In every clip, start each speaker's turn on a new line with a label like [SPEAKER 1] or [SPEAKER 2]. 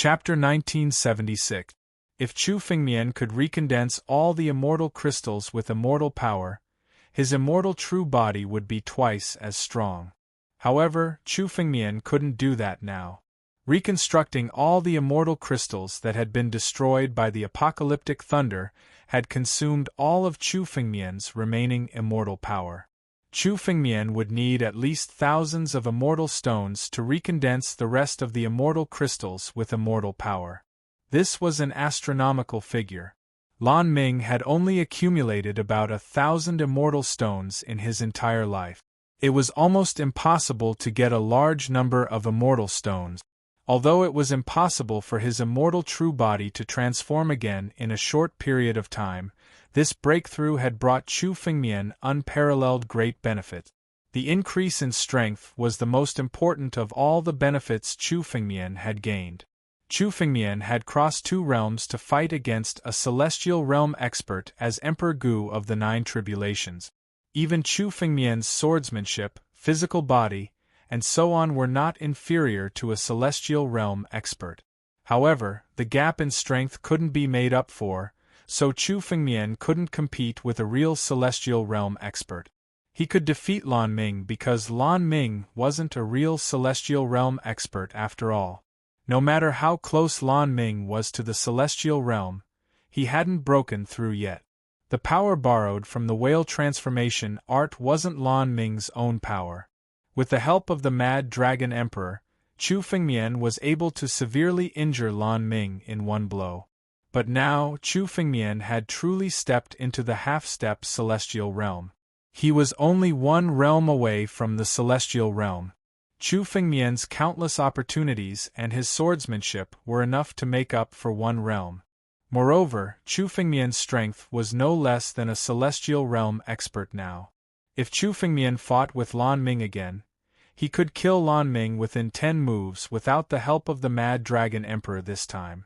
[SPEAKER 1] Chapter 1976. If Chu Fengmian could recondense all the immortal crystals with immortal power, his immortal true body would be twice as strong. However, Chu Fengmian couldn't do that now. Reconstructing all the immortal crystals that had been destroyed by the apocalyptic thunder had consumed all of Chu Fengmian's remaining immortal power. Chu Fengmian would need at least thousands of immortal stones to recondense the rest of the immortal crystals with immortal power. This was an astronomical figure. Lan Ming had only accumulated about 1,000 immortal stones in his entire life. It was almost impossible to get a large number of immortal stones. Although it was impossible for his immortal true body to transform again in a short period of time, this breakthrough had brought Chu Fengmian unparalleled great benefit. The increase in strength was the most important of all the benefits Chu Fengmian had gained. Chu Fengmian had crossed 2 realms to fight against a celestial realm expert as Emperor Gu of the 9 Tribulations. Even Chu Fengmian's swordsmanship, physical body, and so on were not inferior to a celestial realm expert. However, the gap in strength couldn't be made up for, so Chu Fengmian couldn't compete with a real celestial realm expert. He could defeat Lan Ming because Lan Ming wasn't a real celestial realm expert after all. No matter how close Lan Ming was to the celestial realm, he hadn't broken through yet. The power borrowed from the whale transformation art wasn't Lan Ming's own power. With the help of the Mad Dragon Emperor, Chu Fengmian was able to severely injure Lan Ming in one blow. But now Chu Fengmian had truly stepped into the half-step celestial realm. He was only 1 realm away from the celestial realm. Chu Fengmian's countless opportunities and his swordsmanship were enough to make up for 1 realm. Moreover, Chu Fengmian's strength was no less than a celestial realm expert now. If Chu Fengmian fought with Lan Ming again, he could kill Lan Ming within 10 moves without the help of the Mad Dragon Emperor this time.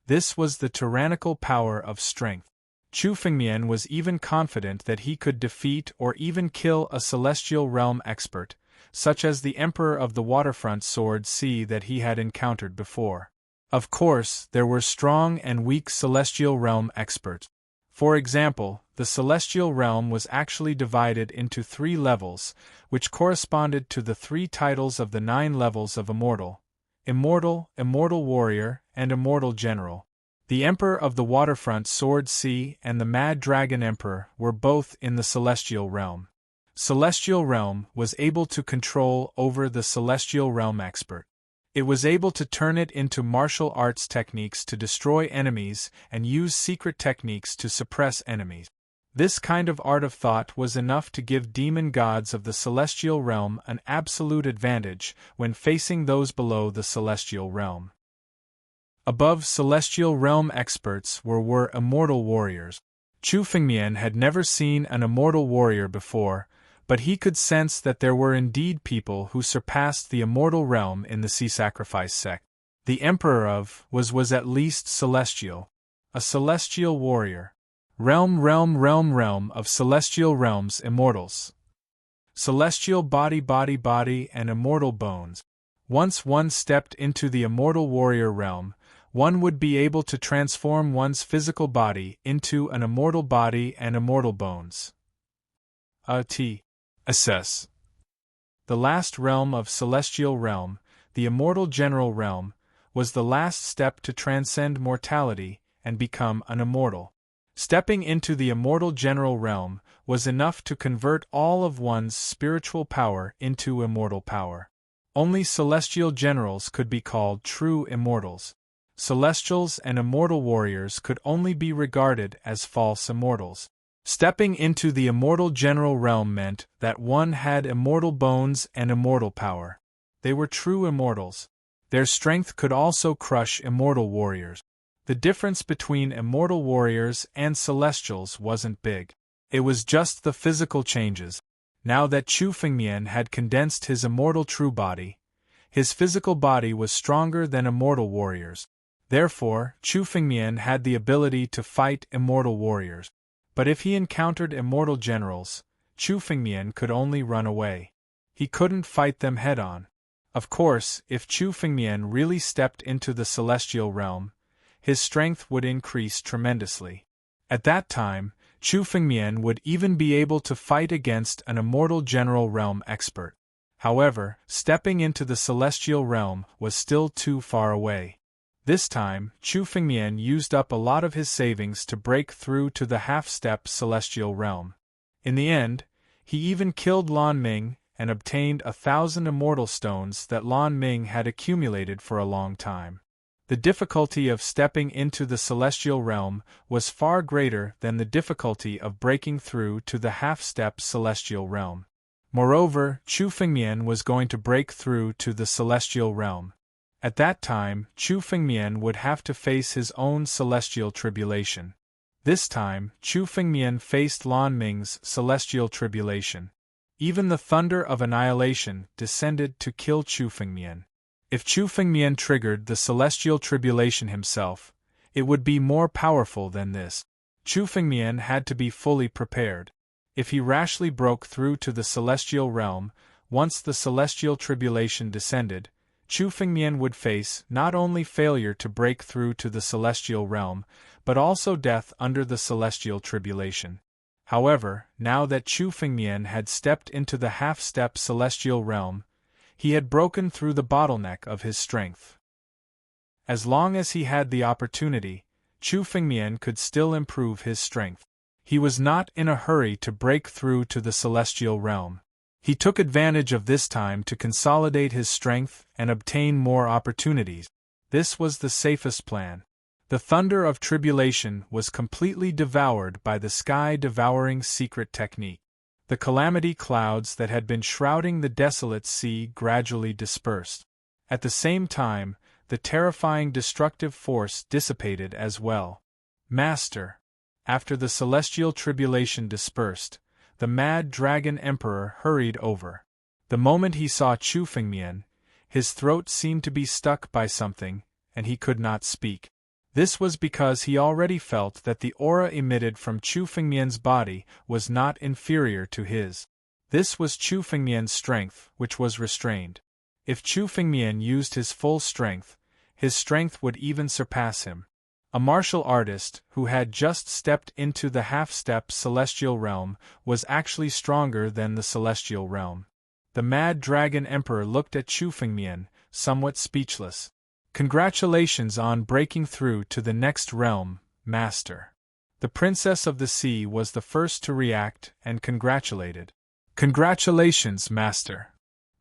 [SPEAKER 1] This was the tyrannical power of strength. Chu Fengmian was even confident that he could defeat or even kill a celestial realm expert, such as the Emperor of the Waterfront Sword Sea that he had encountered before. Of course, there were strong and weak celestial realm experts. For example, the celestial realm was actually divided into 3 levels, which corresponded to the 3 titles of the 9 levels of Immortal: Immortal, Immortal Warrior, and Immortal General. The Emperor of the Waterfront Sword Sea and the Mad Dragon Emperor were both in the celestial realm. Celestial Realm was able to control over the Celestial Realm expert. It was able to turn it into martial arts techniques to destroy enemies and use secret techniques to suppress enemies. This kind of art of thought was enough to give demon gods of the Celestial Realm an absolute advantage when facing those below the Celestial Realm. Above Celestial Realm experts were immortal warriors. Chu Fengmian had never seen an immortal warrior before, but he could sense that there were indeed people who surpassed the immortal realm in the Sea Sacrifice sect. The Emperor of was at least celestial. A celestial warrior. Realm of celestial realms immortals. Celestial body and immortal bones. Once one stepped into the immortal warrior realm, one would be able to transform one's physical body into an immortal body and immortal bones. Assess. The last realm of Celestial Realm, the Immortal General Realm, was the last step to transcend mortality and become an immortal. Stepping into the Immortal General Realm was enough to convert all of one's spiritual power into immortal power. Only celestial generals could be called true immortals. Celestials and immortal warriors could only be regarded as false immortals. Stepping into the Immortal General Realm meant that one had immortal bones and immortal power. They were true immortals. Their strength could also crush immortal warriors. The difference between immortal warriors and celestials wasn't big. It was just the physical changes. Now that Chu Fengmian had condensed his immortal true body, his physical body was stronger than immortal warriors. Therefore, Chu Fengmian had the ability to fight immortal warriors. But if he encountered immortal generals, Chu Fengmian could only run away. He couldn't fight them head-on. Of course, if Chu Fengmian really stepped into the celestial realm, his strength would increase tremendously. At that time, Chu Fengmian would even be able to fight against an immortal general realm expert. However, stepping into the celestial realm was still too far away. This time, Chu Fengmian used up a lot of his savings to break through to the half-step celestial realm. In the end, he even killed Lan Ming and obtained 1,000 immortal stones that Lan Ming had accumulated for a long time. The difficulty of stepping into the celestial realm was far greater than the difficulty of breaking through to the half-step celestial realm. Moreover, Chu Fengmian was going to break through to the celestial realm. At that time, Chu Fengmian would have to face his own celestial tribulation. This time, Chu Fengmian faced Lan Ming's celestial tribulation. Even the thunder of annihilation descended to kill Chu Fengmian. If Chu Fengmian triggered the celestial tribulation himself, it would be more powerful than this. Chu Fengmian had to be fully prepared. If he rashly broke through to the celestial realm, once the celestial tribulation descended, Chu Fengmian would face not only failure to break through to the celestial realm, but also death under the celestial tribulation. However, now that Chu Fengmian had stepped into the half-step celestial realm, he had broken through the bottleneck of his strength. As long as he had the opportunity, Chu Fengmian could still improve his strength. He was not in a hurry to break through to the celestial realm. He took advantage of this time to consolidate his strength and obtain more opportunities. This was the safest plan. The thunder of tribulation was completely devoured by the sky-devouring secret technique. The calamity clouds that had been shrouding the desolate sea gradually dispersed. At the same time, the terrifying destructive force dissipated as well. Master. After the celestial tribulation dispersed, the mad dragon emperor hurried over. The moment he saw Chu Fengmian, his throat seemed to be stuck by something, and he could not speak. This was because he already felt that the aura emitted from Chu Fengmian's body was not inferior to his. This was Chu Fengmian's strength, which was restrained. If Chu Fengmian used his full strength, his strength would even surpass him. A martial artist, who had just stepped into the half-step celestial realm, was actually stronger than the celestial realm. The mad dragon emperor looked at Chu Fengmian, somewhat speechless. Congratulations on breaking through to the next realm, Master. The Princess of the Sea was the first to react and congratulated. Congratulations, Master.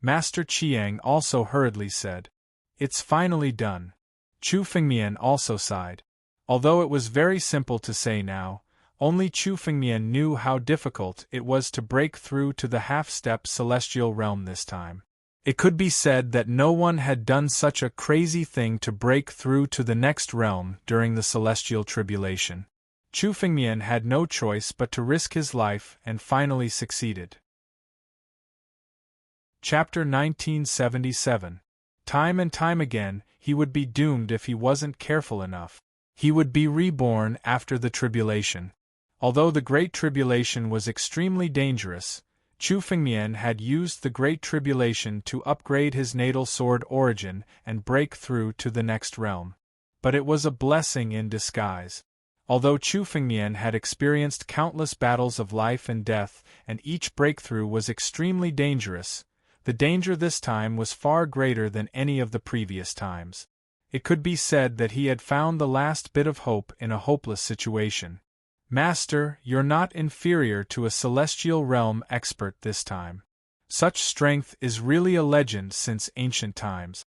[SPEAKER 1] Master Chiang also hurriedly said. It's finally done. Chu Fengmian also sighed. Although it was very simple to say now, only Chu Fengmian knew how difficult it was to break through to the half-step celestial realm this time. It could be said that no one had done such a crazy thing to break through to the next realm during the celestial tribulation. Chu Fengmian had no choice but to risk his life and finally succeeded. Chapter 1977. Time and time again, he would be doomed if he wasn't careful enough. He would be reborn after the tribulation. Although the Great Tribulation was extremely dangerous, Chu Fengmian had used the Great Tribulation to upgrade his natal sword origin and break through to the next realm. But it was a blessing in disguise. Although Chu Fengmian had experienced countless battles of life and death, and each breakthrough was extremely dangerous, the danger this time was far greater than any of the previous times. It could be said that he had found the last bit of hope in a hopeless situation. Master, you're not inferior to a celestial realm expert this time. Such strength is really a legend since ancient times.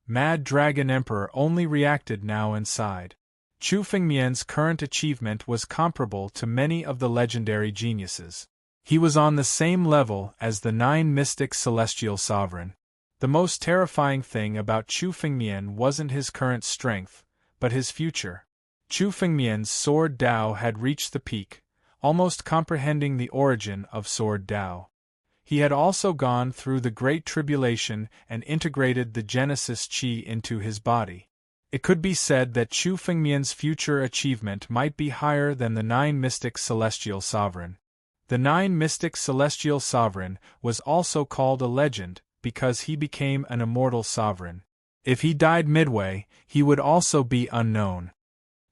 [SPEAKER 1] Mad Dragon Emperor only reacted now and sighed. Chu Fengmian's current achievement was comparable to many of the legendary geniuses. He was on the same level as the 9 mystic celestial sovereign. The most terrifying thing about Chu Fengmian wasn't his current strength, but his future. Chu Fengmian's Sword Dao had reached the peak, almost comprehending the origin of Sword Dao. He had also gone through the Great Tribulation and integrated the Genesis Qi into his body. It could be said that Chu Fengmian's future achievement might be higher than the 9 mystic celestial sovereign. The 9 mystic celestial sovereign was also called a legend, because he became an immortal sovereign. If he died midway, he would also be unknown.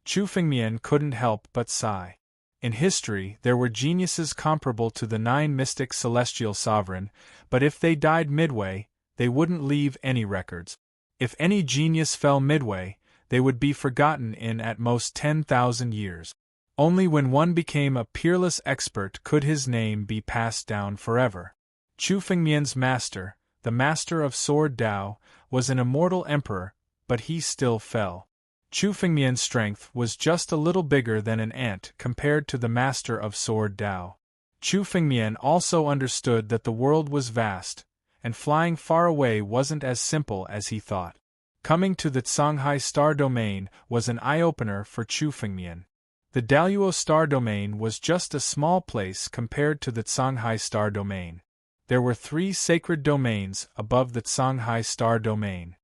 [SPEAKER 1] Chu Fengmian couldn't help but sigh. In history, there were geniuses comparable to the 9 mystic celestial sovereign, but if they died midway, they wouldn't leave any records. If any genius fell midway, they would be forgotten in at most 10,000 years. Only when one became a peerless expert could his name be passed down forever. Chu Fengmian's master, the master of Sword Dao, was an immortal emperor, but he still fell. Chu Fengmian's strength was just a little bigger than an ant compared to the master of Sword Dao. Chu Fengmian also understood that the world was vast, and flying far away wasn't as simple as he thought. Coming to the Songhai star domain was an eye-opener for Chu Fengmian. The Daluo star domain was just a small place compared to the Songhai star domain. There were 3 sacred domains above the Songhai star domain.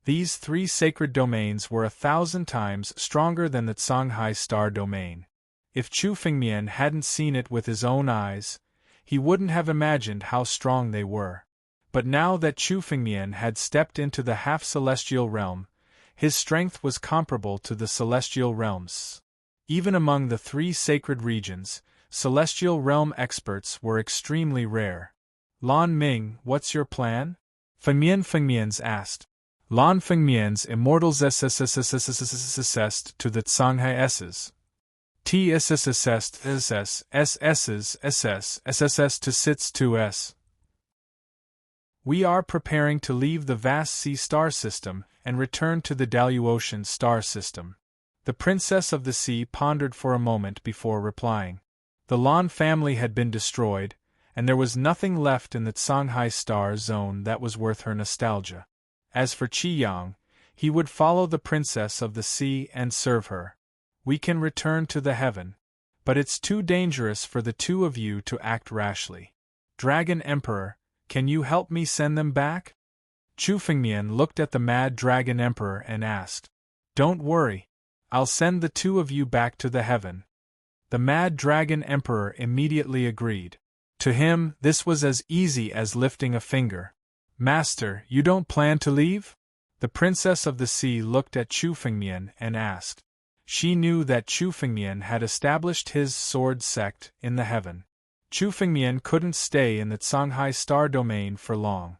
[SPEAKER 1] These 3 sacred domains were 1,000 times stronger than the Songhai star domain. If Chu Fengmian hadn't seen it with his own eyes, he wouldn't have imagined how strong they were. But now that Chu Fengmian had stepped into the half-celestial realm, his strength was comparable to the celestial realms. Even among the 3 sacred regions, celestial realm experts were extremely rare. Lan Ming, what's your plan? Fengmian's asked. Lan Fengmian's immortals assessed to the Songhai S's. T assessed SS's to sits to S. We are preparing to leave the vast sea star system and return to the Daluotian star system. The Princess of the Sea pondered for a moment before replying. The Lan family had been destroyed, and there was nothing left in the Songhai star zone that was worth her nostalgia. As for Qi Yang, he would follow the Princess of the Sea and serve her. We can return to the heaven. But it's too dangerous for the 2 of you to act rashly. Dragon Emperor, can you help me send them back? Chu Fengmian looked at the Mad Dragon Emperor and asked. Don't worry. I'll send the 2 of you back to the heaven. The Mad Dragon Emperor immediately agreed. To him, this was as easy as lifting a finger. Master, you don't plan to leave? The Princess of the Sea looked at Chu Fengmian and asked. She knew that Chu Fengmian had established his sword sect in the heaven. Chu Fengmian couldn't stay in the Songhai star domain for long.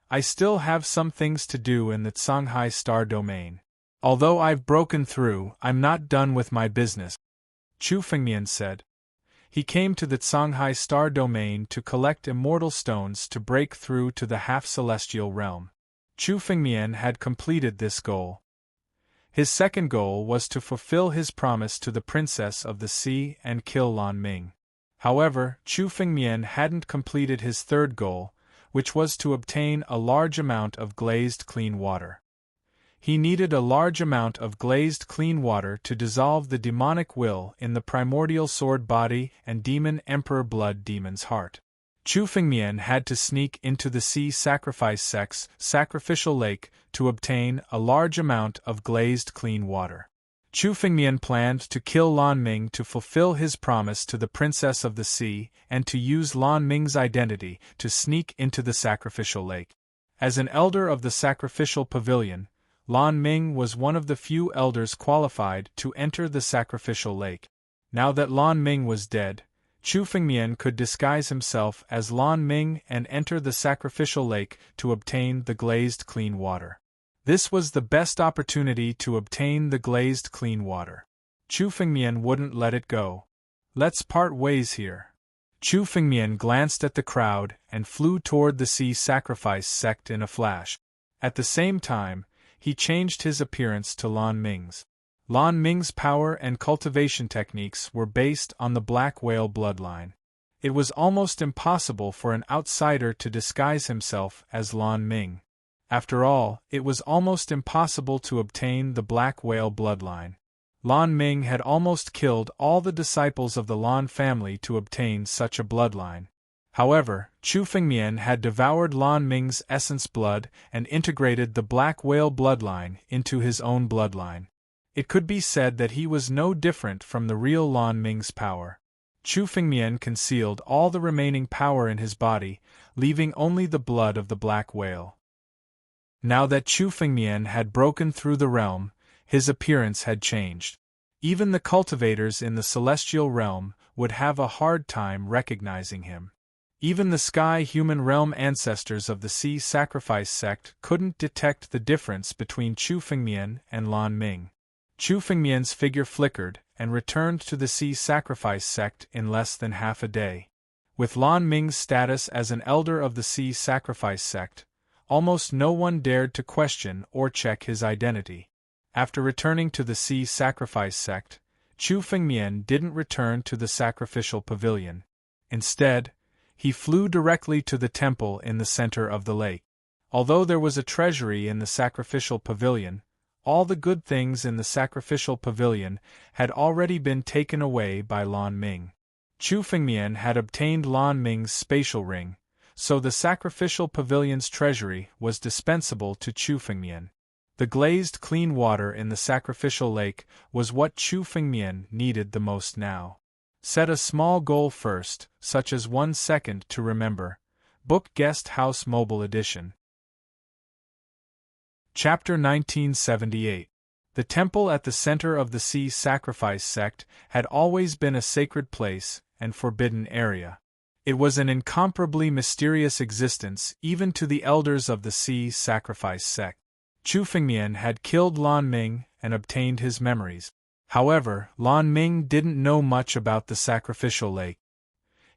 [SPEAKER 1] I still have some things to do in the Songhai star domain. Although I've broken through, I'm not done with my business, Chu Fengmian said. He came to the Songhai star domain to collect immortal stones to break through to the half-celestial realm. Chu Fengmian had completed this goal. His second goal was to fulfill his promise to the Princess of the Sea and kill Lan Ming. However, Chu Fengmian hadn't completed his third goal, which was to obtain a large amount of glazed clean water. He needed a large amount of glazed clean water to dissolve the demonic will in the primordial sword body and demon emperor blood demon's heart. Chu Fengmian had to sneak into the sea sacrificial lake to obtain a large amount of glazed clean water. Chu Fengmian planned to kill Lan Ming to fulfill his promise to the Princess of the Sea and to use Lan Ming's identity to sneak into the sacrificial lake. As an elder of the sacrificial pavilion, Lan Ming was one of the few elders qualified to enter the sacrificial lake. Now that Lan Ming was dead, Chu Fengmian could disguise himself as Lan Ming and enter the sacrificial lake to obtain the glazed clean water. This was the best opportunity to obtain the glazed clean water. Chu Fengmian wouldn't let it go. Let's part ways here. Chu Fengmian glanced at the crowd and flew toward the sea sacrifice sect in a flash. At the same time, he changed his appearance to Lan Ming's. Lan Ming's power and cultivation techniques were based on the Black Whale bloodline. It was almost impossible for an outsider to disguise himself as Lan Ming. After all, it was almost impossible to obtain the Black Whale bloodline. Lan Ming had almost killed all the disciples of the Lan family to obtain such a bloodline. However, Chu Fengmian had devoured Lan Ming's essence blood and integrated the Black Whale bloodline into his own bloodline. It could be said that he was no different from the real Lan Ming's power. Chu Fengmian concealed all the remaining power in his body, leaving only the blood of the black whale. Now that Chu Fengmian had broken through the realm, his appearance had changed. Even the cultivators in the celestial realm would have a hard time recognizing him. Even the sky-human realm ancestors of the Sea Sacrifice sect couldn't detect the difference between Chu Fengmian and Lan Ming. Chu Fengmian's figure flickered and returned to the Sea Sacrifice sect in less than half a day. With Lan Ming's status as an elder of the Sea Sacrifice sect, almost no one dared to question or check his identity. After returning to the Sea Sacrifice sect, Chu Fengmian didn't return to the sacrificial pavilion. Instead, he flew directly to the temple in the center of the lake. Although there was a treasury in the sacrificial pavilion, all the good things in the sacrificial pavilion had already been taken away by Lan Ming. Chu Fengmian had obtained Lan Ming's spatial ring, so the sacrificial pavilion's treasury was dispensable to Chu Fengmian. The glazed clean water in the sacrificial lake was what Chu Fengmian needed the most now. Set a small goal first, such as 1 second to remember. Book Guest House Mobile Edition. Chapter 1978. The temple at the center of the Sea Sacrifice sect had always been a sacred place and forbidden area. It was an incomparably mysterious existence even to the elders of the Sea Sacrifice sect. Chu Fengmian had killed Lan Ming and obtained his memories. However, Lan Ming didn't know much about the sacrificial lake.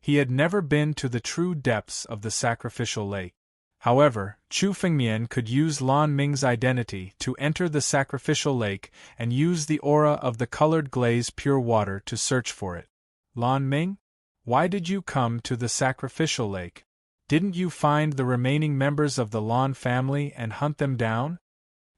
[SPEAKER 1] He had never been to the true depths of the sacrificial lake. However, Chu Fengmian could use Lan Ming's identity to enter the sacrificial lake and use the aura of the colored glaze pure water to search for it. Lan Ming? Why did you come to the sacrificial lake? Didn't you find the remaining members of the Lan family and hunt them down?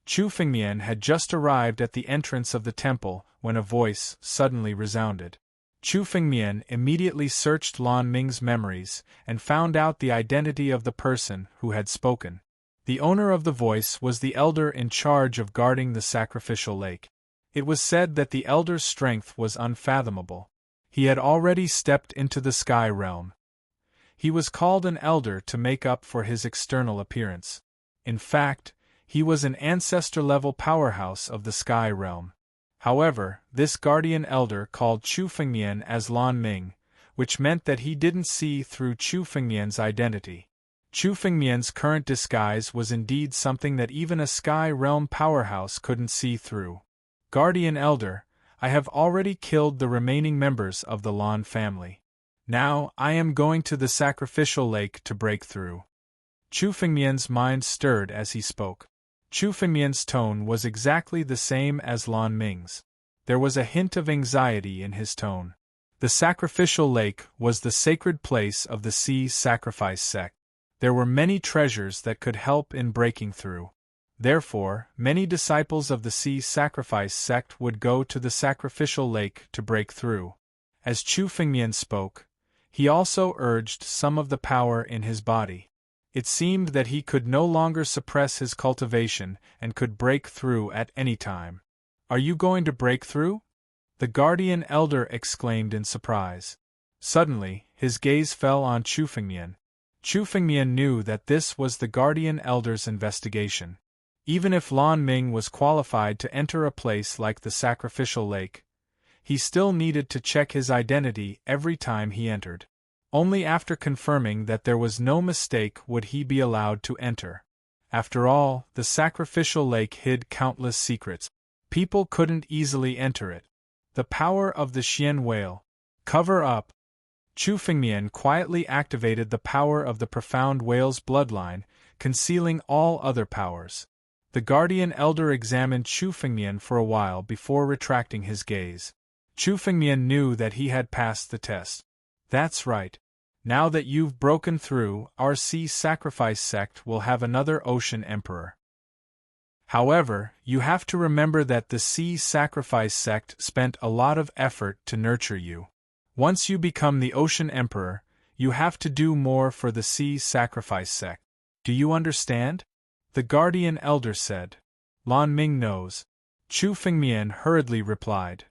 [SPEAKER 1] Chu Fengmian had just arrived at the entrance of the temple when a voice suddenly resounded. Chu Fengmian immediately searched Lan Ming's memories and found out the identity of the person who had spoken. The owner of the voice was the elder in charge of guarding the sacrificial lake. It was said that the elder's strength was unfathomable. He had already stepped into the sky realm. He was called an elder to make up for his external appearance. In fact, he was an ancestor-level powerhouse of the sky realm. However, this guardian elder called Chu Fengmian as Lan Ming, which meant that he didn't see through Chu Fengmian's identity. Chu Fengmian's current disguise was indeed something that even a sky realm powerhouse couldn't see through. Guardian elder, I have already killed the remaining members of the Lan family. Now, I am going to the sacrificial lake to break through. Chu Fengmian's mind stirred as he spoke. Chu Fengmian's tone was exactly the same as Lan Ming's. There was a hint of anxiety in his tone. The sacrificial lake was the sacred place of the Sea Sacrifice sect. There were many treasures that could help in breaking through. Therefore, many disciples of the Sea Sacrifice sect would go to the sacrificial lake to break through. As Chu Fengmian spoke, he also urged some of the power in his body. It seemed that he could no longer suppress his cultivation and could break through at any time. Are you going to break through? The guardian elder exclaimed in surprise. Suddenly, his gaze fell on Chu Fengmian. Chu Fengmian knew that this was the guardian elder's investigation. Even if Lan Ming was qualified to enter a place like the sacrificial lake, he still needed to check his identity every time he entered. Only after confirming that there was no mistake would he be allowed to enter. After all, the sacrificial lake hid countless secrets. People couldn't easily enter it. The power of the Xian whale. Cover up. Chu Fengmian quietly activated the power of the profound whale's bloodline, concealing all other powers. The guardian elder examined Chu Fengmian for a while before retracting his gaze. Chu Fengmian knew that he had passed the test. That's right. Now that you've broken through, our Sea Sacrifice sect will have another Ocean Emperor. However, you have to remember that the Sea Sacrifice sect spent a lot of effort to nurture you. Once you become the Ocean Emperor, you have to do more for the Sea Sacrifice sect. Do you understand? The guardian elder said. Lan Ming knows. Chu Fengmian hurriedly replied.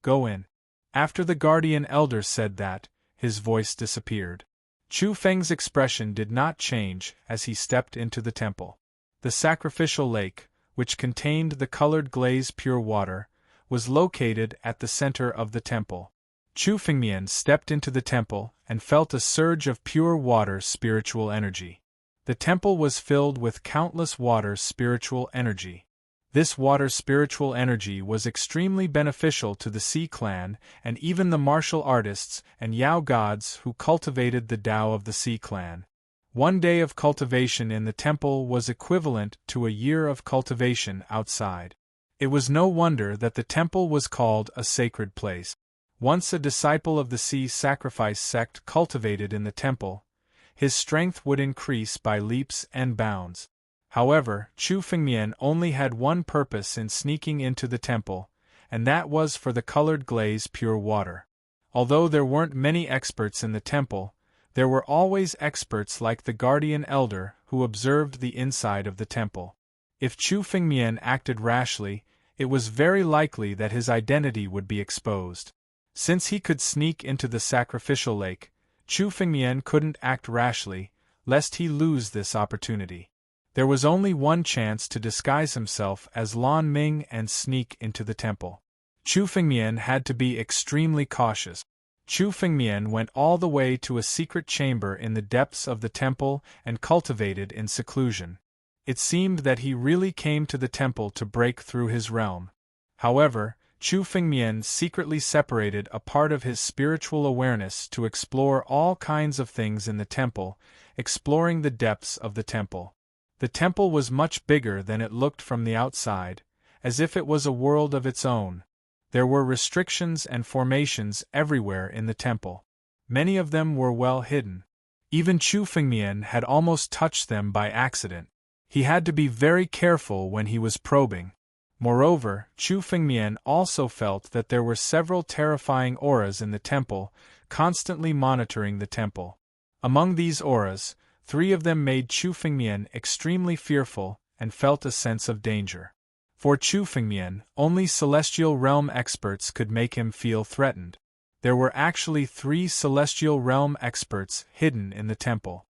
[SPEAKER 1] Go in. After the guardian elder said that, his voice disappeared. Chu Feng's expression did not change as he stepped into the temple. The sacrificial lake, which contained the colored glaze pure water, was located at the center of the temple. Chu Fengmian stepped into the temple and felt a surge of pure water spiritual energy. The temple was filled with countless water spiritual energy. This water spiritual energy was extremely beneficial to the Sea clan and even the martial artists and Yao gods who cultivated the Tao of the Sea clan. One day of cultivation in the temple was equivalent to a year of cultivation outside. It was no wonder that the temple was called a sacred place. Once a disciple of the Sea sacrifice sect cultivated in the temple, his strength would increase by leaps and bounds. However, Chu Fengmian only had one purpose in sneaking into the temple, and that was for the colored glaze pure water. Although there weren't many experts in the temple, there were always experts like the guardian elder who observed the inside of the temple. If Chu Fengmian acted rashly, it was very likely that his identity would be exposed. Since he could sneak into the sacrificial lake, Chu Fengmian couldn't act rashly, lest he lose this opportunity. There was only one chance to disguise himself as Lan Ming and sneak into the temple. Chu Fengmian had to be extremely cautious. Chu Fengmian went all the way to a secret chamber in the depths of the temple and cultivated in seclusion. It seemed that he really came to the temple to break through his realm. However, Chu Fengmian secretly separated a part of his spiritual awareness to explore all kinds of things in the temple, exploring the depths of the temple. The temple was much bigger than it looked from the outside, as if it was a world of its own. There were restrictions and formations everywhere in the temple. Many of them were well hidden. Even Chu Fengmian had almost touched them by accident. He had to be very careful when he was probing. Moreover, Chu Fengmian also felt that there were several terrifying auras in the temple, constantly monitoring the temple. Among these auras, 3 of them made Chu Fengmian extremely fearful and felt a sense of danger. For Chu Fengmian, only celestial realm experts could make him feel threatened. There were actually 3 celestial realm experts hidden in the temple.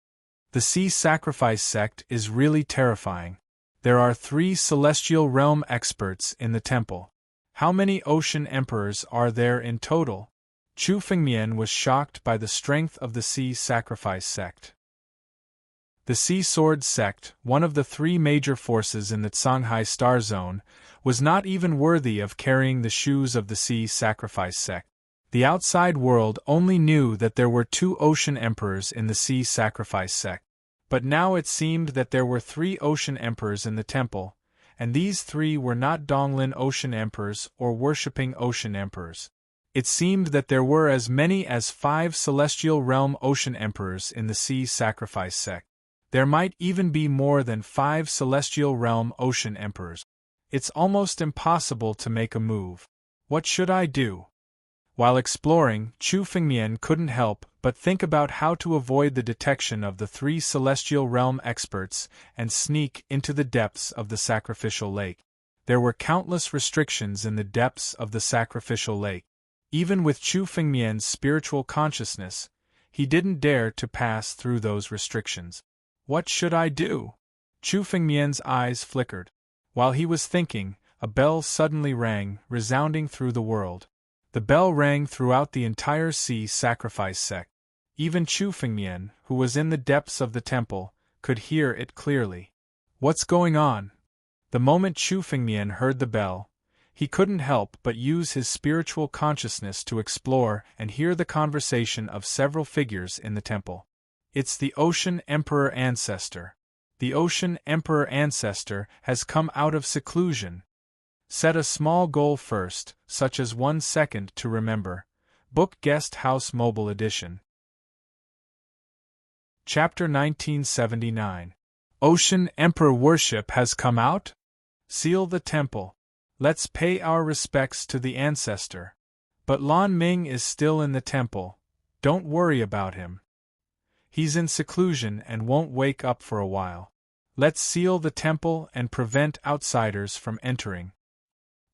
[SPEAKER 1] The Sea Sacrifice sect is really terrifying. There are 3 celestial realm experts in the temple. How many ocean emperors are there in total? Chu Fengmian was shocked by the strength of the Sea Sacrifice sect. The Sea Sword sect, one of the 3 major forces in the Songhai Star Zone, was not even worthy of carrying the shoes of the Sea Sacrifice sect. The outside world only knew that there were 2 ocean emperors in the Sea Sacrifice sect. But now it seemed that there were 3 ocean emperors in the temple, and these 3 were not Donglin ocean emperors or worshipping ocean emperors. It seemed that there were as many as 5 celestial realm ocean emperors in the Sea Sacrifice sect. There might even be more than 5 celestial realm ocean emperors. It's almost impossible to make a move. What should I do? While exploring, Chu Fengmian couldn't help but think about how to avoid the detection of the 3 celestial realm experts and sneak into the depths of the sacrificial lake. There were countless restrictions in the depths of the sacrificial lake. Even with Chu Fengmian's spiritual consciousness, he didn't dare to pass through those restrictions. What should I do? Chu Fengmian's eyes flickered. While he was thinking, a bell suddenly rang, resounding through the world. The bell rang throughout the entire Sea Sacrifice sect. Even Chu Fengmian, who was in the depths of the temple, could hear it clearly. What's going on? The moment Chu Fengmian heard the bell, he couldn't help but use his spiritual consciousness to explore and hear the conversation of several figures in the temple. It's the Ocean Emperor Ancestor. The Ocean Emperor Ancestor has come out of seclusion. Set a small goal first, such as 1 second to remember. Book Guest House Mobile Edition. Chapter 1979. Ocean Emperor Worship has come out? Seal the temple. Let's pay our respects to the ancestor. But Lan Ming is still in the temple. Don't worry about him. He's in seclusion and won't wake up for a while. Let's seal the temple and prevent outsiders from entering.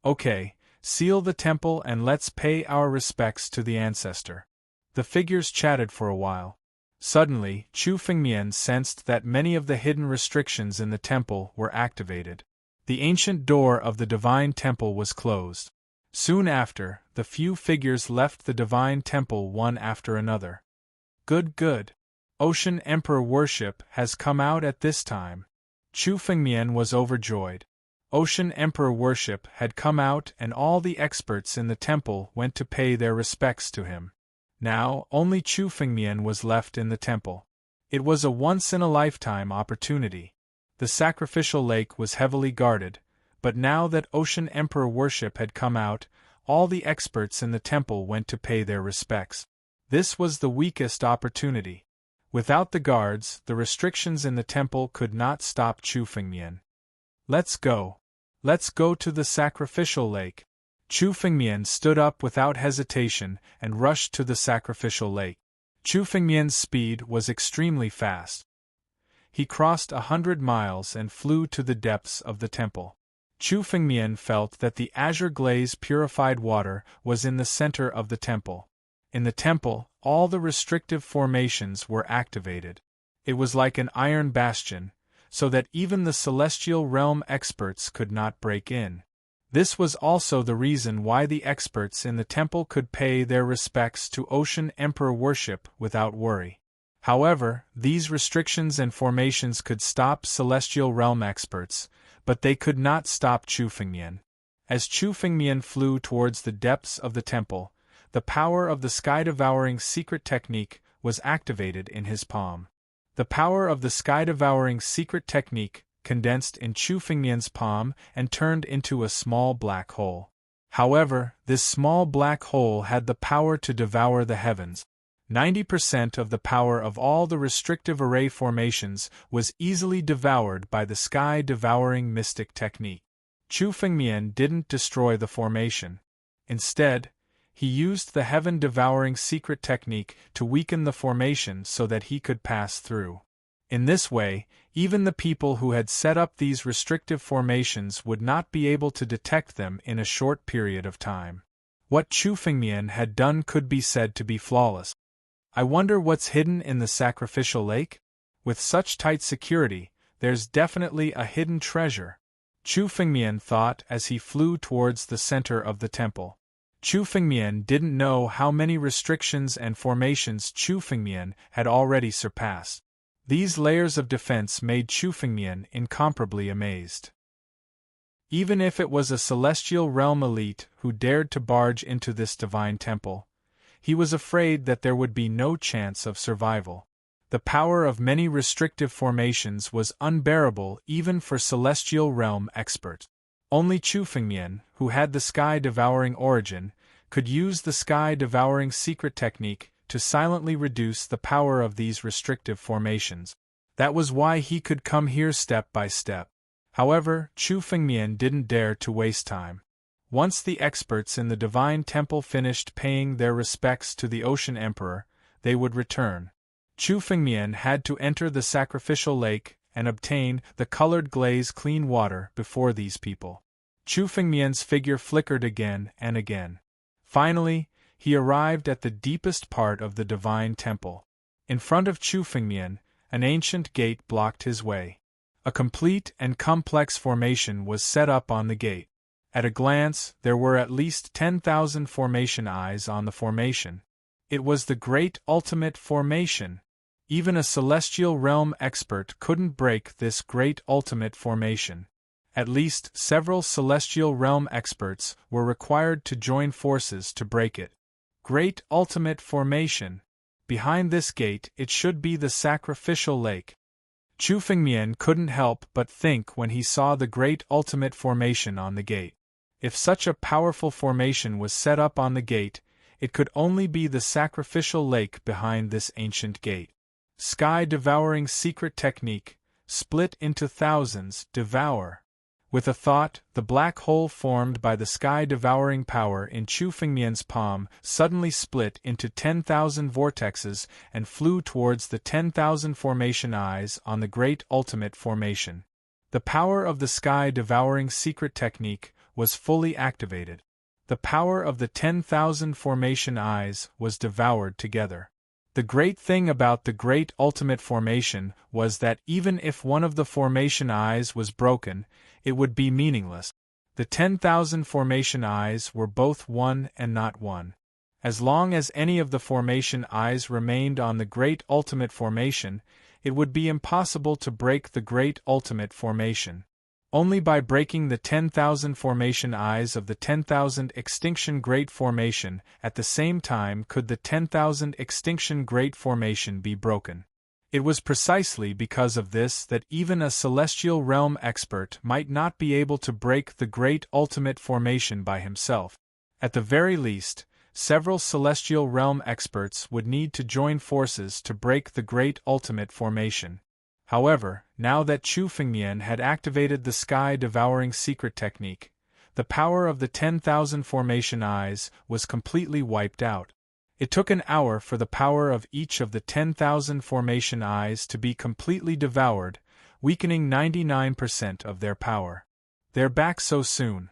[SPEAKER 1] Okay, Seal the temple and let's pay our respects to the ancestor. The figures chatted for a while. Suddenly, Chu Fengmian sensed that many of the hidden restrictions in the temple were activated. The ancient door of the divine temple was closed. Soon after, the few figures left the divine temple one after another. Good. Ocean Emperor worship has come out at this time. Chu Fengmian was overjoyed. Ocean Emperor worship had come out and all the experts in the temple went to pay their respects to him. Now, only Chu Fengmian was left in the temple. It was a once-in-a-lifetime opportunity. The sacrificial lake was heavily guarded, but now that Ocean Emperor worship had come out, all the experts in the temple went to pay their respects. This was the weakest opportunity. Without the guards, the restrictions in the temple could not stop Chu Fengmian. Let's go. Let's go to the sacrificial lake. Chu Fengmian stood up without hesitation and rushed to the sacrificial lake. Chu Fengmian's speed was extremely fast. He crossed 100 miles and flew to the depths of the temple. Chu Fengmian felt that the azure glaze purified water was in the center of the temple. In the temple, all the restrictive formations were activated. It was like an iron bastion, so that even the celestial realm experts could not break in. This was also the reason why the experts in the temple could pay their respects to Ocean Emperor worship without worry. However, these restrictions and formations could stop celestial realm experts, but they could not stop Chu Fengmian. As Chu Fengmian flew towards the depths of the temple, the power of the sky-devouring secret technique was activated in his palm. The power of the sky-devouring secret technique condensed in Chu Fengmian's palm and turned into a small black hole. However, this small black hole had the power to devour the heavens. 90% of the power of all the restrictive array formations was easily devoured by the sky-devouring mystic technique. Chu Fengmian didn't destroy the formation. Instead, he used the heaven-devouring secret technique to weaken the formation so that he could pass through. In this way, even the people who had set up these restrictive formations would not be able to detect them in a short period of time. What Chu Fengmian had done could be said to be flawless. I wonder what's hidden in the sacrificial lake? With such tight security, there's definitely a hidden treasure. Chu Fengmian thought as he flew towards the center of the temple. Chu Fengmian didn't know how many restrictions and formations Chu Fengmian had already surpassed. These layers of defense made Chu Fengmian incomparably amazed. Even if it was a celestial realm elite who dared to barge into this divine temple, he was afraid that there would be no chance of survival. The power of many restrictive formations was unbearable even for celestial realm experts. Only Chu Fengmian, who had the sky-devouring origin, could use the sky-devouring secret technique to silently reduce the power of these restrictive formations. That was why he could come here step by step. However, Chu Fengmian didn't dare to waste time. Once the experts in the divine temple finished paying their respects to the Ocean Emperor, they would return. Chu Fengmian had to enter the sacrificial lake and obtain the colored glaze clean water before these people. Chu Fengmian's figure flickered again and again. Finally, he arrived at the deepest part of the divine temple. In front of Chu Fengmian, an ancient gate blocked his way. A complete and complex formation was set up on the gate. At a glance, there were at least 10,000 formation eyes on the formation. It was the Great Ultimate Formation. Even a celestial realm expert couldn't break this Great Ultimate Formation. At least several celestial realm experts were required to join forces to break it. Great Ultimate Formation. Behind this gate it should be the sacrificial lake. Chu Fengmian couldn't help but think when he saw the Great Ultimate Formation on the gate. If such a powerful formation was set up on the gate, it could only be the sacrificial lake behind this ancient gate. Sky-devouring secret technique, split into thousands, devour. With a thought, the black hole formed by the sky-devouring power in Chu Fengmian's palm suddenly split into 10,000 vortexes and flew towards the 10,000 formation eyes on the Great Ultimate Formation. The power of the sky-devouring secret technique was fully activated. The power of the 10,000 formation eyes was devoured together. The great thing about the great ultimate formation was that even if one of the formation eyes was broken, it would be meaningless. The 10,000 formation eyes were both one and not one. As long as any of the formation eyes remained on the great ultimate formation, it would be impossible to break the great ultimate formation. Only by breaking the 10,000 formation eyes of the 10,000 extinction great formation at the same time could the 10,000 extinction great formation be broken. It was precisely because of this that even a celestial realm expert might not be able to break the great ultimate formation by himself. At the very least, several celestial realm experts would need to join forces to break the great ultimate formation. However, now that Chu Fengmian had activated the sky-devouring secret technique, the power of the 10,000 formation eyes was completely wiped out. It took an hour for the power of each of the 10,000 formation eyes to be completely devoured, weakening 99% of their power. They're back so soon.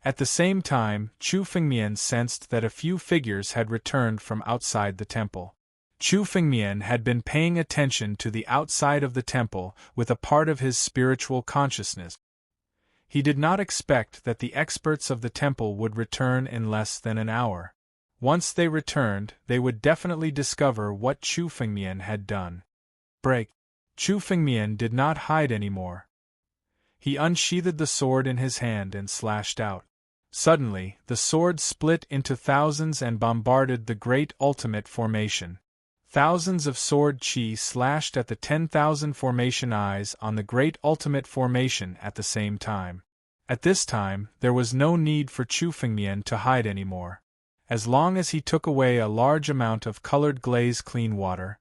[SPEAKER 1] At the same time, Chu Fengmian sensed that a few figures had returned from outside the temple. Chu Fengmian had been paying attention to the outside of the temple with a part of his spiritual consciousness. He did not expect that the experts of the temple would return in less than an hour. Once they returned, they would definitely discover what Chu Fengmian had done. Break. Chu Fengmian did not hide anymore. He unsheathed the sword in his hand and slashed out. Suddenly, the sword split into thousands and bombarded the great ultimate formation. Thousands of sword chi slashed at the 10,000 formation eyes on the great ultimate formation at the same time. At this time, there was no need for Chu Fengmian to hide anymore. As long as he took away a large amount of colored glaze clean water,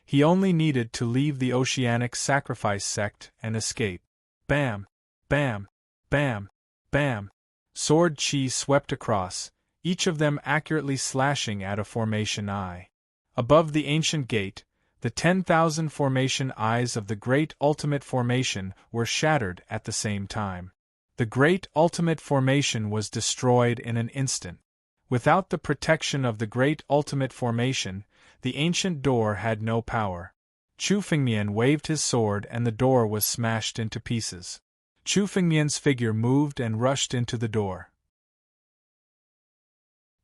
[SPEAKER 1] he only needed to leave the oceanic sacrifice sect and escape. Bam! Bam! Bam! Bam! Sword chi swept across, each of them accurately slashing at a formation eye. Above the ancient gate, the 10,000 formation eyes of the great ultimate formation were shattered at the same time. The great ultimate formation was destroyed in an instant. Without the protection of the great ultimate formation, the ancient door had no power. Chu Fengmian waved his sword and the door was smashed into pieces. Chu Fengmian's figure moved and rushed into the door.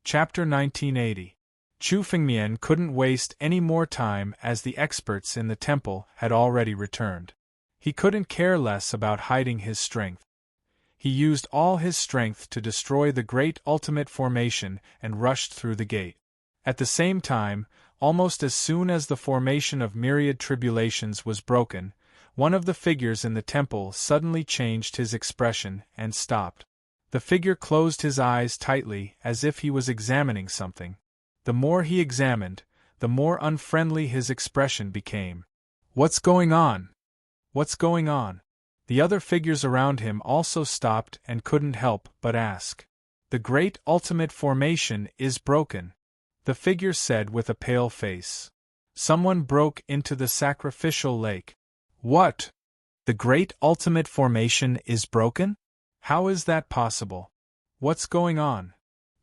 [SPEAKER 1] Chapter 1980. Chu Fengmian couldn't waste any more time as the experts in the temple had already returned. He couldn't care less about hiding his strength. He used all his strength to destroy the great ultimate formation and rushed through the gate. At the same time, almost as soon as the formation of myriad tribulations was broken, one of the figures in the temple suddenly changed his expression and stopped. The figure closed his eyes tightly as if he was examining something. The more he examined, the more unfriendly his expression became. "What's going on? What's going on?" The other figures around him also stopped and couldn't help but ask. "The great ultimate formation is broken," the figure said with a pale face. "Someone broke into the sacrificial lake." "What? The great ultimate formation is broken? How is that possible? What's going on?"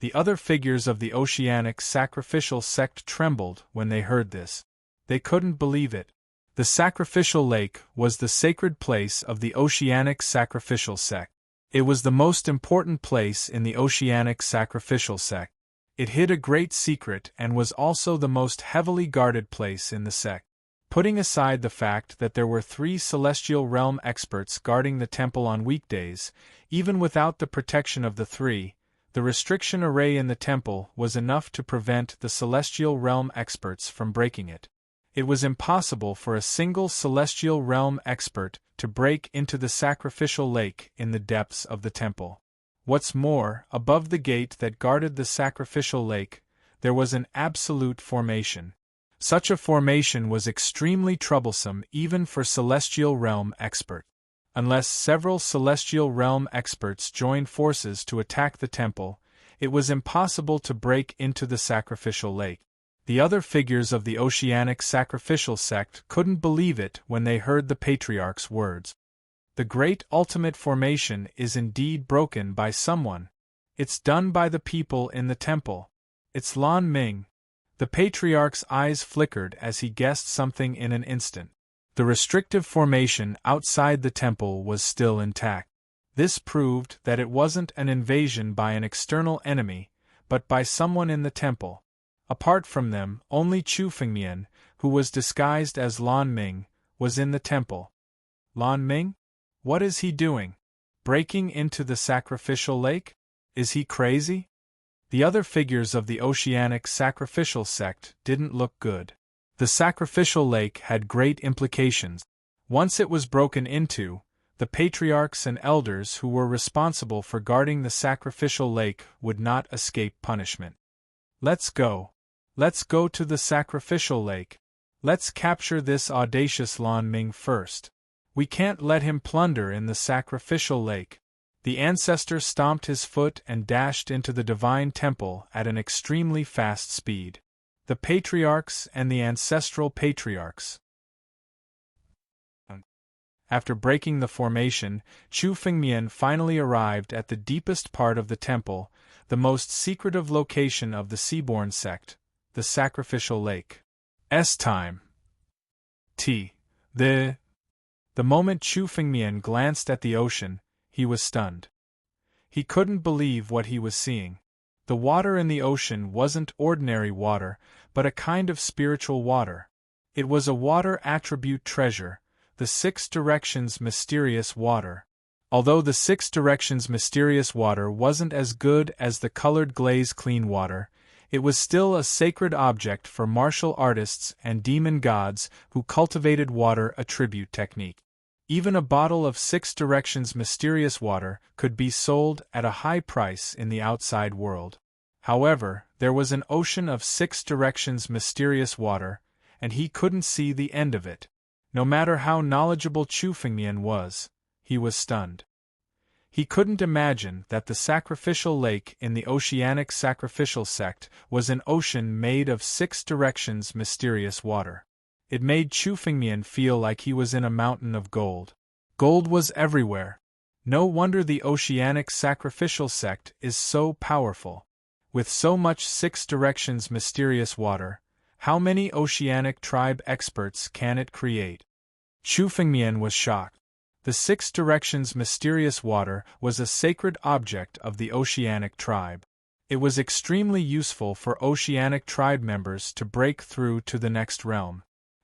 [SPEAKER 1] The other figures of the oceanic sacrificial sect trembled when they heard this. They couldn't believe it. The sacrificial lake was the sacred place of the oceanic sacrificial sect. It was the most important place in the oceanic sacrificial sect. It hid a great secret and was also the most heavily guarded place in the sect. Putting aside the fact that there were 3 celestial realm experts guarding the temple on weekdays, even without the protection of the 3, the restriction array in the temple was enough to prevent the celestial realm experts from breaking it. It was impossible for a single celestial realm expert to break into the sacrificial lake in the depths of the temple. What's more, above the gate that guarded the sacrificial lake, there was an absolute formation. Such a formation was extremely troublesome even for celestial realm experts. Unless several celestial realm experts joined forces to attack the temple, it was impossible to break into the sacrificial lake. The other figures of the oceanic sacrificial sect couldn't believe it when they heard the patriarch's words. "The great ultimate formation is indeed broken by someone," It's done by the people in the temple. It's Lan Ming. The patriarch's eyes flickered as he guessed something in an instant. The restrictive formation outside the temple was still intact. This proved that it wasn't an invasion by an external enemy, but by someone in the temple. Apart from them, only Chu Fengmian, who was disguised as Lan Ming, was in the temple. Lan Ming? What is he doing? Breaking into the sacrificial lake? Is he crazy? The other figures of the Oceanic sacrificial sect didn't look good. The sacrificial lake had great implications. Once it was broken into, the patriarchs and elders who were responsible for guarding the sacrificial lake would not escape punishment. Let's go. Let's go to the sacrificial lake. Let's capture this audacious Lan Ming first. We can't let him plunder in the sacrificial lake. The ancestor stomped his foot and dashed into the divine temple at an extremely fast speed. The patriarchs and the ancestral patriarchs. After breaking the formation, Chu Fengmian finally arrived at the deepest part of the temple, the most secretive location of the Seaborn sect, the sacrificial lake. Time. The moment Chu Fengmian glanced at the ocean, he was stunned. He couldn't believe what he was seeing. The water in the ocean wasn't ordinary water, but a kind of spiritual water. It was a water attribute treasure, the Six Directions mysterious water. Although the Six Directions mysterious water wasn't as good as the colored glaze clean water, it was still a sacred object for martial artists and demon gods who cultivated water attribute technique. Even a bottle of Six Directions mysterious water could be sold at a high price in the outside world. However, there was an ocean of Six Directions mysterious water, and he couldn't see the end of it. No matter how knowledgeable Chu Fengmian was, he was stunned. He couldn't imagine that the sacrificial lake in the Oceanic sacrificial sect was an ocean made of Six Directions mysterious water. It made Chu Fengmian feel like he was in a mountain of gold. Gold was everywhere. No wonder the Oceanic sacrificial sect is so powerful. With so much Six Directions mysterious water, how many Oceanic tribe experts can it create? Chu Fengmian was shocked. The Six Directions mysterious water was a sacred object of the Oceanic tribe. It was extremely useful for Oceanic tribe members to break through to the next realm.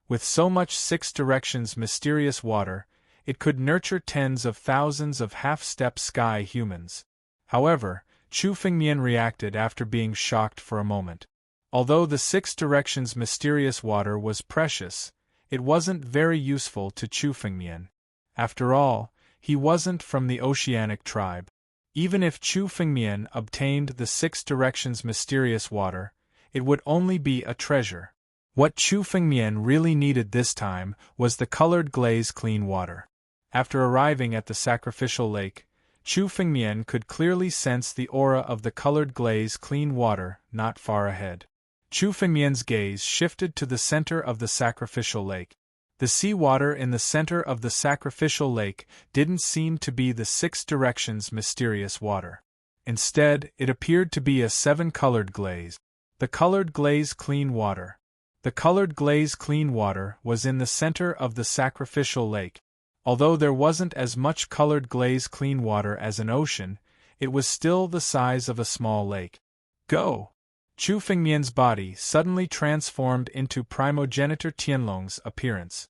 [SPEAKER 1] With so much Six Directions mysterious water, it could nurture tens of thousands of half-step sky humans. However, Chu Fengmian reacted after being shocked for a moment. Although the Six Directions mysterious water was precious, it wasn't very useful to Chu Fengmian. After all, he wasn't from the Oceanic tribe. Even if Chu Fengmian obtained the Six Directions mysterious water, it would only be a treasure. What Chu Fengmian really needed this time was the colored glaze clean water. After arriving at the sacrificial lake, Chu Fengmian could clearly sense the aura of the colored glaze clean water not far ahead. Chu Fengmian's gaze shifted to the center of the sacrificial lake. The seawater in the center of the sacrificial lake didn't seem to be the Six Directions mysterious water. Instead, it appeared to be a seven-colored glaze. The colored glaze clean water. The colored glaze clean water was in the center of the sacrificial lake. Although there wasn't as much colored glaze clean water as an ocean, it was still the size of a small lake. Go! Chu Fengmian's body suddenly transformed into primogenitor Tianlong's appearance.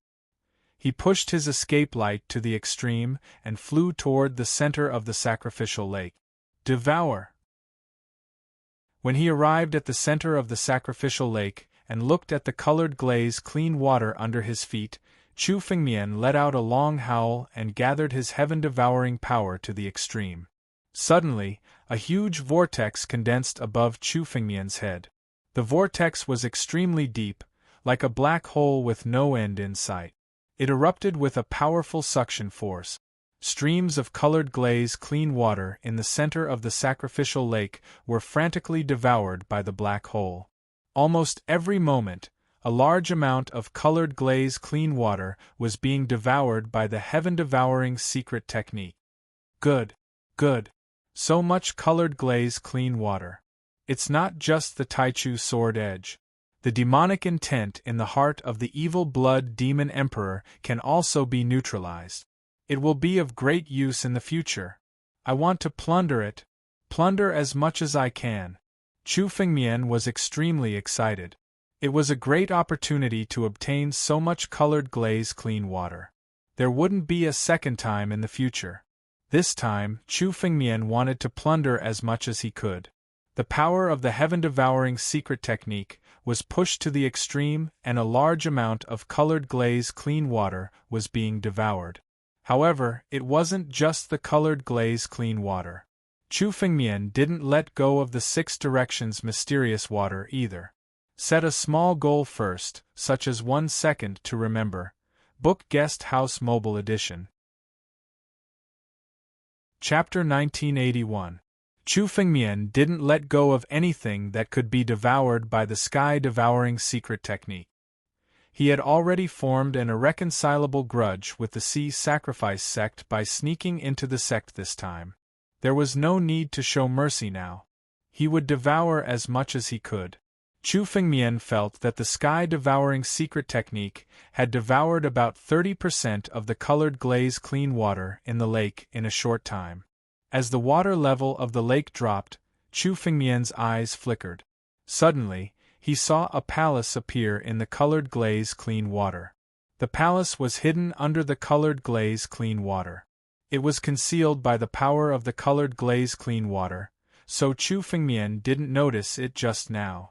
[SPEAKER 1] He pushed his escape light to the extreme and flew toward the center of the sacrificial lake. Devour! When he arrived at the center of the sacrificial lake and looked at the colored glaze clean water under his feet, Chu Fengmian let out a long howl and gathered his heaven-devouring power to the extreme. Suddenly, a huge vortex condensed above Chu Fengmian's head. The vortex was extremely deep, like a black hole with no end in sight. It erupted with a powerful suction force. Streams of colored glaze clean water in the center of the sacrificial lake were frantically devoured by the black hole. Almost every moment, a large amount of colored glaze clean water was being devoured by the heaven-devouring secret technique. Good, good. So much colored glaze clean water. It's not just the Taichu sword edge. The demonic intent in the heart of the evil blood demon emperor can also be neutralized. It will be of great use in the future. I want to plunder it. Plunder as much as I can. Chu Fengmian was extremely excited. It was a great opportunity to obtain so much colored glaze clean water. There wouldn't be a second time in the future. This time, Chu Fengmian wanted to plunder as much as he could. The power of the heaven-devouring secret technique was pushed to the extreme, and a large amount of colored glaze clean water was being devoured. However, it wasn't just the colored glaze clean water. Chu Fengmian didn't let go of the 6 directions mysterious water either. Set a small goal first, such as 1 second to remember. Book Guest House Mobile Edition. Chapter 1981. Chu Fengmian didn't let go of anything that could be devoured by the sky-devouring secret technique. He had already formed an irreconcilable grudge with the Sea Sacrifice sect by sneaking into the sect this time. There was no need to show mercy now. He would devour as much as he could. Chu Fengmian felt that the sky-devouring secret technique had devoured about 30% of the colored glaze clean water in the lake in a short time. As the water level of the lake dropped, Chu Fengmian's eyes flickered. Suddenly, he saw a palace appear in the colored glaze clean water. The palace was hidden under the colored glaze clean water. It was concealed by the power of the colored glaze clean water, so Chu Fengmian didn't notice it just now.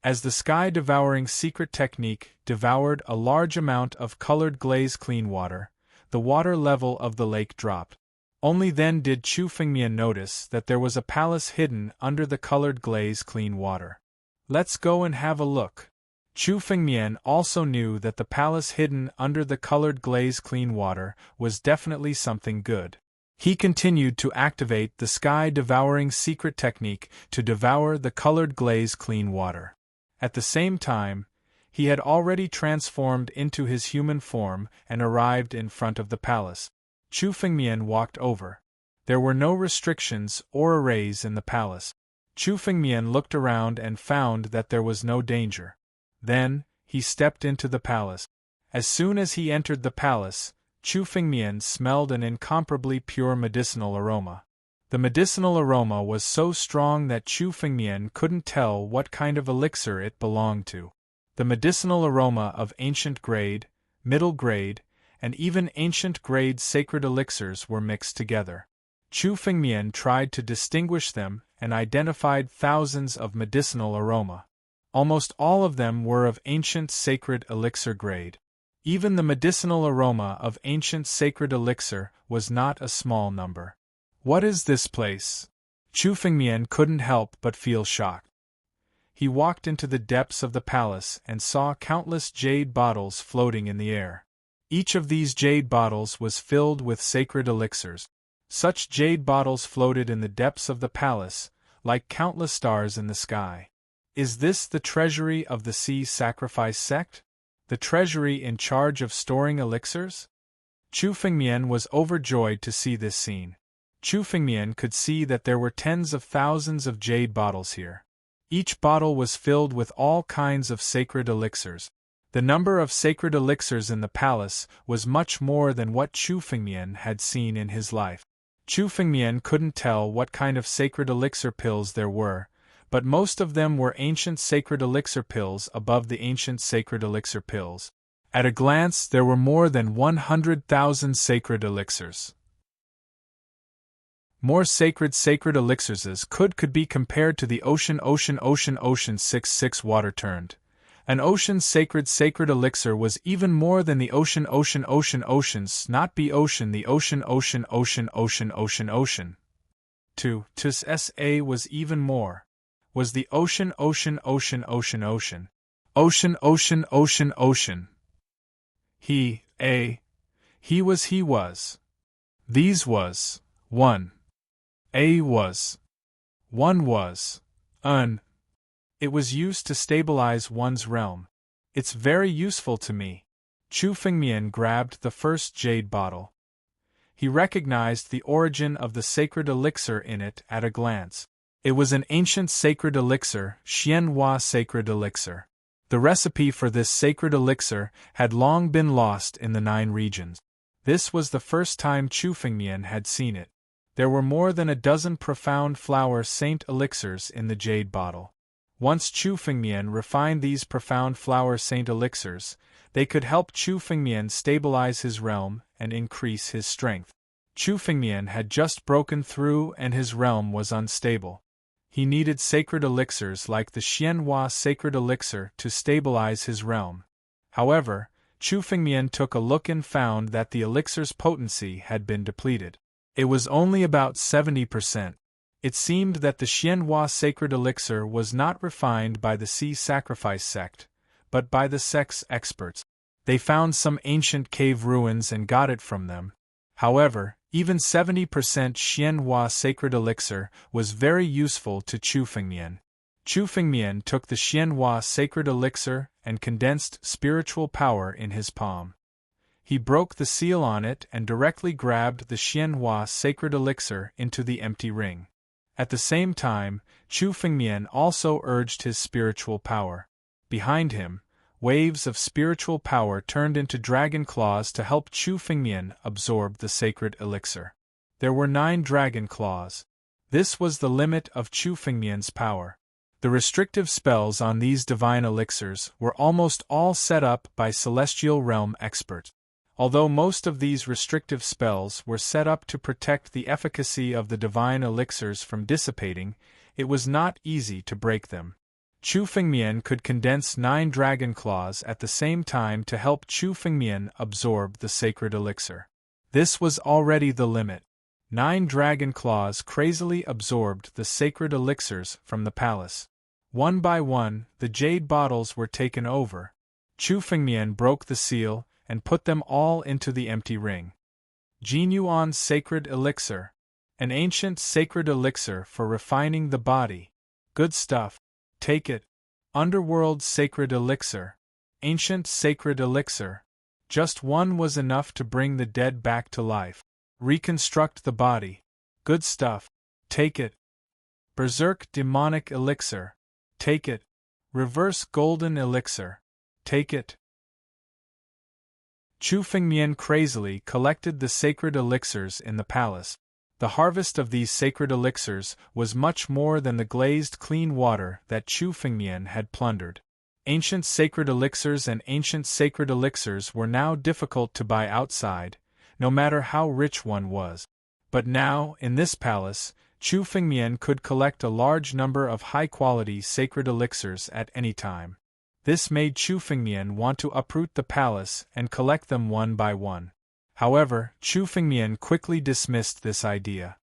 [SPEAKER 1] As the sky-devouring secret technique devoured a large amount of colored glaze clean water, the water level of the lake dropped. Only then did Chu Fengmian notice that there was a palace hidden under the colored glaze clean water. Let's go and have a look. Chu Fengmian also knew that the palace hidden under the colored glaze clean water was definitely something good. He continued to activate the sky-devouring secret technique to devour the colored glaze clean water. At the same time, he had already transformed into his human form and arrived in front of the palace. Chu Fengmian walked over. There were no restrictions or arrays in the palace. Chu Fengmian looked around and found that there was no danger. Then, he stepped into the palace. As soon as he entered the palace, Chu Fengmian smelled an incomparably pure medicinal aroma. The medicinal aroma was so strong that Chu Fengmian couldn't tell what kind of elixir it belonged to. The medicinal aroma of ancient grade, middle grade, and even ancient grade sacred elixirs were mixed together. Chu Fengmian tried to distinguish them and identified thousands of medicinal aroma. Almost all of them were of ancient sacred elixir grade. Even the medicinal aroma of ancient sacred elixir was not a small number. What is this place? Chu Fengmian couldn't help but feel shocked. He walked into the depths of the palace and saw countless jade bottles floating in the air. Each of these jade bottles was filled with sacred elixirs. Such jade bottles floated in the depths of the palace, like countless stars in the sky. Is this the treasury of the Sea Sacrifice sect? The treasury in charge of storing elixirs? Chu Fengmian was overjoyed to see this scene. Chu Fengmian could see that there were tens of thousands of jade bottles here. Each bottle was filled with all kinds of sacred elixirs. The number of sacred elixirs in the palace was much more than what Chu Fengmian had seen in his life. Chu Fengmian couldn't tell what kind of sacred elixir pills there were, but most of them were ancient sacred elixir pills above the ancient sacred elixir pills. At a glance, there were more than 100,000 sacred elixirs. More sacred elixirs could be compared to the ocean 6 water turned. An ocean sacred elixir was even more than the oceans not be ocean the ocean. 2 sa was even more. Was the ocean. He was. These was. 1. A was. 1 was. It was used to stabilize one's realm. It's very useful to me. Chu Fengmian grabbed the first jade bottle. He recognized the origin of the sacred elixir in it at a glance. It was an ancient sacred elixir, Xianhua sacred elixir. The recipe for this sacred elixir had long been lost in the 9 regions. This was the first time Chu Fengmian had seen it. There were more than a dozen profound flower saint elixirs in the jade bottle. Once Chu Fengmian refined these profound flower saint elixirs, they could help Chu Fengmian stabilize his realm and increase his strength. Chu Fengmian had just broken through and his realm was unstable. He needed sacred elixirs like the Xianhua sacred elixir to stabilize his realm. However, Chu Fengmian took a look and found that the elixir's potency had been depleted. It was only about 70%. It seemed that the Xianhua sacred elixir was not refined by the Sea Sacrifice sect, but by the sect's experts. They found some ancient cave ruins and got it from them. However, even 70% Xianhua sacred elixir was very useful to Chu Fengmian. Chu Fengmian took the Xianhua sacred elixir and condensed spiritual power in his palm. He broke the seal on it and directly grabbed the Xianhua sacred elixir into the empty ring. At the same time, Chu Fengmian also urged his spiritual power. Behind him, waves of spiritual power turned into dragon claws to help Chu Fengmian absorb the sacred elixir. There were 9 dragon claws. This was the limit of Chu Fengmian's power. The restrictive spells on these divine elixirs were almost all set up by Celestial Realm experts. Although most of these restrictive spells were set up to protect the efficacy of the divine elixirs from dissipating, it was not easy to break them. Chu Fengmian could condense 9 dragon claws at the same time to help Chu Fengmian absorb the sacred elixir. This was already the limit. 9 dragon claws crazily absorbed the sacred elixirs from the palace. One by one, the jade bottles were taken over. Chu Fengmian broke the seal and put them all into the empty ring. Jiuyu sacred elixir. An ancient sacred elixir for refining the body. Good stuff. Take it. Underworld sacred elixir. Ancient sacred elixir. Just one was enough to bring the dead back to life. Reconstruct the body. Good stuff. Take it. Berserk demonic elixir. Take it. Reverse golden elixir. Take it. Chu Fengmian crazily collected the sacred elixirs in the palace. The harvest of these sacred elixirs was much more than the glazed clean water that Chu Fengmian had plundered. Ancient sacred elixirs and ancient sacred elixirs were now difficult to buy outside, no matter how rich one was. But now, in this palace, Chu Fengmian could collect a large number of high-quality sacred elixirs at any time. This made Chu Fengmian want to uproot the palace and collect them one by one. However, Chu Fengmian quickly dismissed this idea.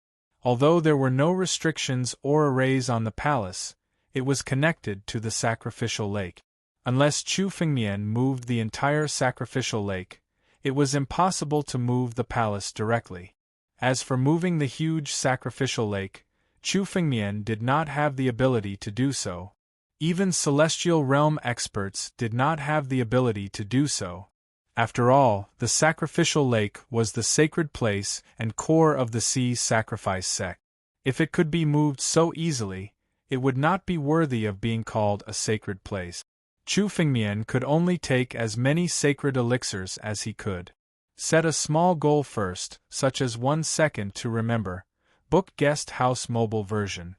[SPEAKER 1] Although there were no restrictions or arrays on the palace, it was connected to the sacrificial lake. Unless Chu Fengmian moved the entire sacrificial lake, it was impossible to move the palace directly. As for moving the huge sacrificial lake, Chu Fengmian did not have the ability to do so. Even Celestial Realm experts did not have the ability to do so. After all, the sacrificial lake was the sacred place and core of the Sea Sacrifice sect. If it could be moved so easily, it would not be worthy of being called a sacred place. Chu Fengmian could only take as many sacred elixirs as he could. Set a small goal first, such as 1 second to remember. Book Guest House Mobile Version.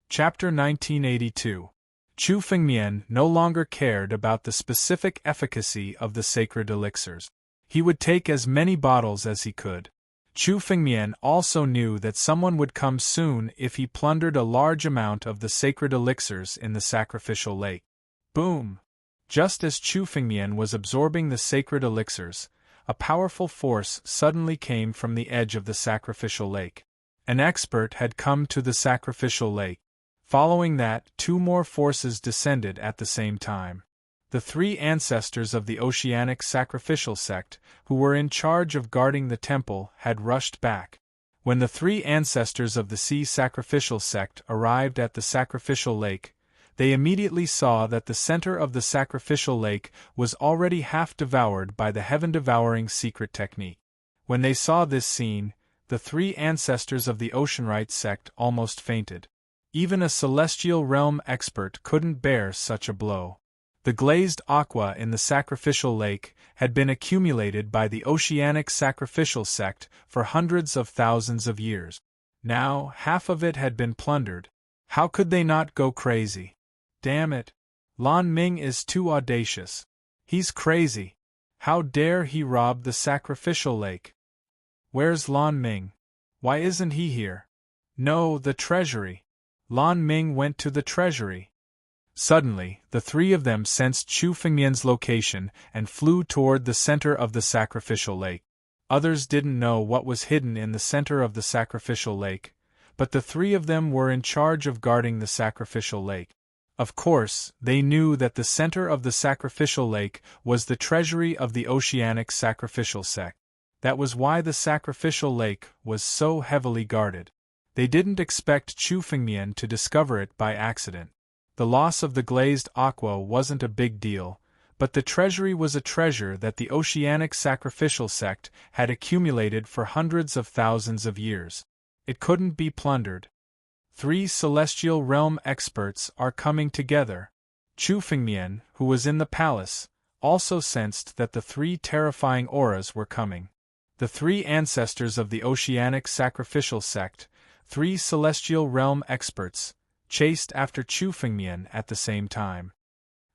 [SPEAKER 1] Chapter 1982. Chu Fengmian no longer cared about the specific efficacy of the sacred elixirs. He would take as many bottles as he could. Chu Fengmian also knew that someone would come soon if he plundered a large amount of the sacred elixirs in the sacrificial lake. Boom! Just as Chu Fengmian was absorbing the sacred elixirs, a powerful force suddenly came from the edge of the sacrificial lake. An expert had come to the sacrificial lake. Following that, 2 more forces descended at the same time. The 3 ancestors of the Oceanic Sacrificial Sect, who were in charge of guarding the temple, had rushed back. When the 3 ancestors of the Sea Sacrificial Sect arrived at the sacrificial lake, they immediately saw that the center of the sacrificial lake was already half devoured by the heaven-devouring secret technique. When they saw this scene, the three ancestors of the Oceanrite sect almost fainted. Even a celestial realm expert couldn't bear such a blow. The glazed aqua in the sacrificial lake had been accumulated by the Oceanic Sacrificial Sect for hundreds of thousands of years. Now, half of it had been plundered. How could they not go crazy? Damn it! Lan Ming is too audacious. He's crazy. How dare he rob the sacrificial lake? Where's Lan Ming? Why isn't he here? No, the treasury. Lan Ming went to the treasury. Suddenly, the three of them sensed Chu Fengmian's location and flew toward the center of the sacrificial lake. Others didn't know what was hidden in the center of the sacrificial lake, but the three of them were in charge of guarding the sacrificial lake. Of course, they knew that the center of the sacrificial lake was the treasury of the Oceanic Sacrificial Sect. That was why the sacrificial lake was so heavily guarded. They didn't expect Chu Fengmian to discover it by accident. The loss of the glazed aqua wasn't a big deal, but the treasury was a treasure that the Oceanic Sacrificial Sect had accumulated for hundreds of thousands of years. It couldn't be plundered. Three celestial realm experts are coming together. Chu Fengmian, who was in the palace, also sensed that the three terrifying auras were coming. The three ancestors of the Oceanic Sacrificial Sect, three celestial realm experts, chased after Chu Fengmian at the same time.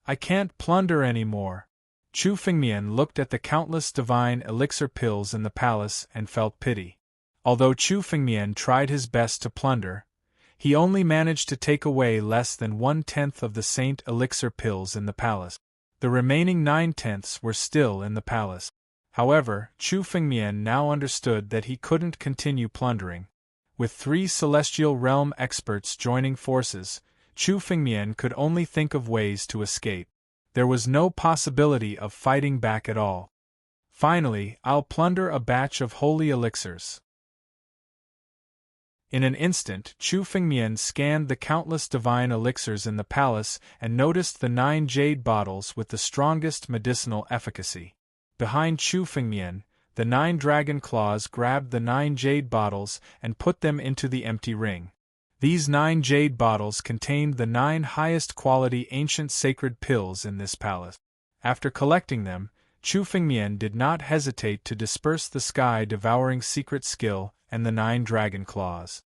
[SPEAKER 1] I can't plunder anymore. Chu Fengmian looked at the countless divine elixir pills in the palace and felt pity. Although Chu Fengmian tried his best to plunder, he only managed to take away less than 1/10 of the saint elixir pills in the palace. The remaining 9/10 were still in the palace. However, Chu Fengmian now understood that he couldn't continue plundering. With three celestial realm experts joining forces, Chu Fengmian could only think of ways to escape. There was no possibility of fighting back at all. Finally, I'll plunder a batch of holy elixirs. In an instant, Chu Fengmian scanned the countless divine elixirs in the palace and noticed the 9 jade bottles with the strongest medicinal efficacy. Behind Chu Fengmian, the 9 dragon claws grabbed the 9 jade bottles and put them into the empty ring. These 9 jade bottles contained the 9 highest quality ancient sacred pills in this palace. After collecting them, Chu Fengmian did not hesitate to disperse the sky-devouring secret skill and the 9 dragon claws.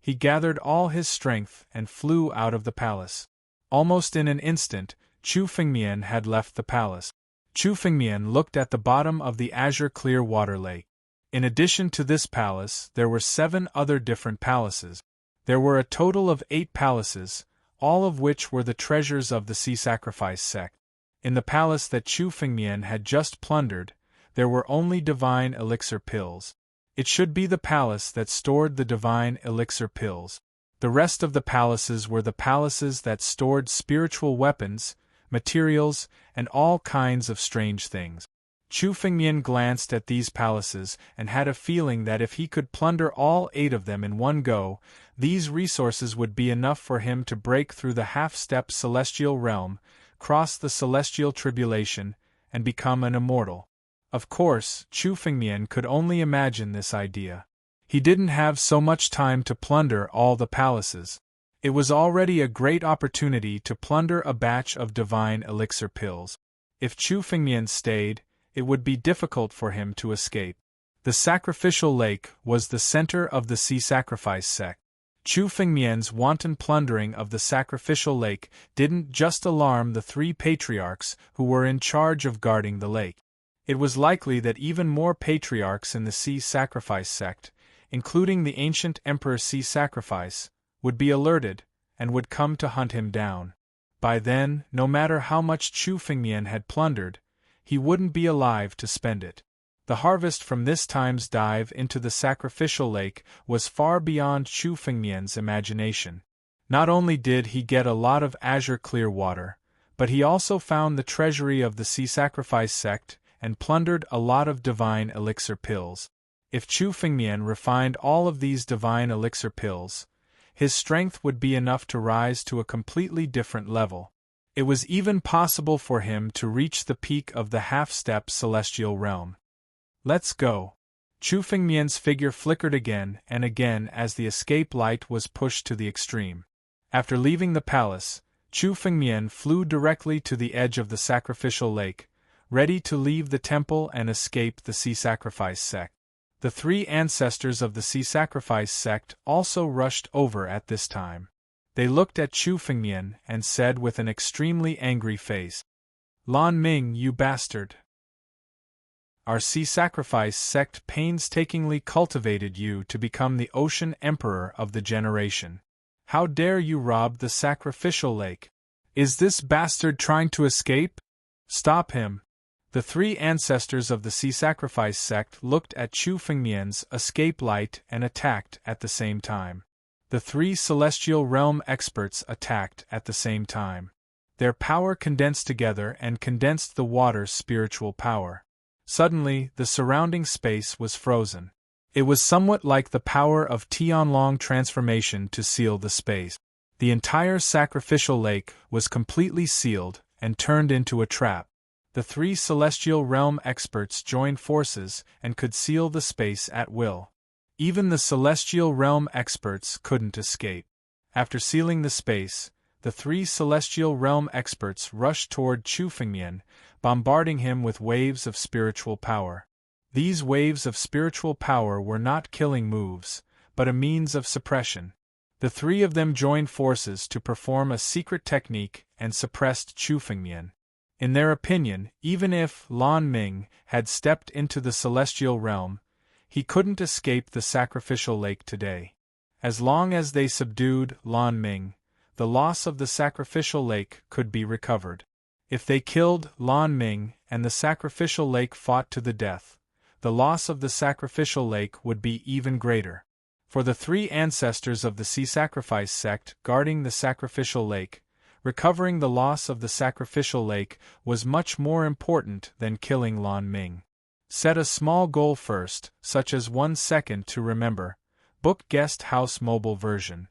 [SPEAKER 1] He gathered all his strength and flew out of the palace. Almost in an instant, Chu Fengmian had left the palace. Chu Fengmian looked at the bottom of the azure clear water lake. In addition to this palace, there were 7 other different palaces. There were a total of 8 palaces, all of which were the treasures of the Sea Sacrifice sect. In the palace that Chu Fengmian had just plundered, there were only divine elixir pills. It should be the palace that stored the divine elixir pills. The rest of the palaces were the palaces that stored spiritual weapons, materials, and all kinds of strange things. Chu Fengmian glanced at these palaces and had a feeling that if he could plunder all 8 of them in one go, these resources would be enough for him to break through the half-step celestial realm, cross the celestial tribulation, and become an immortal. Of course, Chu Fengmian could only imagine this idea. He didn't have so much time to plunder all the palaces. It was already a great opportunity to plunder a batch of divine elixir pills. If Chu Fengmian stayed, it would be difficult for him to escape. The sacrificial lake was the center of the Sea Sacrifice sect. Chu Fengmian's wanton plundering of the sacrificial lake didn't just alarm the 3 patriarchs who were in charge of guarding the lake. It was likely that even more patriarchs in the Sea Sacrifice sect, including the ancient Emperor Sea Sacrifice, would be alerted, and would come to hunt him down. By then, no matter how much Chu Fengmian had plundered, he wouldn't be alive to spend it. The harvest from this time's dive into the sacrificial lake was far beyond Chu Fengmian's imagination. Not only did he get a lot of azure clear water, but he also found the treasury of the Sea Sacrifice sect and plundered a lot of divine elixir pills. If Chu Fengmian refined all of these divine elixir pills, his strength would be enough to rise to a completely different level. It was even possible for him to reach the peak of the half-step celestial realm. Let's go. Chu Fengmian's figure flickered again and again as the escape light was pushed to the extreme. After leaving the palace, Chu Fengmian flew directly to the edge of the sacrificial lake, ready to leave the temple and escape the sea sacrifice sect. The three ancestors of the sea sacrifice sect also rushed over at this time. They looked at Chu Fengmian and said with an extremely angry face, "Lan Ming, you bastard! Our sea sacrifice sect painstakingly cultivated you to become the ocean emperor of the generation. How dare you rob the sacrificial lake? Is this bastard trying to escape? Stop him!" The three ancestors of the sea sacrifice sect looked at Chu Fengmian's escape light and attacked at the same time. The three celestial realm experts attacked at the same time. Their power condensed together and condensed the water's spiritual power. Suddenly, the surrounding space was frozen. It was somewhat like the power of Tianlong transformation to seal the space. The entire sacrificial lake was completely sealed and turned into a trap. The three celestial realm experts joined forces and could seal the space at will. Even the celestial realm experts couldn't escape. After sealing the space, the three celestial realm experts rushed toward Chu Fengmian, bombarding him with waves of spiritual power. These waves of spiritual power were not killing moves, but a means of suppression. The three of them joined forces to perform a secret technique and suppressed Chu Fengmian. In their opinion, even if Lan Ming had stepped into the celestial realm, he couldn't escape the sacrificial lake today. As long as they subdued Lan Ming, the loss of the sacrificial lake could be recovered. If they killed Lan Ming and the sacrificial lake fought to the death, the loss of the sacrificial lake would be even greater. For the three ancestors of the sea sacrifice sect guarding the sacrificial lake, recovering the loss of the sacrificial lake was much more important than killing Lan Ming. Set a small goal first, such as 1 second to remember. Book Guest House Mobile Version.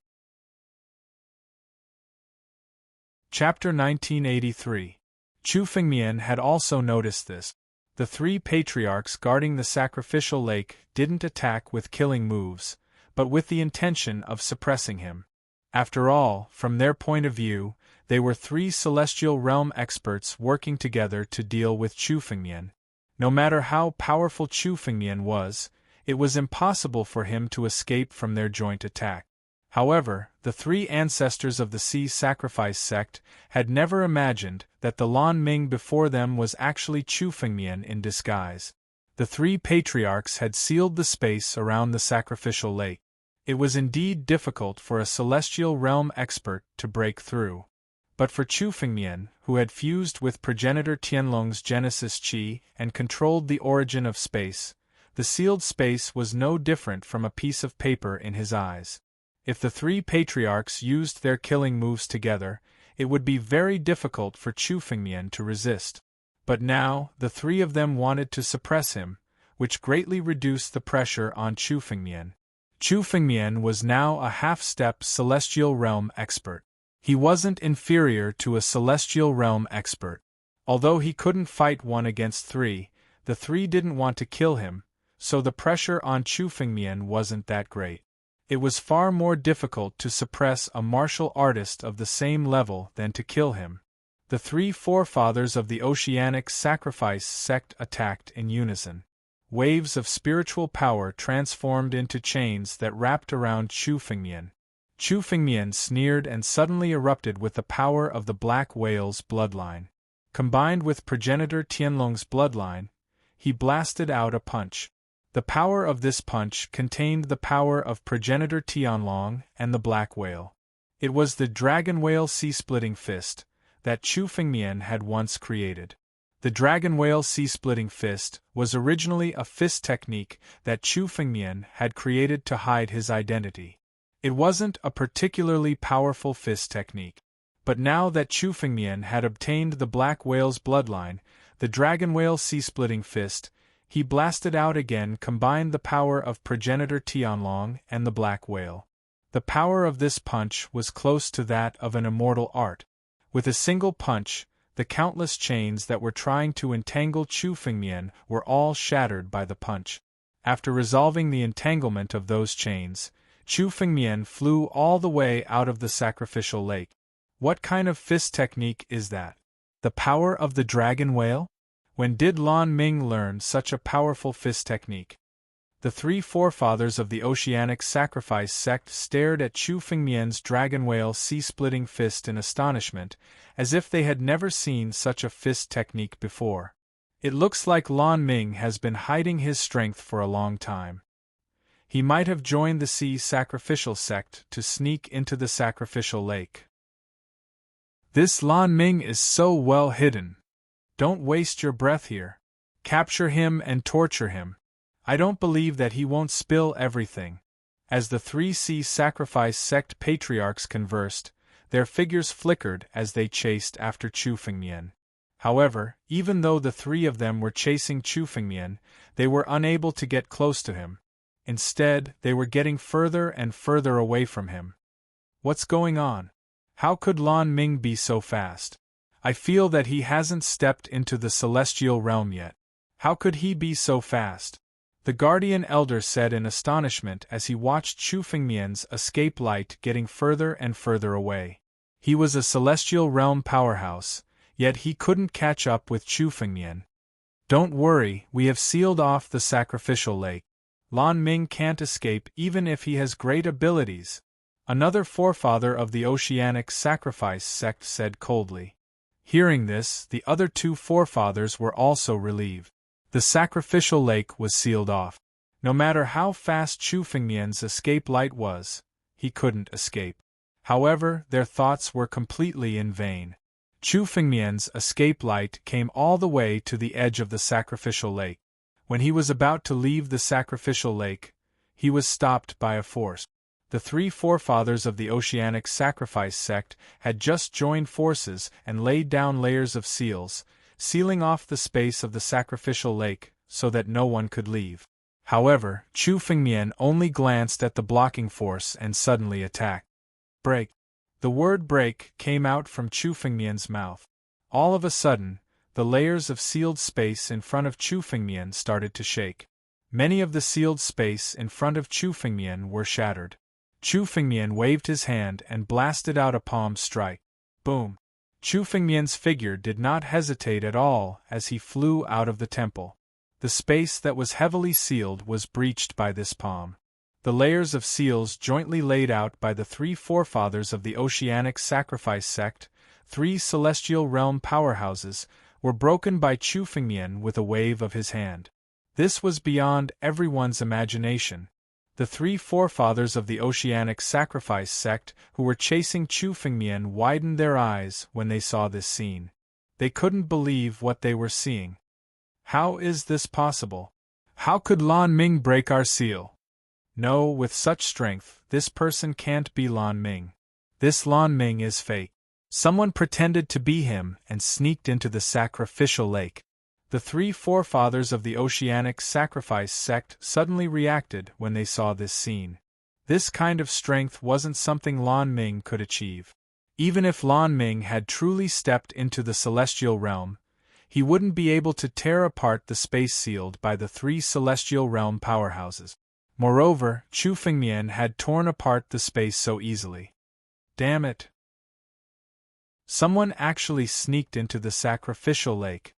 [SPEAKER 1] Chapter 1983. Chu Fengmian had also noticed this. The three patriarchs guarding the sacrificial lake didn't attack with killing moves, but with the intention of suppressing him. After all, from their point of view, they were three celestial realm experts working together to deal with Chu Fengmian. No matter how powerful Chu Fengmian was, it was impossible for him to escape from their joint attack. However, the three ancestors of the sea sacrifice sect had never imagined that the Lan Ming before them was actually Chu Fengmian in disguise. The three patriarchs had sealed the space around the sacrificial lake. It was indeed difficult for a celestial realm expert to break through. But for Chu Fengmian, who had fused with progenitor Tianlong's Genesis Qi and controlled the origin of space, the sealed space was no different from a piece of paper in his eyes. If the three patriarchs used their killing moves together, it would be very difficult for Chu Fengmian to resist. But now, the three of them wanted to suppress him, which greatly reduced the pressure on Chu Fengmian. Chu Fengmian was now a half-step celestial realm expert. He wasn't inferior to a celestial realm expert. Although he couldn't fight 1 against 3, the three didn't want to kill him, so the pressure on Chu Fengmian wasn't that great. It was far more difficult to suppress a martial artist of the same level than to kill him. The three forefathers of the Oceanic Sacrifice sect attacked in unison. Waves of spiritual power transformed into chains that wrapped around Chu Fengmian. Chu Fengmian sneered and suddenly erupted with the power of the Black Whale's bloodline. Combined with progenitor Tianlong's bloodline, he blasted out a punch. The power of this punch contained the power of progenitor Tianlong and the Black Whale. It was the Dragon Whale Sea-Splitting Fist that Chu Fengmian had once created. The Dragon Whale Sea-Splitting Fist was originally a fist technique that Chu Fengmian had created to hide his identity. It wasn't a particularly powerful fist technique. But now that Chu Fengmian had obtained the Black Whale's bloodline, the Dragon Whale Sea-Splitting Fist, he blasted out again combined the power of progenitor Tianlong and the Black Whale. The power of this punch was close to that of an immortal art. With a single punch, the countless chains that were trying to entangle Chu Fengmian were all shattered by the punch. After resolving the entanglement of those chains, Chu Fengmian flew all the way out of the sacrificial lake. What kind of fist technique is that? The power of the dragon whale? When did Lan Ming learn such a powerful fist technique? The three forefathers of the Oceanic Sacrifice sect stared at Chu Fengmian's dragon whale sea-splitting fist in astonishment, as if they had never seen such a fist technique before. It looks like Lan Ming has been hiding his strength for a long time. He might have joined the Sea Sacrificial sect to sneak into the sacrificial lake. This Lan Ming is so well hidden. Don't waste your breath here. Capture him and torture him. I don't believe that he won't spill everything. As the three Sea Sacrifice sect patriarchs conversed, their figures flickered as they chased after Chu Fengmian. However, even though the three of them were chasing Chu Fengmian, they were unable to get close to him. Instead, they were getting further and further away from him. What's going on? How could Lan Ming be so fast? I feel that he hasn't stepped into the celestial realm yet. How could he be so fast? The guardian elder said in astonishment as he watched Chu Fengmian's escape light getting further and further away. He was a celestial realm powerhouse, yet he couldn't catch up with Chu Fengmian. Don't worry, we have sealed off the sacrificial lake. Lan Ming can't escape even if he has great abilities. Another forefather of the Oceanic Sacrifice sect said coldly. Hearing this, the other two forefathers were also relieved. The sacrificial lake was sealed off. No matter how fast Chu Fengmian's escape light was, he couldn't escape. However, their thoughts were completely in vain. Chu Fengmian's escape light came all the way to the edge of the sacrificial lake. When he was about to leave the sacrificial lake, he was stopped by a force. The three forefathers of the Oceanic Sacrifice sect had just joined forces and laid down layers of seals, sealing off the space of the sacrificial lake so that no one could leave. However, Chu Fengmian only glanced at the blocking force and suddenly attacked. Break! The word break came out from Chu Fengmian's mouth. All of a sudden, the layers of sealed space in front of Chu Fengmian started to shake. Many of the sealed space in front of Chu Fengmian were shattered. Chu Fengmian waved his hand and blasted out a palm strike. Boom! Chu Fengmian's figure did not hesitate at all as he flew out of the temple. The space that was heavily sealed was breached by this palm. The layers of seals jointly laid out by the three forefathers of the Oceanic Sacrifice sect, three celestial realm powerhouses, were broken by Chu Fengmian with a wave of his hand. This was beyond everyone's imagination. The three forefathers of the Oceanic Sacrifice sect who were chasing Chu Fengmian widened their eyes when they saw this scene. They couldn't believe what they were seeing. How is this possible? How could Lan Ming break our seal? No, with such strength, this person can't be Lan Ming. This Lan Ming is fake. Someone pretended to be him and sneaked into the sacrificial lake. The three forefathers of the Oceanic Sacrifice sect suddenly reacted when they saw this scene. This kind of strength wasn't something Lan Ming could achieve. Even if Lan Ming had truly stepped into the celestial realm, he wouldn't be able to tear apart the space sealed by the three celestial realm powerhouses. Moreover, Chu Fengmian had torn apart the space so easily. Damn it! Someone actually sneaked into the sacrificial lake.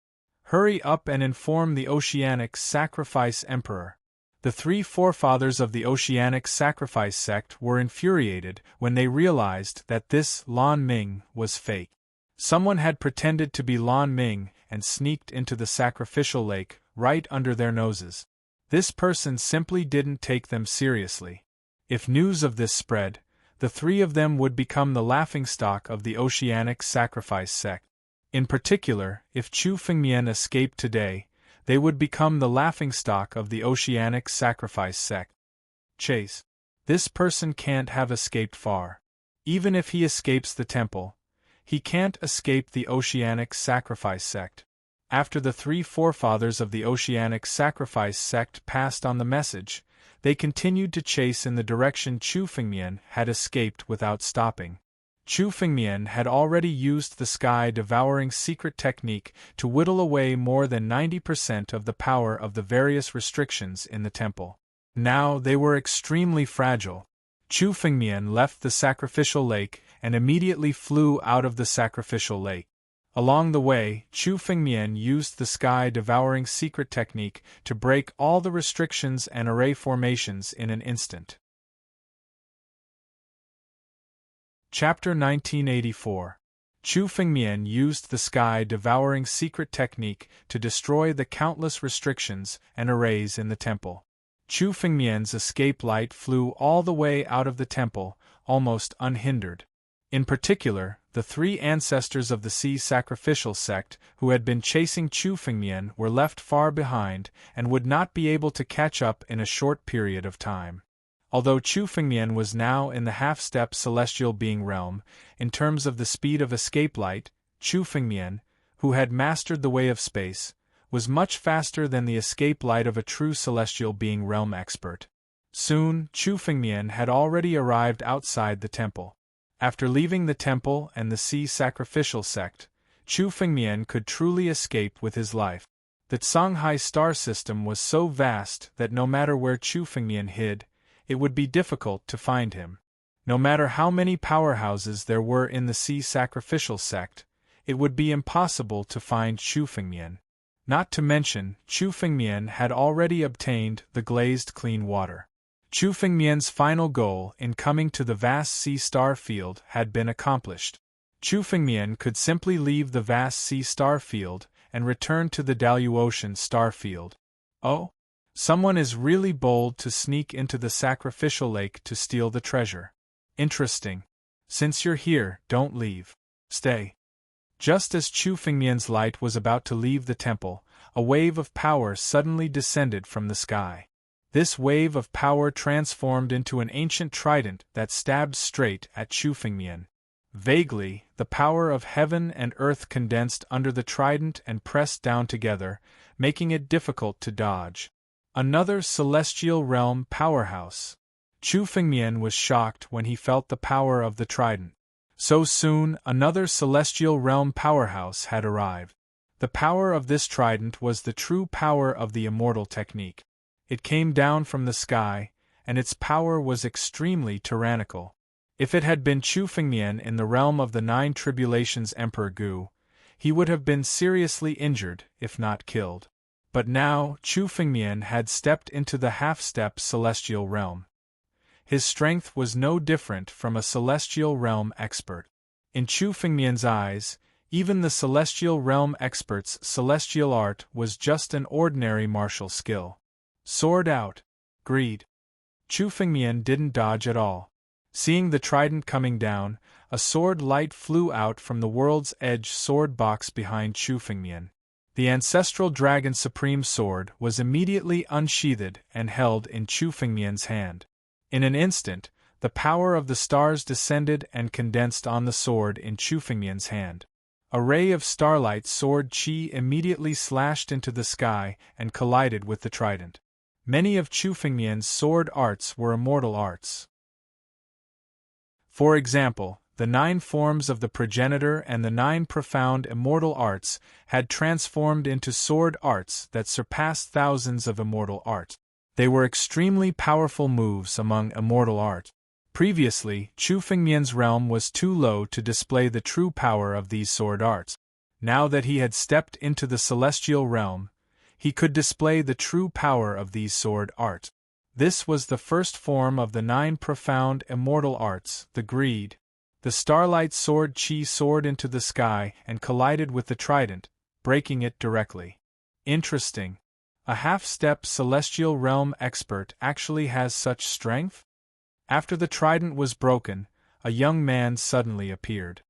[SPEAKER 1] Hurry up and inform the Oceanic Sacrifice Emperor. The three forefathers of the Oceanic Sacrifice sect were infuriated when they realized that this Lan Ming was fake. Someone had pretended to be Lan Ming and sneaked into the sacrificial lake right under their noses. This person simply didn't take them seriously. If news of this spread, the three of them would become the laughingstock of the Oceanic Sacrifice sect. In particular, if Chu Fengmian escaped today, they would become the laughingstock of the Oceanic Sacrifice sect. Chase. This person can't have escaped far. Even if he escapes the temple, he can't escape the Oceanic Sacrifice sect. After the three forefathers of the Oceanic Sacrifice sect passed on the message, They continued to chase in the direction Chu Fengmian had escaped without stopping. Chu Fengmian had already used the sky-devouring secret technique to whittle away more than 90% of the power of the various restrictions in the temple. Now they were extremely fragile. Chu Fengmian left the sacrificial lake and immediately flew out of the sacrificial lake. Along the way, Chu Fengmian used the sky-devouring secret technique to break all the restrictions and array formations in an instant. Chapter 1984. Chu Fengmian used the sky-devouring secret technique to destroy the countless restrictions and arrays in the temple. Chu Fengmian's escape light flew all the way out of the temple, almost unhindered. In particular, the three ancestors of the Sea Sacrificial sect who had been chasing Chu Fengmian were left far behind and would not be able to catch up in a short period of time. Although Chu Fengmian was now in the half-step celestial being realm, in terms of the speed of escape light, Chu Fengmian, who had mastered the way of space, was much faster than the escape light of a true celestial being realm expert. Soon, Chu Fengmian had already arrived outside the temple. After leaving the temple and the Sea Sacrificial sect, Chu Fengmian could truly escape with his life. The Songhai star system was so vast that no matter where Chu Fengmian hid, it would be difficult to find him. No matter how many powerhouses there were in the Sea Sacrificial sect, it would be impossible to find Chu Fengmian. Not to mention, Chu Fengmian had already obtained the glazed clean water. Chu Fengmian's final goal in coming to the vast sea star field had been accomplished. Chu Fengmian could simply leave the vast sea star field and return to the Daluotian star field. Oh? Someone is really bold to sneak into the sacrificial lake to steal the treasure. Interesting. Since you're here, don't leave. Stay. Just as Chu Fengmian's light was about to leave the temple, a wave of power suddenly descended from the sky. This wave of power transformed into an ancient trident that stabbed straight at Chu Fengmian. Vaguely, the power of heaven and earth condensed under the trident and pressed down together, making it difficult to dodge. Another celestial realm powerhouse. Chu Fengmian was shocked when he felt the power of the trident. So soon, another celestial realm powerhouse had arrived. The power of this trident was the true power of the immortal technique. It came down from the sky, and its power was extremely tyrannical. If it had been Chu Fengmian in the realm of the Nine Tribulations Emperor Gu, he would have been seriously injured, if not killed. But now, Chu Fengmian had stepped into the half-step celestial realm. His strength was no different from a celestial realm expert. In Chu Fengmian's eyes, even the celestial realm expert's celestial art was just an ordinary martial skill. Sword out. Greed. Chu Fengmian didn't dodge at all. Seeing the trident coming down, a sword light flew out from the world's edge sword box behind Chu Fengmian. The ancestral dragon supreme sword was immediately unsheathed and held in Chu Fengmian's hand. In an instant, the power of the stars descended and condensed on the sword in Chu Fengmian's hand. A ray of starlight sword chi immediately slashed into the sky and collided with the trident. Many of Chu Fengmian's sword arts were immortal arts. For example, the 9 forms of the progenitor and the 9 profound immortal arts had transformed into sword arts that surpassed thousands of immortal art. They were extremely powerful moves among immortal art. Previously, Chu Fengmian's realm was too low to display the true power of these sword arts. Now that he had stepped into the celestial realm, he could display the true power of these sword arts. This was the first form of the 9 profound immortal arts, the greed. The starlight sword chi soared into the sky and collided with the trident, breaking it directly. Interesting. A half-step celestial realm expert actually has such strength? After the trident was broken, a young man suddenly appeared.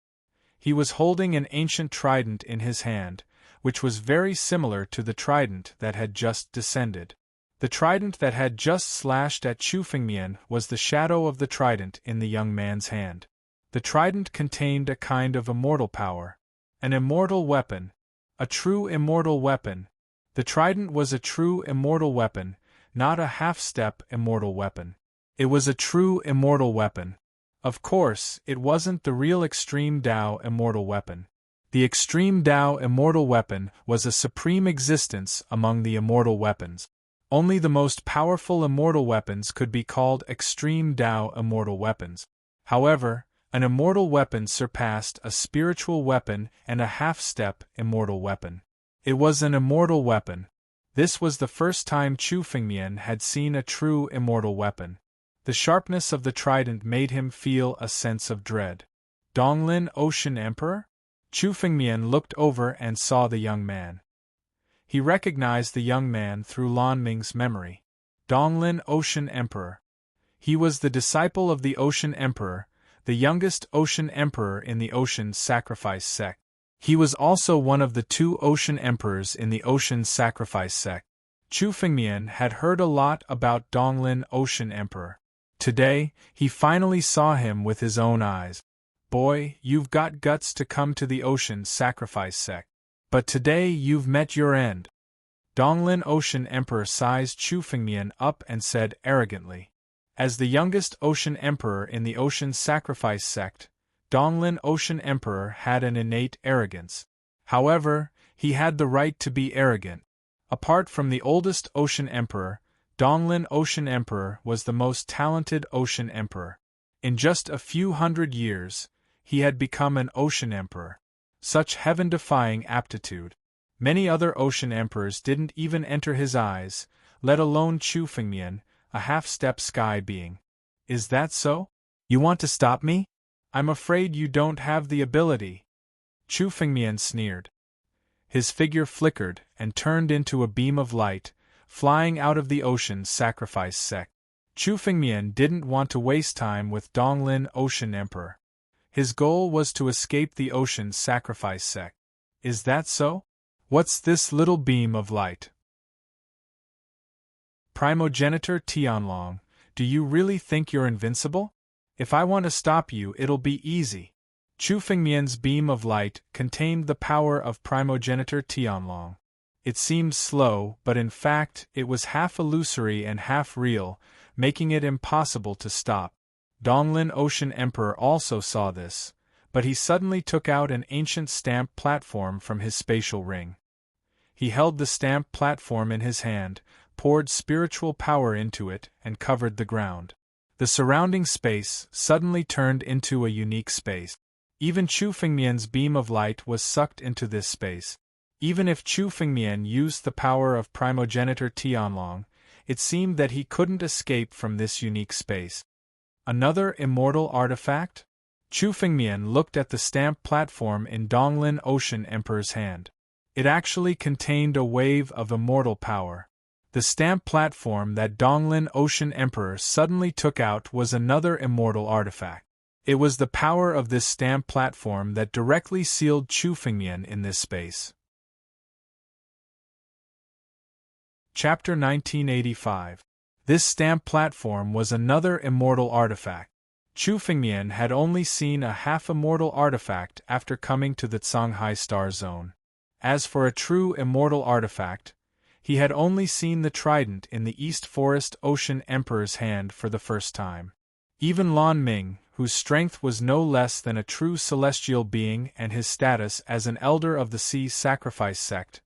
[SPEAKER 1] He was holding an ancient trident in his hand, which was very similar to the trident that had just descended. The trident that had just slashed at Chu Fengmian was the shadow of the trident in the young man's hand. The trident contained a kind of immortal power. An immortal weapon. A true immortal weapon. The trident was a true immortal weapon, not a half-step immortal weapon. It was a true immortal weapon. Of course, it wasn't the real Extreme Tao immortal weapon. The Extreme Tao immortal weapon was a supreme existence among the immortal weapons. Only the most powerful immortal weapons could be called Extreme Tao immortal weapons. However, an immortal weapon surpassed a spiritual weapon and a half-step immortal weapon. It was an immortal weapon. This was the first time Chu Fengmian had seen a true immortal weapon. The sharpness of the trident made him feel a sense of dread. Donglin Ocean Emperor? Chu Fengmian looked over and saw the young man. He recognized the young man through Lan Ming's memory. Donglin Ocean Emperor. He was the disciple of the Ocean Emperor, the youngest Ocean Emperor in the Ocean Sacrifice sect. He was also one of the 2 Ocean Emperors in the Ocean Sacrifice sect. Chu Fengmian had heard a lot about Donglin Ocean Emperor. Today, he finally saw him with his own eyes. Boy, you've got guts to come to the Ocean Sacrifice sect. But today you've met your end. Donglin Ocean Emperor sized Chu Fengmian up and said arrogantly. As the youngest Ocean Emperor in the Ocean Sacrifice sect, Donglin Ocean Emperor had an innate arrogance. However, he had the right to be arrogant. Apart from the oldest Ocean Emperor, Donglin Ocean Emperor was the most talented Ocean Emperor. In just a few hundred years, he had become an Ocean Emperor. Such heaven-defying aptitude. Many other Ocean Emperors didn't even enter his eyes, let alone Chu Fengmian, a half-step sky being. Is that so? You want to stop me? I'm afraid you don't have the ability. Chu Fengmian sneered. His figure flickered and turned into a beam of light, flying out of the Ocean Sacrifice sect. Chu Fengmian didn't want to waste time with Donglin Ocean Emperor. His goal was to escape the Ocean Sacrifice sect. Is that so? What's this little beam of light? Primogenitor Tianlong, do you really think you're invincible? If I want to stop you, it'll be easy. Chu Fengmian's beam of light contained the power of Primogenitor Tianlong. It seemed slow, but in fact, it was half illusory and half real, making it impossible to stop. Donglin Ocean Emperor also saw this, but he suddenly took out an ancient stamp platform from his spatial ring. He held the stamp platform in his hand, poured spiritual power into it, and covered the ground. The surrounding space suddenly turned into a unique space. Even Chu Fengmian's beam of light was sucked into this space. Even if Chu Fengmian used the power of Primogenitor Tianlong, it seemed that he couldn't escape from this unique space. Another immortal artifact? Chu Fengmian looked at the stamp platform in Donglin Ocean Emperor's hand. It actually contained a wave of immortal power. The stamp platform that Donglin Ocean Emperor suddenly took out was another immortal artifact. It was the power of this stamp platform that directly sealed Chu Fengmian in this space. Chapter 1985. This stamp platform was another immortal artifact. Chu Fengmian had only seen a half-immortal artifact after coming to the Songhai Star Zone. As for a true immortal artifact, he had only seen the trident in the East Forest Ocean Emperor's hand for the first time. Even Lan Ming, whose strength was no less than a true celestial being and his status as an elder of the Sea Sacrifice sect,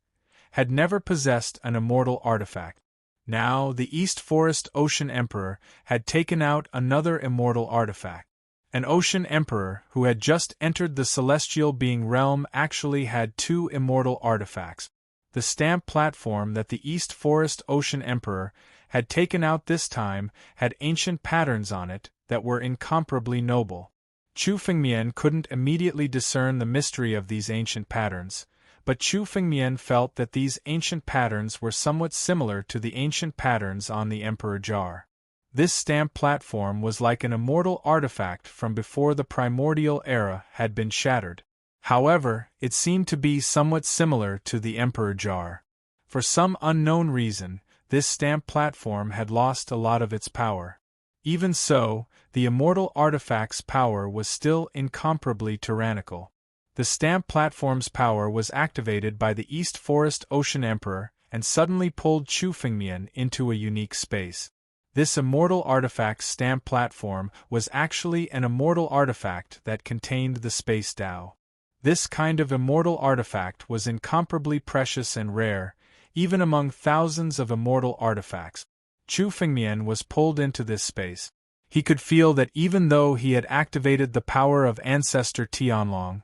[SPEAKER 1] had never possessed an immortal artifact. Now, the East Forest Ocean Emperor had taken out another immortal artifact. An Ocean Emperor who had just entered the celestial being realm actually had 2 immortal artifacts. The stamp platform that the East Forest Ocean Emperor had taken out this time had ancient patterns on it that were incomparably noble. Chu Fengmian couldn't immediately discern the mystery of these ancient patterns, but Chu Fengmian felt that these ancient patterns were somewhat similar to the ancient patterns on the Emperor Jar. This stamp platform was like an immortal artifact from before the primordial era had been shattered. However, it seemed to be somewhat similar to the Emperor Jar. For some unknown reason, this stamp platform had lost a lot of its power. Even so, the immortal artifact's power was still incomparably tyrannical. The stamp platform's power was activated by the East Forest Ocean Emperor and suddenly pulled Chu Fengmian into a unique space. This immortal artifact stamp platform was actually an immortal artifact that contained the space Tao. This kind of immortal artifact was incomparably precious and rare, even among thousands of immortal artifacts. Chu Fengmian was pulled into this space. He could feel that even though he had activated the power of Ancestor Tianlong,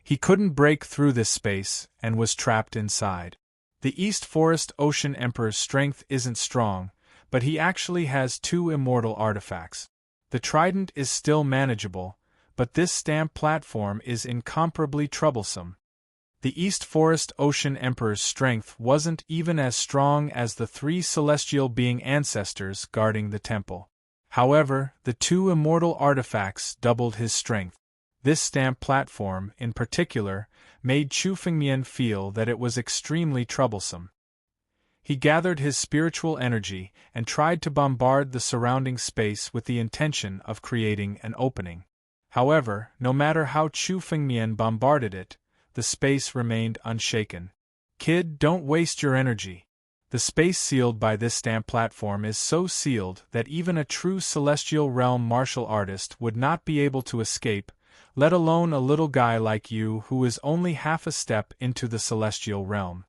[SPEAKER 1] he couldn't break through this space and was trapped inside. The East Forest Ocean Emperor's strength isn't strong, but he actually has 2 immortal artifacts. The trident is still manageable, but this stamp platform is incomparably troublesome. The East Forest Ocean Emperor's strength wasn't even as strong as the 3 celestial being ancestors guarding the temple. However, the 2 immortal artifacts doubled his strength. This stamp platform, in particular, made Chu Fengmian feel that it was extremely troublesome. He gathered his spiritual energy and tried to bombard the surrounding space with the intention of creating an opening. However, no matter how Chu Fengmian bombarded it, the space remained unshaken. Kid, don't waste your energy. The space sealed by this stamp platform is so sealed that even a true celestial realm martial artist would not be able to escape, let alone a little guy like you who is only half a step into the celestial realm.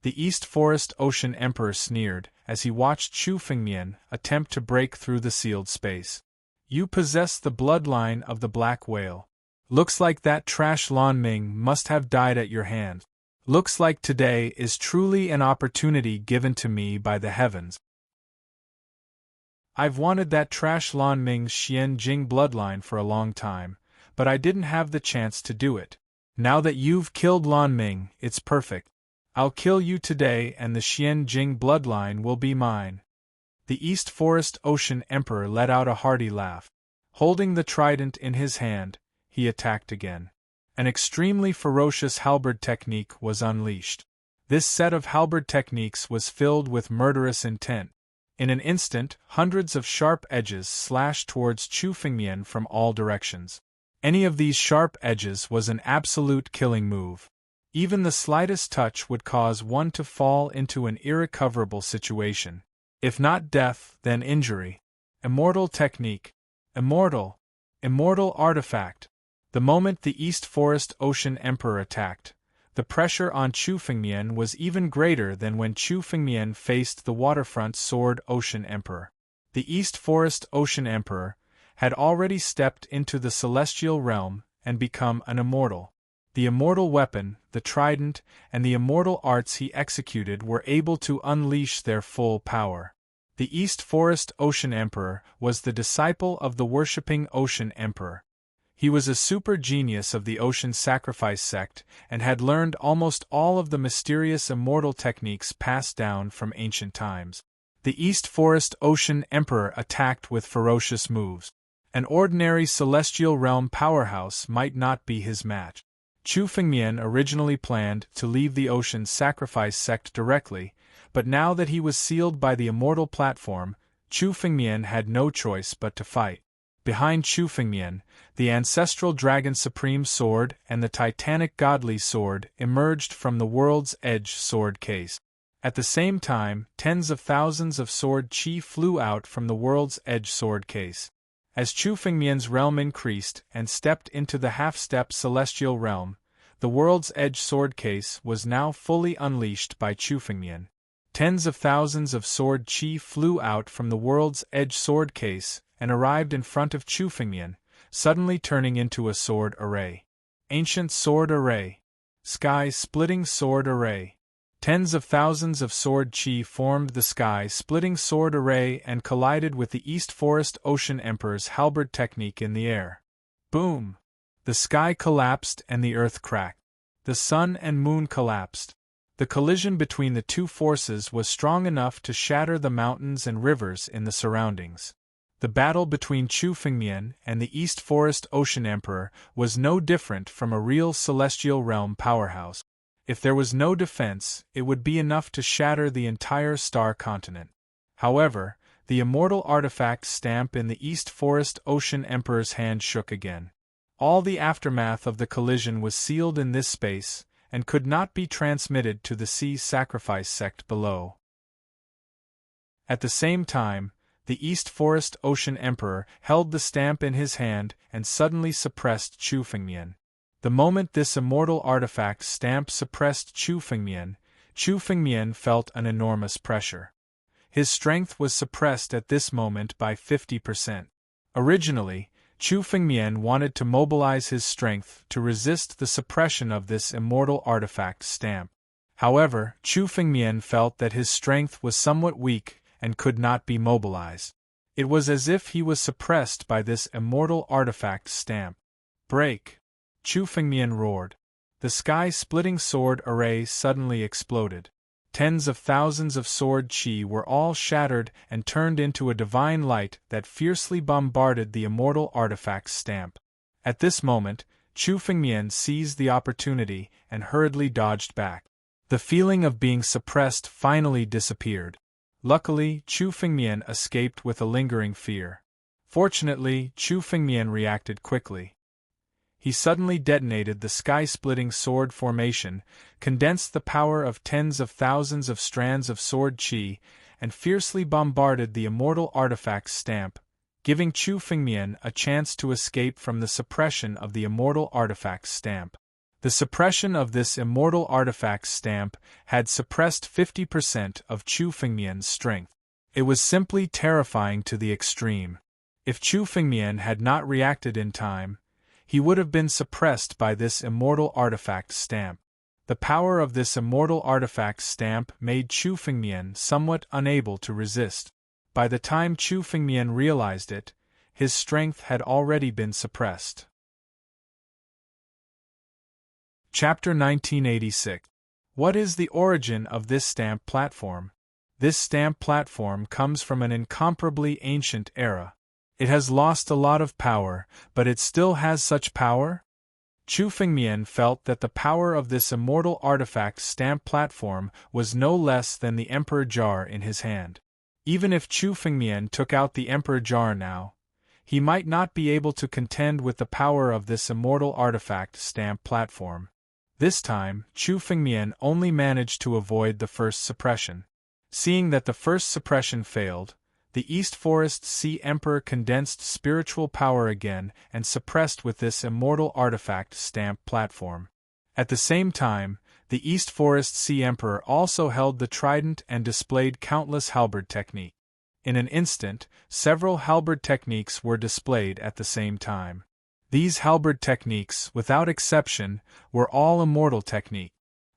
[SPEAKER 1] The East Forest Ocean Emperor sneered as he watched Chu Fengmian attempt to break through the sealed space. You possess the bloodline of the Black Whale. Looks like that trash Lan Ming must have died at your hand. Looks like today is truly an opportunity given to me by the heavens. I've wanted that trash Lan Ming's Xian Jing bloodline for a long time, but I didn't have the chance to do it. Now that you've killed Lan Ming, it's perfect. I'll kill you today and the Xian Jing bloodline will be mine. The East Forest Ocean Emperor let out a hearty laugh. Holding the trident in his hand, he attacked again. An extremely ferocious halberd technique was unleashed. This set of halberd techniques was filled with murderous intent. In an instant, hundreds of sharp edges slashed towards Chu Fengmian from all directions. Any of these sharp edges was an absolute killing move. Even the slightest touch would cause one to fall into an irrecoverable situation. If not death, then injury. Immortal technique. Immortal artifact. The moment the East Forest Ocean Emperor attacked, the pressure on Chu Fengmian was even greater than when Chu Fengmian faced the waterfront Sword Ocean Emperor. The East Forest Ocean Emperor had already stepped into the celestial realm and become an immortal. The immortal weapon, the trident, and the immortal arts he executed were able to unleash their full power. The East Forest Ocean Emperor was the disciple of the worshipping Ocean Emperor. He was a super genius of the Ocean Sacrifice sect and had learned almost all of the mysterious immortal techniques passed down from ancient times. The East Forest Ocean Emperor attacked with ferocious moves. An ordinary celestial realm powerhouse might not be his match. Chu Fengmian originally planned to leave the Ocean Sacrifice sect directly, but now that he was sealed by the immortal platform, Chu Fengmian had no choice but to fight. Behind Chu Fengmian, the ancestral Dragon Supreme Sword and the Titanic Godly Sword emerged from the World's Edge sword case. At the same time, tens of thousands of sword chi flew out from the World's Edge sword case. As Chu Fengmian's realm increased and stepped into the half-step celestial realm, the World's Edge sword case was now fully unleashed by Chu Fengmian. Tens of thousands of sword chi flew out from the World's Edge sword case and arrived in front of Chu Fengmian, suddenly turning into a sword array. Ancient sword array. Sky-splitting sword array. Tens of thousands of sword chi formed the sky-splitting sword array and collided with the East Forest Ocean Emperor's halberd technique in the air. Boom! The sky collapsed and the earth cracked. The sun and moon collapsed. The collision between the two forces was strong enough to shatter the mountains and rivers in the surroundings. The battle between Chu Fengmian and the East Forest Ocean Emperor was no different from a real celestial realm powerhouse. If there was no defense, it would be enough to shatter the entire star continent. However, the immortal artifact stamp in the East Forest Ocean Emperor's hand shook again. All the aftermath of the collision was sealed in this space, and could not be transmitted to the sea sacrifice sect below. At the same time, the East Forest Ocean Emperor held the stamp in his hand and suddenly suppressed Chu Fengmian. The moment this immortal artifact stamp suppressed Chu Fengmian felt an enormous pressure. His strength was suppressed at this moment by 50%. Originally, Chu Fengmian wanted to mobilize his strength to resist the suppression of this immortal artifact stamp. However, Chu Fengmian felt that his strength was somewhat weak and could not be mobilized. It was as if he was suppressed by this immortal artifact stamp. "Break!" Chu Fengmian roared. The sky-splitting sword array suddenly exploded. Tens of thousands of sword chi were all shattered and turned into a divine light that fiercely bombarded the immortal artifact's stamp. At this moment, Chu Fengmian seized the opportunity and hurriedly dodged back. The feeling of being suppressed finally disappeared. Luckily, Chu Fengmian escaped with a lingering fear. Fortunately, Chu Fengmian reacted quickly. He suddenly detonated the sky-splitting sword formation, condensed the power of tens of thousands of strands of sword chi, and fiercely bombarded the immortal artifact's stamp, giving Chu Fengmian a chance to escape from the suppression of the immortal artifact's stamp. The suppression of this immortal artifact's stamp had suppressed 50% of Chu Fengmian's strength. It was simply terrifying to the extreme. If Chu Fengmian had not reacted in time, he would have been suppressed by this immortal artifact stamp. The power of this immortal artifact stamp made Chu Fengmian somewhat unable to resist. By the time Chu Fengmian realized it, his strength had already been suppressed. Chapter 1986. What is the origin of this stamp platform? This stamp platform comes from an incomparably ancient era. It has lost a lot of power, but it still has such power? Chu Fengmian felt that the power of this immortal artifact stamp platform was no less than the Emperor Jar in his hand. Even if Chu Fengmian took out the Emperor Jar now, he might not be able to contend with the power of this immortal artifact stamp platform. This time, Chu Fengmian only managed to avoid the first suppression. Seeing that the first suppression failed, the East Forest Sea Emperor condensed spiritual power again and suppressed with this immortal artifact stamp platform. At the same time, the East Forest Sea Emperor also held the trident and displayed countless halberd technique. In an instant, several halberd techniques were displayed at the same time. These halberd techniques, without exception, were all immortal technique.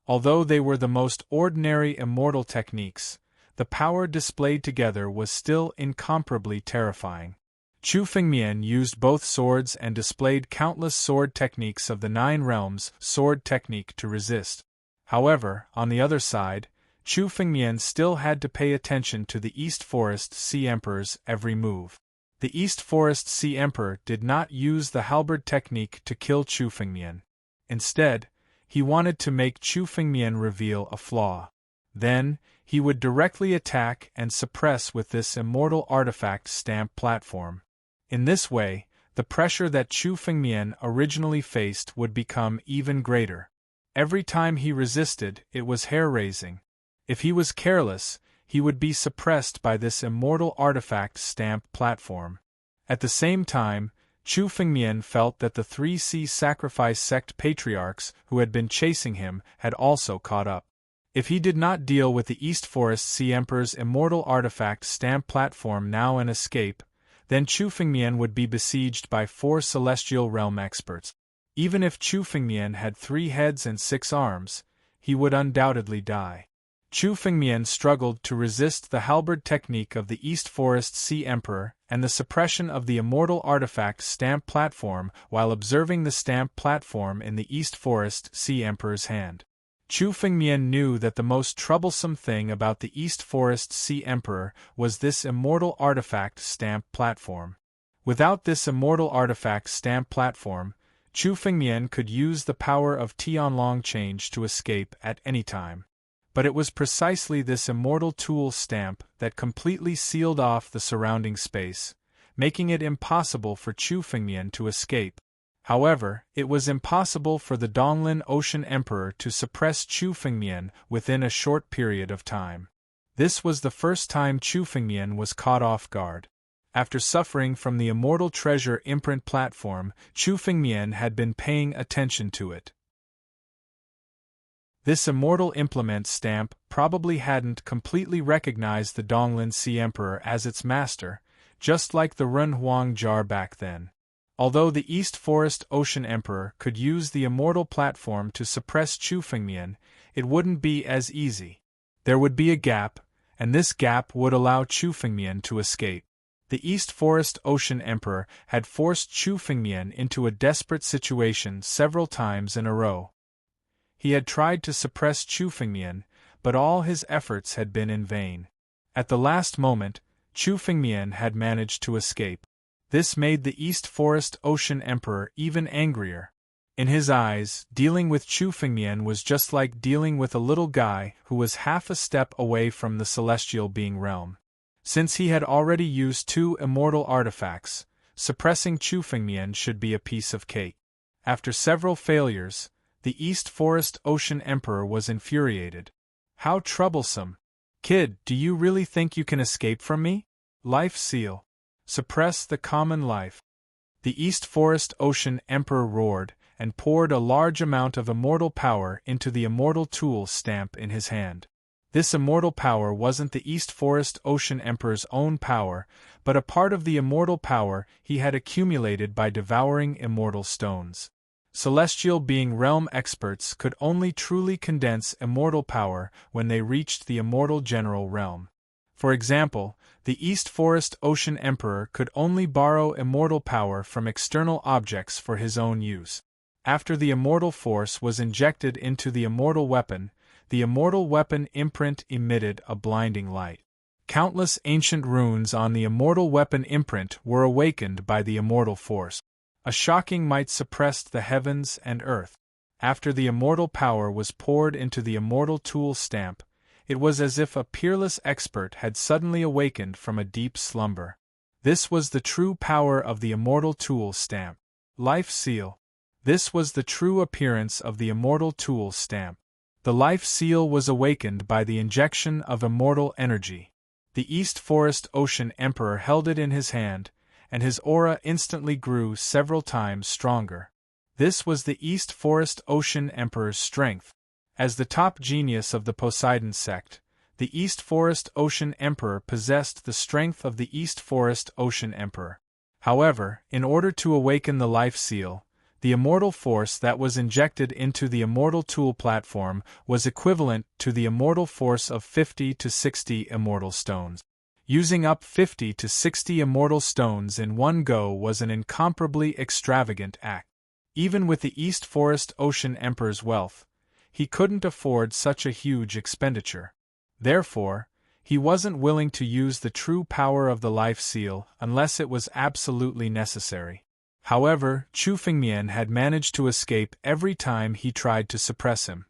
[SPEAKER 1] Although they were the most ordinary immortal techniques, the power displayed together was still incomparably terrifying. Chu Fengmian used both swords and displayed countless sword techniques of the Nine Realms sword technique to resist. However, on the other side, Chu Fengmian still had to pay attention to the East Forest Sea Emperor's every move. The East Forest Sea Emperor did not use the halberd technique to kill Chu Fengmian. Instead, he wanted to make Chu Fengmian reveal a flaw. Then, he would directly attack and suppress with this immortal artifact stamp platform. In this way, the pressure that Chu Fengmian originally faced would become even greater. Every time he resisted, it was hair-raising. If he was careless, he would be suppressed by this immortal artifact stamp platform. At the same time, Chu Fengmian felt that the 3 Sea Sacrifice sect patriarchs who had been chasing him had also caught up. If he did not deal with the East Forest Sea Emperor's immortal artifact stamp platform now and escape, then Chu Fengmian would be besieged by 4 Celestial Realm experts. Even if Chu Fengmian had 3 heads and 6 arms, he would undoubtedly die. Chu Fengmian struggled to resist the halberd technique of the East Forest Sea Emperor and the suppression of the immortal artifact stamp platform while observing the stamp platform in the East Forest Sea Emperor's hand. Chu Fengmian knew that the most troublesome thing about the East Forest Sea Emperor was this immortal artifact stamp platform. Without this immortal artifact stamp platform, Chu Fengmian could use the power of Tianlong Change to escape at any time. But it was precisely this immortal tool stamp that completely sealed off the surrounding space, making it impossible for Chu Fengmian to escape. However, it was impossible for the Donglin Ocean Emperor to suppress Chu Fengmian within a short period of time. This was the first time Chu Fengmian was caught off guard. After suffering from the Immortal Treasure imprint platform, Chu Fengmian had been paying attention to it. This Immortal Implement stamp probably hadn't completely recognized the Donglin Sea Emperor as its master, just like the Renhuang jar back then. Although the East Forest Ocean Emperor could use the Immortal Platform to suppress Chu Fengmian, it wouldn't be as easy. There would be a gap, and this gap would allow Chu Fengmian to escape. The East Forest Ocean Emperor had forced Chu Fengmian into a desperate situation several times in a row. He had tried to suppress Chu Fengmian, but all his efforts had been in vain. At the last moment, Chu Fengmian had managed to escape. This made the East Forest Ocean Emperor even angrier. In his eyes, dealing with Chu Fengmian was just like dealing with a little guy who was half a step away from the celestial being realm. Since he had already used 2 immortal artifacts, suppressing Chu Fengmian should be a piece of cake. After several failures, the East Forest Ocean Emperor was infuriated. How troublesome! Kid, do you really think you can escape from me? Life Seal. Suppress the common life. The East Forest Ocean Emperor roared and poured a large amount of immortal power into the Immortal Tool stamp in his hand. This immortal power wasn't the East Forest Ocean Emperor's own power, but a part of the immortal power he had accumulated by devouring immortal stones. Celestial Being Realm experts could only truly condense immortal power when they reached the Immortal General Realm. For example, the East Forest Ocean Emperor could only borrow immortal power from external objects for his own use. After the immortal force was injected into the immortal weapon, the immortal weapon imprint emitted a blinding light. Countless ancient runes on the immortal weapon imprint were awakened by the immortal force. A shocking might suppressed the heavens and earth. After the immortal power was poured into the Immortal Tool stamp, it was as if a peerless expert had suddenly awakened from a deep slumber. This was the true power of the Immortal Tool stamp. Life Seal. This was the true appearance of the Immortal Tool stamp. The Life Seal was awakened by the injection of immortal energy. The East Forest Ocean Emperor held it in his hand, and his aura instantly grew several times stronger. This was the East Forest Ocean Emperor's strength. As the top genius of the Poseidon sect, the East Forest Ocean Emperor possessed the strength of the East Forest Ocean Emperor. However, in order to awaken the Life Seal, the immortal force that was injected into the Immortal Tool platform was equivalent to the immortal force of 50 to 60 immortal stones. Using up 50 to 60 immortal stones in one go was an incomparably extravagant act. Even with the East Forest Ocean Emperor's wealth, he couldn't afford such a huge expenditure. Therefore, he wasn't willing to use the true power of the Life Seal unless it was absolutely necessary. However, Chu Fengmian had managed to escape every time he tried to suppress him.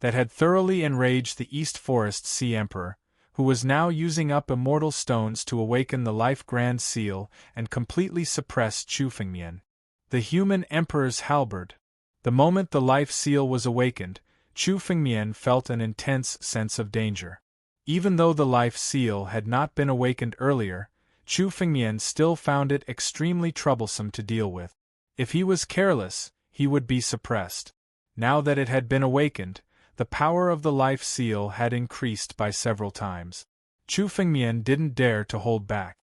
[SPEAKER 1] That had thoroughly enraged the East Forest Sea Emperor, who was now using up immortal stones to awaken the Life Grand Seal and completely suppress Chu Fengmian. The Human Emperor's Halberd. The moment the Life Seal was awakened, Chu Fengmian felt an intense sense of danger. Even though the Life Seal had not been awakened earlier, Chu Fengmian still found it extremely troublesome to deal with. If he was careless, he would be suppressed. Now that it had been awakened, the power of the Life Seal had increased by several times. Chu Fengmian didn't dare to hold back.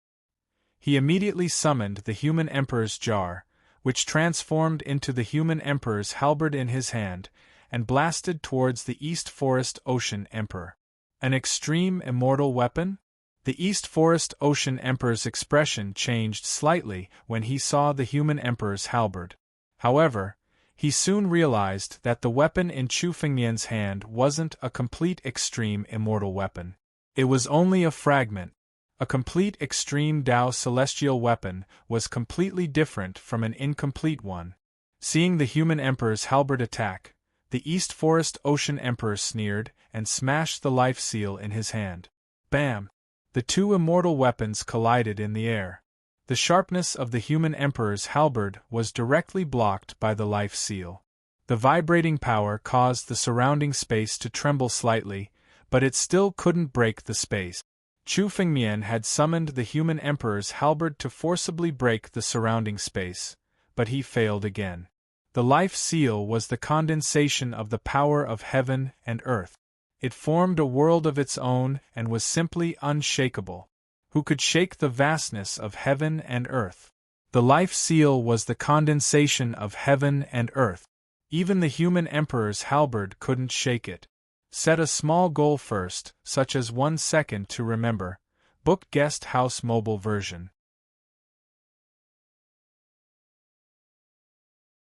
[SPEAKER 1] He immediately summoned the Human Emperor's jar, which transformed into the Human Emperor's halberd in his hand, and blasted towards the East Forest Ocean Emperor. An extreme immortal weapon? The East Forest Ocean Emperor's expression changed slightly when he saw the Human Emperor's halberd. However, he soon realized that the weapon in Chu Fengmian's hand wasn't a complete extreme immortal weapon. It was only a fragment. A complete extreme Dao celestial weapon was completely different from an incomplete one. Seeing the Human Emperor's halberd attack, the East Forest Ocean Emperor sneered and smashed the Life Seal in his hand. Bam! The two immortal weapons collided in the air. The sharpness of the human emperor's halberd was directly blocked by the life seal. The vibrating power caused the surrounding space to tremble slightly, but it still couldn't break the space. Chu Fengmian had summoned the human emperor's halberd to forcibly break the surrounding space, but he failed again. The life seal was the condensation of the power of heaven and earth. It formed a world of its own and was simply unshakable. Who could shake the vastness of heaven and earth? The life seal was the condensation of heaven and earth. Even the human emperor's halberd couldn't shake it. Set a small goal first, such as 1 second to remember. Book Guest House Mobile version.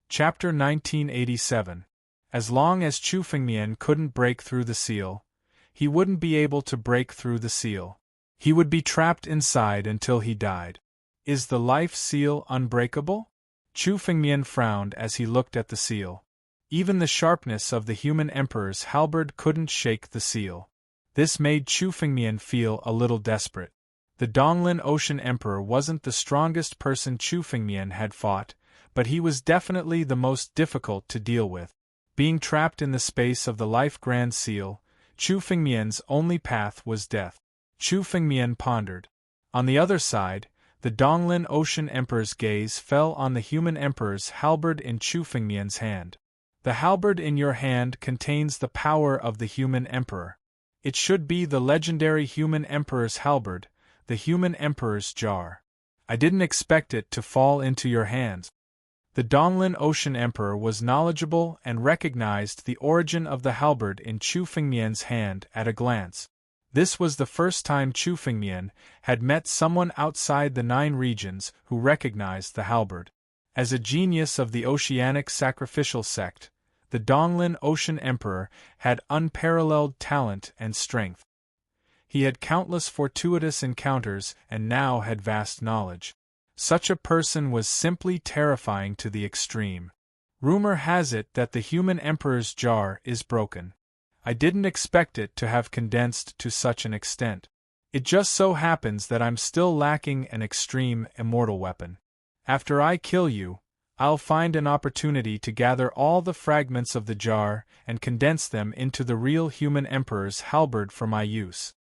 [SPEAKER 1] Chapter 1987. As long as Chu Fengmian couldn't break through the seal, he wouldn't be able to break through the seal. He would be trapped inside until he died. Is the life seal unbreakable? Chu Fengmian frowned as he looked at the seal. Even the sharpness of the human emperor's halberd couldn't shake the seal. This made Chu Fengmian feel a little desperate. The Donglin Ocean Emperor wasn't the strongest person Chu Fengmian had fought, but he was definitely the most difficult to deal with. Being trapped in the space of the Life Grand Seal, Chu Fengmian's only path was death. Chu Fengmian pondered. On the other side, the Donglin Ocean Emperor's gaze fell on the human emperor's halberd in Chu Fengmian's hand. The halberd in your hand contains the power of the human emperor. It should be the legendary human emperor's halberd, the human emperor's jar. I didn't expect it to fall into your hands. The Donglin Ocean Emperor was knowledgeable and recognized the origin of the halberd in Chu Fengmian's hand at a glance. This was the first time Chu Fengmian had met someone outside the 9 regions who recognized the halberd. As a genius of the Oceanic Sacrificial Sect, the Donglin Ocean Emperor had unparalleled talent and strength. He had countless fortuitous encounters and now had vast knowledge. Such a person was simply terrifying to the extreme. Rumor has it that the human emperor's jar is broken. I didn't expect it to have condensed to such an extent. It just so happens that I'm still lacking an extreme immortal weapon. After I kill you, I'll find an opportunity to gather all the fragments of the jar and condense them into the real human emperor's halberd for my use.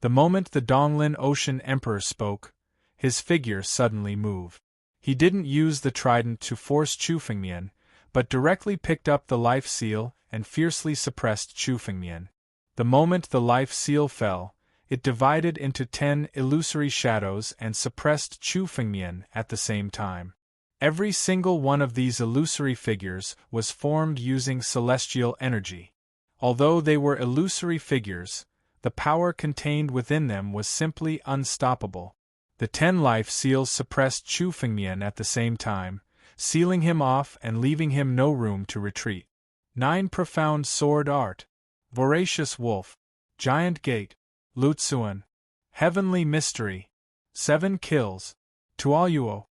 [SPEAKER 1] The moment the Donglin Ocean Emperor spoke, his figure suddenly moved. He didn't use the trident to force Chu Fengmian, but directly picked up the life seal and fiercely suppressed Chu Fengmian. The moment the life seal fell, it divided into 10 illusory shadows and suppressed Chu Fengmian at the same time. Every single one of these illusory figures was formed using celestial energy. Although they were illusory figures, the power contained within them was simply unstoppable. The 10 life seals suppressed Chu Fengmian at the same time, sealing him off and leaving him no room to retreat. 9 profound sword art. Voracious wolf. Giant gate. Lutsuan. Heavenly mystery. 7 kills. Tuoyuo.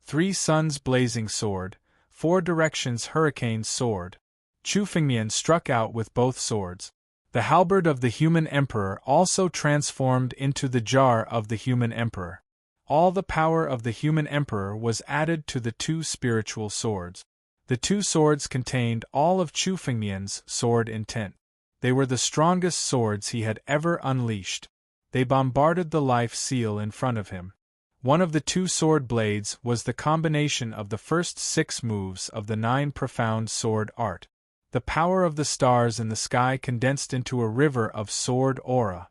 [SPEAKER 1] 3 suns blazing sword. 4 directions hurricane sword. Chu Fengmian struck out with both swords. The halberd of the human emperor also transformed into the jar of the human emperor. All the power of the human emperor was added to the 2 spiritual swords. The 2 swords contained all of Chu Fengmian's sword intent. They were the strongest swords he had ever unleashed. They bombarded the life seal in front of him. One of the 2 sword blades was the combination of the first 6 moves of the 9 profound sword art. The power of the stars in the sky condensed into a river of sword aura.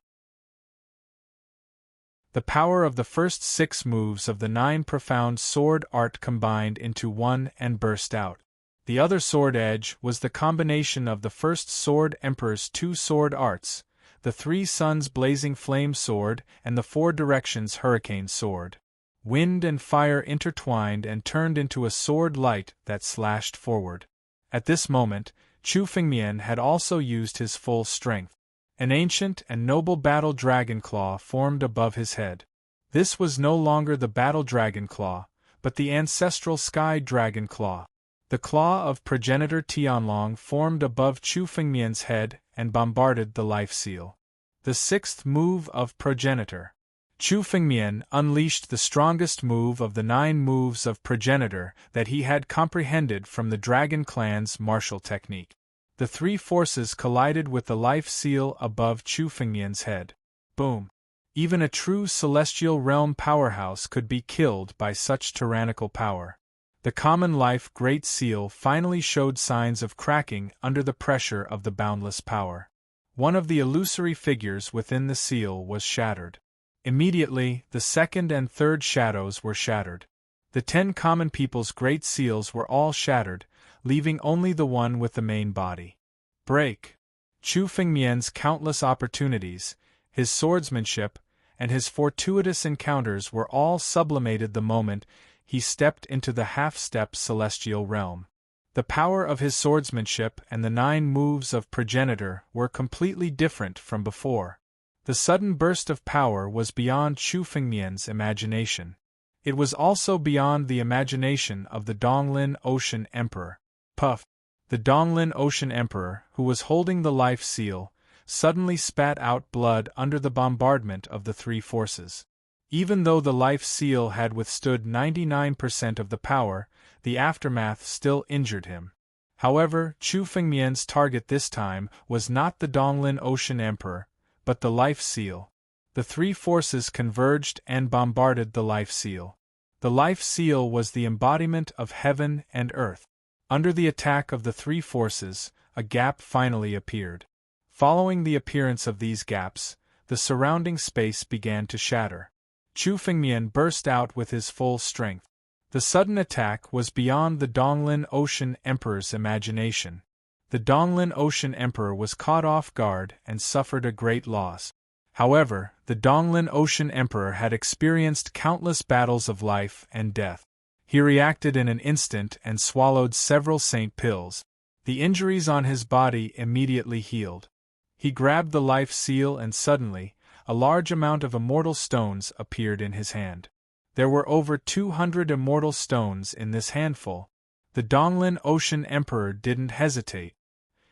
[SPEAKER 1] The power of the first 6 moves of the 9 profound sword art combined into one and burst out. The other sword edge was the combination of the first sword emperor's 2 sword arts, the 3 suns blazing flame sword and the 4 directions hurricane sword. Wind and fire intertwined and turned into a sword light that slashed forward. At this moment, Chu Fengmian had also used his full strength. An ancient and noble battle dragon claw formed above his head. This was no longer the battle dragon claw, but the ancestral sky dragon claw. The claw of progenitor Tianlong formed above Chu Fengmian's head and bombarded the life seal. The 6th move of progenitor. Chu Fengmian unleashed the strongest move of the 9 moves of progenitor that he had comprehended from the Dragon Clan's martial technique. The 3 forces collided with the life seal above Chu Fengmian's head. Boom! Even a true celestial realm powerhouse could be killed by such tyrannical power. The common life Great Seal finally showed signs of cracking under the pressure of the boundless power. One of the illusory figures within the seal was shattered. Immediately, the second and third shadows were shattered. The 10 common people's great seals were all shattered, leaving only the one with the main body. Break! Chu Fengmian's countless opportunities, his swordsmanship, and his fortuitous encounters were all sublimated the moment he stepped into the half-step celestial realm. The power of his swordsmanship and the 9 moves of progenitor were completely different from before. The sudden burst of power was beyond Chu Fengmian's imagination. It was also beyond the imagination of the Donglin Ocean Emperor. Puff! The Donglin Ocean Emperor, who was holding the life seal, suddenly spat out blood under the bombardment of the 3 forces. Even though the life seal had withstood 99% of the power, the aftermath still injured him. However, Chu Fengmian's target this time was not the Donglin Ocean Emperor, but the life seal. The 3 forces converged and bombarded the life seal. The life seal was the embodiment of heaven and earth. Under the attack of the 3 forces, a gap finally appeared. Following the appearance of these gaps, the surrounding space began to shatter. Chu Fengmian burst out with his full strength. The sudden attack was beyond the Donglin Ocean Emperor's imagination. The Donglin Ocean Emperor was caught off guard and suffered a great loss. However, the Donglin Ocean Emperor had experienced countless battles of life and death. He reacted in an instant and swallowed several saint pills. The injuries on his body immediately healed. He grabbed the life seal and suddenly, a large amount of immortal stones appeared in his hand. There were over 200 immortal stones in this handful. The Donglin Ocean Emperor didn't hesitate.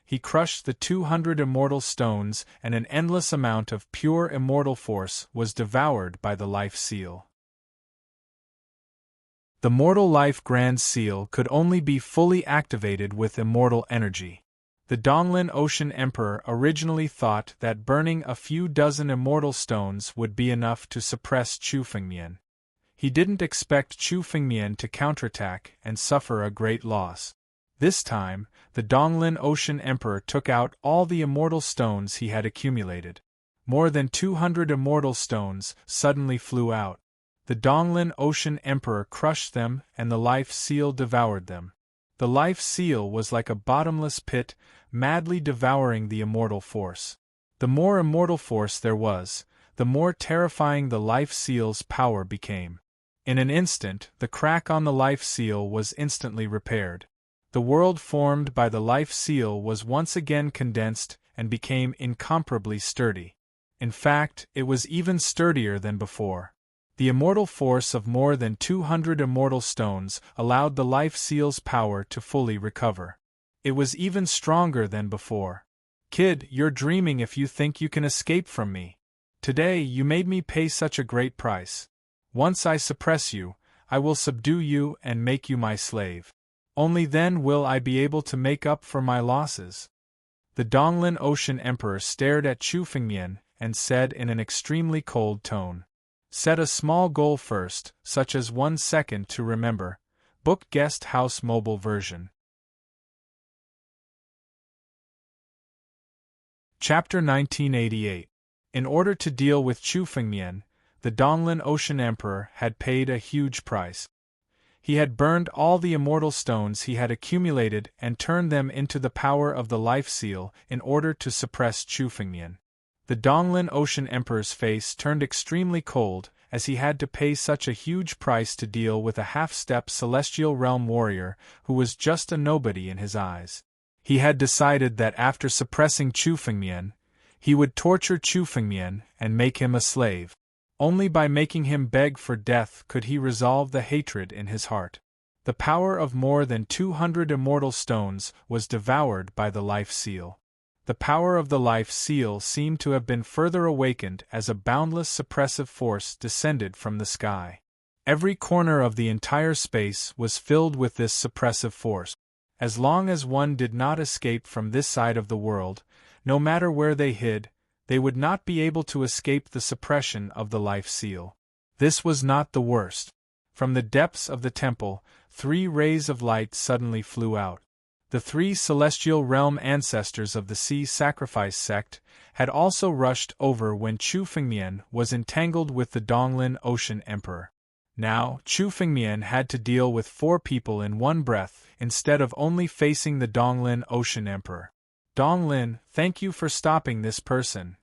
[SPEAKER 1] He crushed the 200 immortal stones and an endless amount of pure immortal force was devoured by the life seal. The Mortal Life Grand Seal could only be fully activated with immortal energy. The Donglin Ocean Emperor originally thought that burning a few dozen immortal stones would be enough to suppress Chu Fengmian. He didn't expect Chu Fengmian to counterattack and suffer a great loss. This time, the Donglin Ocean Emperor took out all the immortal stones he had accumulated. More than 200 immortal stones suddenly flew out. The Donglin Ocean Emperor crushed them and the life seal devoured them. The life seal was like a bottomless pit, madly devouring the immortal force. The more immortal force there was, the more terrifying the life seal's power became. In an instant, the crack on the life seal was instantly repaired. The world formed by the life seal was once again condensed and became incomparably sturdy. In fact, it was even sturdier than before. The immortal force of more than 200 immortal stones allowed the life seal's power to fully recover. It was even stronger than before. Kid, you're dreaming if you think you can escape from me. Today you made me pay such a great price. Once I suppress you, I will subdue you and make you my slave. Only then will I be able to make up for my losses. The Donglin Ocean Emperor stared at Chu Fengmian and said in an extremely cold tone, "Set a small goal first, such as 1 second to remember." Book Guest House Mobile Version. Chapter 1988. In order to deal with Chu Fengmian, the Donglin Ocean Emperor had paid a huge price. He had burned all the immortal stones he had accumulated and turned them into the power of the life seal in order to suppress Chu Fengmian. The Donglin Ocean Emperor's face turned extremely cold as he had to pay such a huge price to deal with a half-step celestial realm warrior who was just a nobody in his eyes. He had decided that after suppressing Chu Fengmian, he would torture Chu Fengmian and make him a slave. Only by making him beg for death could he resolve the hatred in his heart. The power of more than 200 immortal stones was devoured by the life seal. The power of the life seal seemed to have been further awakened as a boundless suppressive force descended from the sky. Every corner of the entire space was filled with this suppressive force. As long as one did not escape from this side of the world, no matter where they hid, they would not be able to escape the suppression of the life seal. This was not the worst. From the depths of the temple, 3 rays of light suddenly flew out. The 3 celestial realm ancestors of the sea sacrifice sect had also rushed over when Chu Fengmian was entangled with the Donglin Ocean Emperor. Now, Chu Fengmian had to deal with 4 people in one breath instead of only facing the Donglin Ocean Emperor. Donglin, thank you for stopping this person.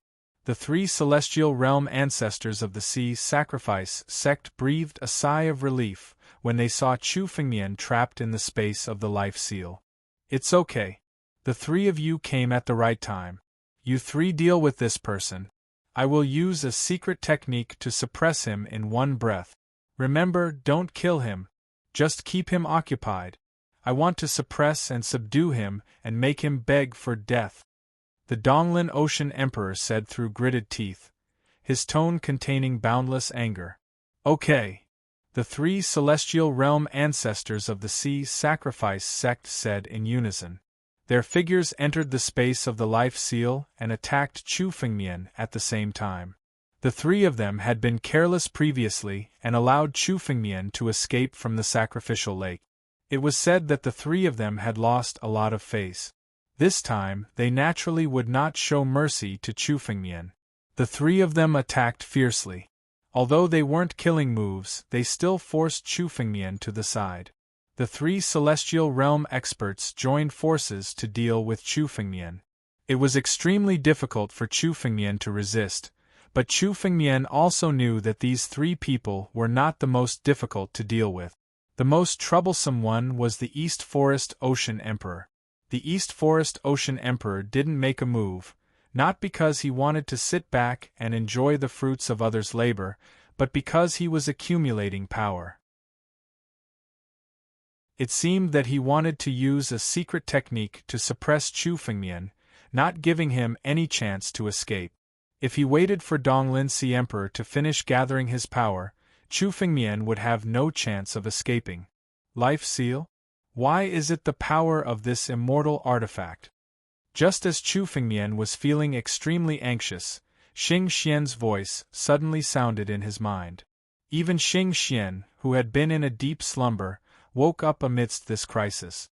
[SPEAKER 1] The 3 celestial realm ancestors of the sea sacrifice sect breathed a sigh of relief when they saw Chu Fengmian trapped in the space of the life seal. It's okay. The 3 of you came at the right time. You 3 deal with this person. I will use a secret technique to suppress him in one breath. Remember, don't kill him. Just keep him occupied. I want to suppress and subdue him and make him beg for death. The Donglin Ocean Emperor said through gritted teeth, his tone containing boundless anger. Okay. The 3 celestial realm ancestors of the sea sacrifice sect said in unison. Their figures entered the space of the life seal and attacked Chu Fengmian at the same time. The 3 of them had been careless previously and allowed Chu Fengmian to escape from the sacrificial lake. It was said that the 3 of them had lost a lot of face. This time, they naturally would not show mercy to Chu Fengmian. The 3 of them attacked fiercely. Although they weren't killing moves, they still forced Chu Fengmian to the side. The 3 celestial realm experts joined forces to deal with Chu Fengmian. It was extremely difficult for Chu Fengmian to resist, but Chu Fengmian also knew that these 3 people were not the most difficult to deal with. The most troublesome one was the East Forest Ocean Emperor. The East Forest Ocean Emperor didn't make a move, not because he wanted to sit back and enjoy the fruits of others' labor, but because he was accumulating power. It seemed that he wanted to use a secret technique to suppress Chu Fengmian, not giving him any chance to escape. If he waited for Donglin Sea Emperor to finish gathering his power, Chu Fengmian would have no chance of escaping. Life seal? Why is it the power of this immortal artifact? Just as Chu Fengmian was feeling extremely anxious, Xing Xian's voice suddenly sounded in his mind. Even Xing Xian, who had been in a deep slumber, woke up amidst this crisis.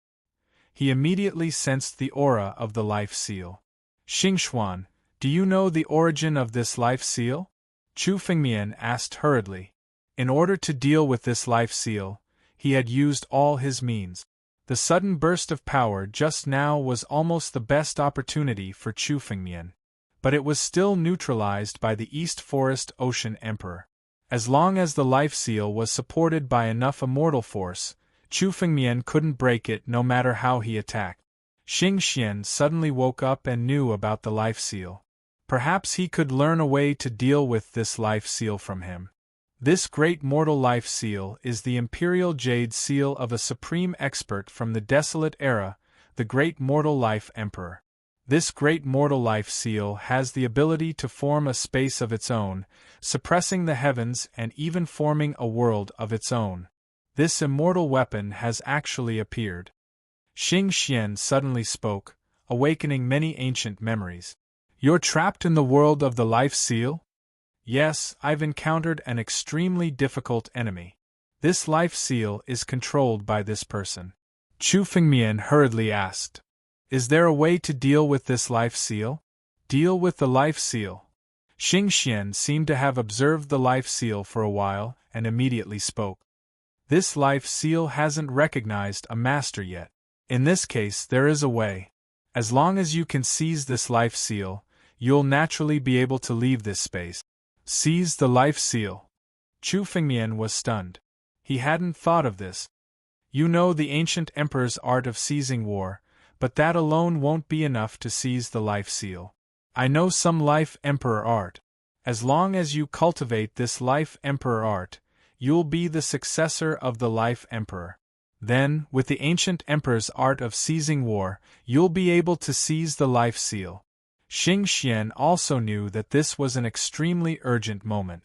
[SPEAKER 1] He immediately sensed the aura of the life seal. Xing Xuan, do you know the origin of this life seal? Chu Fengmian asked hurriedly. In order to deal with this life seal, he had used all his means. The sudden burst of power just now was almost the best opportunity for Chu Fengmian. But it was still neutralized by the East Forest Ocean Emperor. As long as the life seal was supported by enough immortal force, Chu Fengmian couldn't break it no matter how he attacked. Xing Xian suddenly woke up and knew about the life seal. Perhaps he could learn a way to deal with this life seal from him. This great mortal life seal is the imperial jade seal of a supreme expert from the desolate era, the great mortal life emperor. This great mortal life seal has the ability to form a space of its own, suppressing the heavens and even forming a world of its own. This immortal weapon has actually appeared. Xing Xian suddenly spoke, awakening many ancient memories. You're trapped in the world of the life seal? Yes, I've encountered an extremely difficult enemy. This life seal is controlled by this person. Chu Fengmian hurriedly asked. Is there a way to deal with this life seal? Deal with the life seal. Xing Xian seemed to have observed the life seal for a while and immediately spoke. This life seal hasn't recognized a master yet. In this case, there is a way. As long as you can seize this life seal, you'll naturally be able to leave this space. Seize the life seal. Chu Fengmian was stunned. He hadn't thought of this. You know the ancient emperor's art of seizing war, but that alone won't be enough to seize the life seal. I know some life emperor art. As long as you cultivate this life emperor art, you'll be the successor of the life emperor. Then, with the ancient emperor's art of seizing war, you'll be able to seize the life seal. Xing Xian also knew that this was an extremely urgent moment.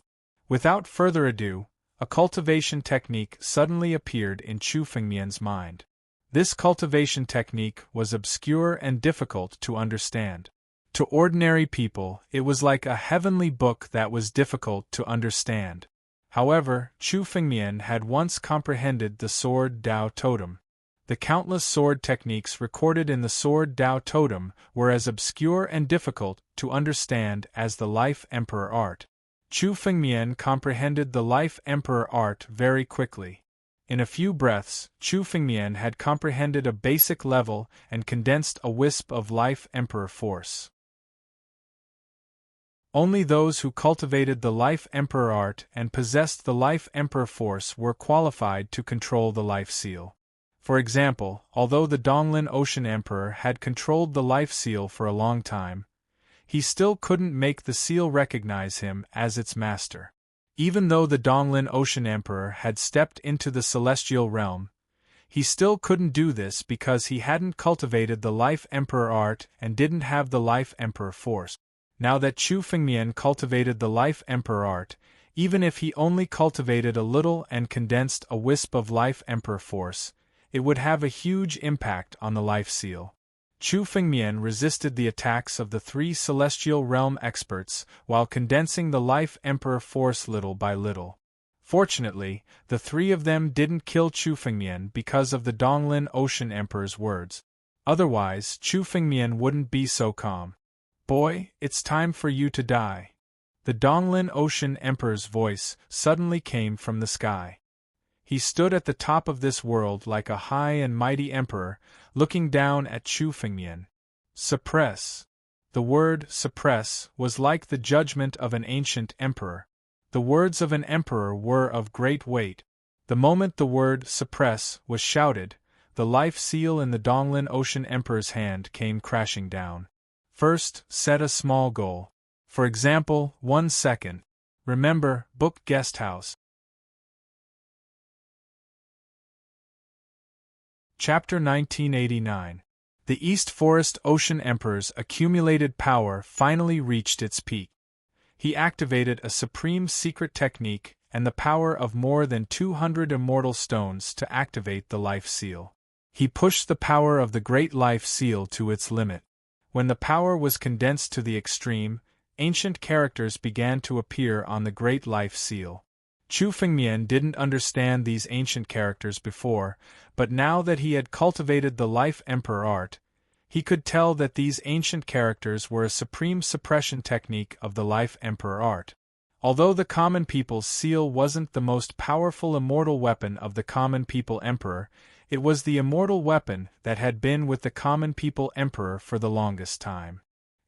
[SPEAKER 1] Without further ado, a cultivation technique suddenly appeared in Chu Fengmian's mind. This cultivation technique was obscure and difficult to understand. To ordinary people, it was like a heavenly book that was difficult to understand. However, Chu Fengmian had once comprehended the Sword Dao Totem. The countless sword techniques recorded in the Sword Dao Totem were as obscure and difficult to understand as the Life Emperor art. Chu Fengmian comprehended the Life Emperor art very quickly. In a few breaths, Chu Fengmian had comprehended a basic level and condensed a wisp of Life Emperor force. Only those who cultivated the Life Emperor art and possessed the Life Emperor force were qualified to control the Life Seal. For example, although the Donglin Ocean Emperor had controlled the Life Seal for a long time, he still couldn't make the seal recognize him as its master. Even though the Donglin Ocean Emperor had stepped into the celestial realm, he still couldn't do this because he hadn't cultivated the Life Emperor art and didn't have the Life Emperor force. Now that Chu Fengmian cultivated the Life Emperor art, even if he only cultivated a little and condensed a wisp of Life Emperor force, it would have a huge impact on the Life Seal. Chu Fengmian resisted the attacks of the three Celestial Realm experts while condensing the Life Emperor force little by little. Fortunately, the three of them didn't kill Chu Fengmian because of the Donglin Ocean Emperor's words. Otherwise, Chu Fengmian wouldn't be so calm. "Boy, it's time for you to die." The Donglin Ocean Emperor's voice suddenly came from the sky. He stood at the top of this world like a high and mighty emperor, looking down at Chu Fengmian. Suppress. The word suppress was like the judgment of an ancient emperor. The words of an emperor were of great weight. The moment the word suppress was shouted, the life seal in the Donglin Ocean Emperor's hand came crashing down. First, set a small goal. For example, 1 second. Remember, book guest house. Chapter 1989. The East Forest Ocean Emperor's accumulated power finally reached its peak. He activated a supreme secret technique and the power of more than 200 immortal stones to activate the Life Seal. He pushed the power of the Great Life Seal to its limit. When the power was condensed to the extreme, ancient characters began to appear on the Great Life Seal. Chu Fengmian didn't understand these ancient characters before, but now that he had cultivated the Life Emperor art, he could tell that these ancient characters were a supreme suppression technique of the Life Emperor art. Although the Common People's Seal wasn't the most powerful immortal weapon of the Common People Emperor, it was the immortal weapon that had been with the Common People Emperor for the longest time.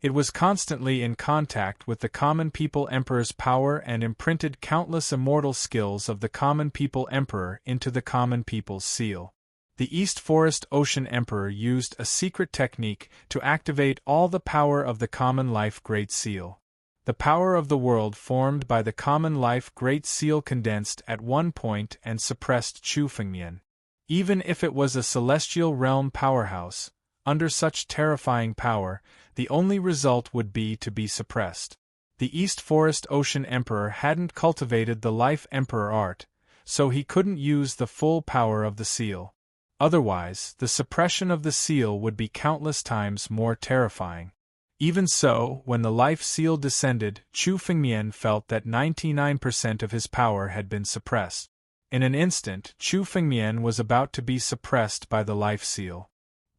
[SPEAKER 1] It was constantly in contact with the Common People Emperor's power and imprinted countless immortal skills of the Common People Emperor into the Common People's Seal. The East Forest Ocean Emperor used a secret technique to activate all the power of the Common Life Great Seal. The power of the world formed by the Common Life Great Seal condensed at one point and suppressed Chu Fengmian. Even if it was a celestial realm powerhouse, under such terrifying power, the only result would be to be suppressed. The East Forest Ocean Emperor hadn't cultivated the Life Emperor art, so he couldn't use the full power of the seal. Otherwise, the suppression of the seal would be countless times more terrifying. Even so, when the Life Seal descended, Chu Fengmian felt that 99% of his power had been suppressed. In an instant, Chu Fengmian was about to be suppressed by the Life Seal.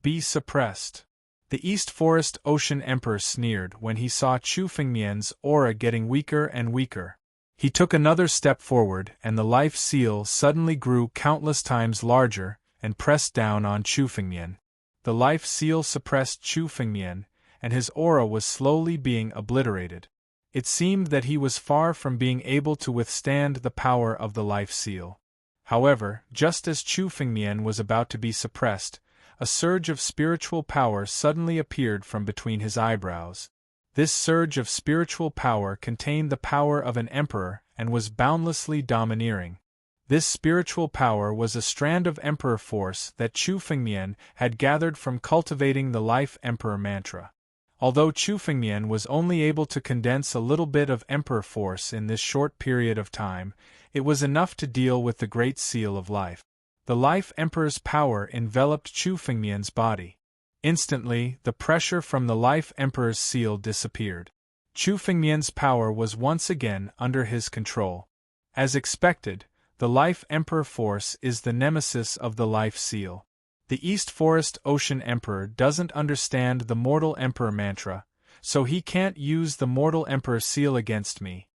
[SPEAKER 1] Be suppressed. The East Forest Ocean Emperor sneered when he saw Chu Fengmian's aura getting weaker and weaker. He took another step forward, and the Life Seal suddenly grew countless times larger and pressed down on Chu Fengmian. The Life Seal suppressed Chu Fengmian, and his aura was slowly being obliterated. It seemed that he was far from being able to withstand the power of the Life Seal. However, just as Chu Fengmian was about to be suppressed, a surge of spiritual power suddenly appeared from between his eyebrows. This surge of spiritual power contained the power of an emperor and was boundlessly domineering. This spiritual power was a strand of emperor force that Chu Fengmian had gathered from cultivating the Life Emperor mantra. Although Chu Fengmian was only able to condense a little bit of emperor force in this short period of time, it was enough to deal with the Great Seal of Life. The Life Emperor's power enveloped Chu Fengmian's body. Instantly, the pressure from the Life Emperor's seal disappeared. Chu Fengmian's power was once again under his control. As expected, the Life Emperor force is the nemesis of the Life Seal. The East Forest Ocean Emperor doesn't understand the Mortal Emperor mantra, so he can't use the Mortal Emperor seal against me.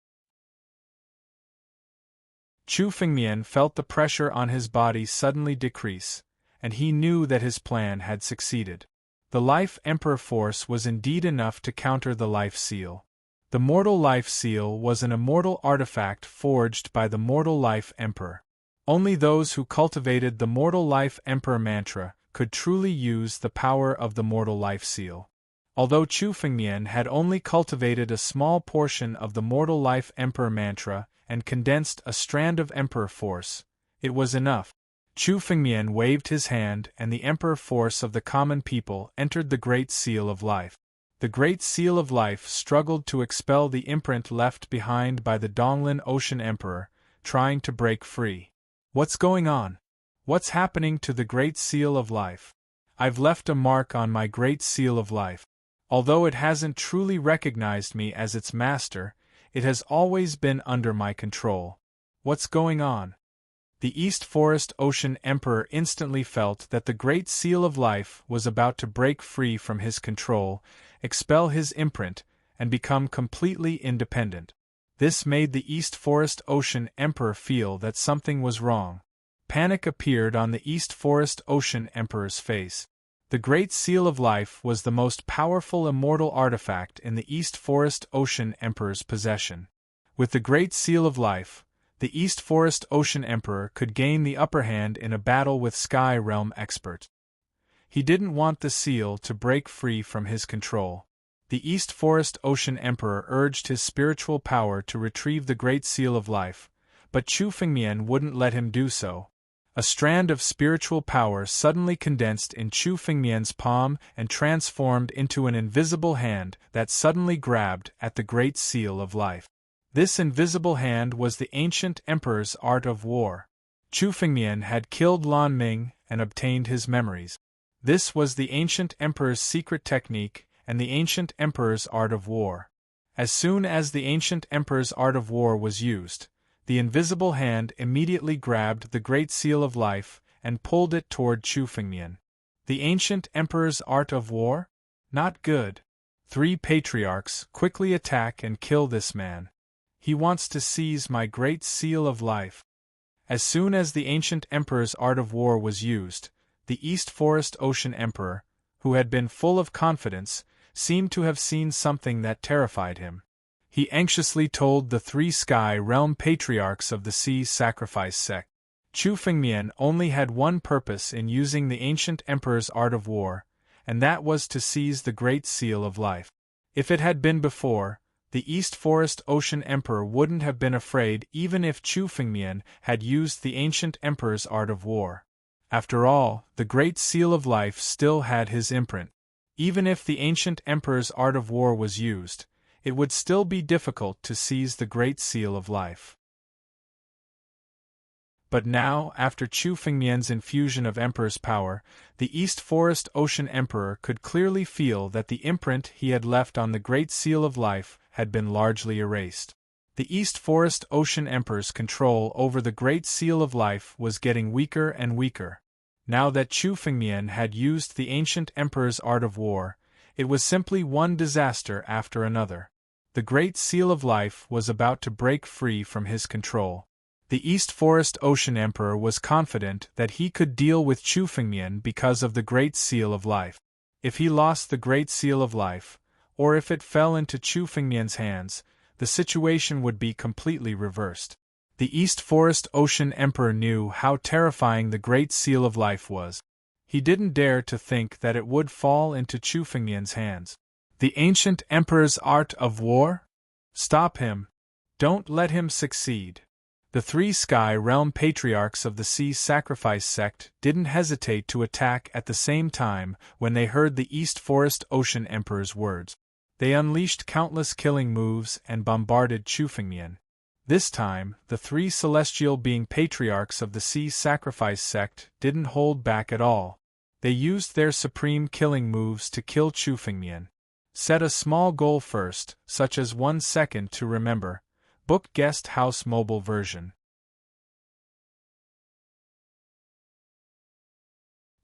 [SPEAKER 1] Chu Fengmian felt the pressure on his body suddenly decrease, and he knew that his plan had succeeded. The Life Emperor force was indeed enough to counter the Life Seal. The Mortal Life Seal was an immortal artifact forged by the Mortal Life Emperor. Only those who cultivated the Mortal Life Emperor mantra could truly use the power of the Mortal Life Seal. Although Chu Fengmian had only cultivated a small portion of the Mortal Life Emperor mantra and condensed a strand of Emperor force, it was enough. Chu Fengmian waved his hand and the Emperor force of the common people entered the Great Seal of Life. The Great Seal of Life struggled to expel the imprint left behind by the Donglin Ocean Emperor, trying to break free. What's going on? What's happening to the Great Seal of Life? I've left a mark on my Great Seal of Life. Although it hasn't truly recognized me as its master, it has always been under my control. What's going on? The East Forest Ocean Emperor instantly felt that the Great Seal of Life was about to break free from his control, expel his imprint, and become completely independent. This made the East Forest Ocean Emperor feel that something was wrong. Panic appeared on the East Forest Ocean Emperor's face. The Great Seal of Life was the most powerful immortal artifact in the East Forest Ocean Emperor's possession. With the Great Seal of Life, the East Forest Ocean Emperor could gain the upper hand in a battle with Sky Realm expert. He didn't want the seal to break free from his control. The East Forest Ocean Emperor urged his spiritual power to retrieve the Great Seal of Life, but Chu Fengmian wouldn't let him do so. A strand of spiritual power suddenly condensed in Chu Fengmian's palm and transformed into an invisible hand that suddenly grabbed at the Great Seal of Life. This invisible hand was the ancient emperor's art of war. Chu Fengmian had killed Lan Ming and obtained his memories. This was the ancient emperor's secret technique and the ancient emperor's art of war. As soon as the ancient emperor's art of war was used, the invisible hand immediately grabbed the Great Seal of Life and pulled it toward Chu Fengmian. The ancient emperor's art of war? Not good. 3 patriarchs quickly attack and kill this man. He wants to seize my Great Seal of Life. As soon as the ancient emperor's art of war was used, the East Forest Ocean Emperor, who had been full of confidence, seemed to have seen something that terrified him. He anxiously told the 3 Sky Realm Patriarchs of the Sea Sacrifice Sect. Chu Fengmian only had one purpose in using the ancient emperor's art of war, and that was to seize the Great Seal of Life. If it had been before, the East Forest Ocean Emperor wouldn't have been afraid even if Chu Fengmian had used the ancient emperor's art of war. After all, the Great Seal of Life still had his imprint. Even if the ancient emperor's art of war was used, it would still be difficult to seize the Great Seal of Life. But now, after Chu Fengmian's infusion of Emperor's power, the East Forest Ocean Emperor could clearly feel that the imprint he had left on the Great Seal of Life had been largely erased. The East Forest Ocean Emperor's control over the Great Seal of Life was getting weaker and weaker. Now that Chu Fengmian had used the ancient Emperor's art of war, it was simply one disaster after another. The Great Seal of Life was about to break free from his control. The East Forest Ocean Emperor was confident that he could deal with Chu Fengmian because of the Great Seal of Life. If he lost the Great Seal of Life, or if it fell into Chu Fengmian's hands, the situation would be completely reversed. The East Forest Ocean Emperor knew how terrifying the Great Seal of Life was. He didn't dare to think that it would fall into Chu Fengmian's hands. The ancient Emperor's art of war? Stop him. Don't let him succeed. The three Sky Realm Patriarchs of the Sea Sacrifice sect didn't hesitate to attack at the same time when they heard the East Forest Ocean Emperor's words. They unleashed countless killing moves and bombarded Chufengmian. This time, the three celestial being patriarchs of the Sea Sacrifice sect didn't hold back at all. They used their supreme killing moves to kill Chufengmian. Set a small goal first, such as 1 second to remember. Book Guest House Mobile version.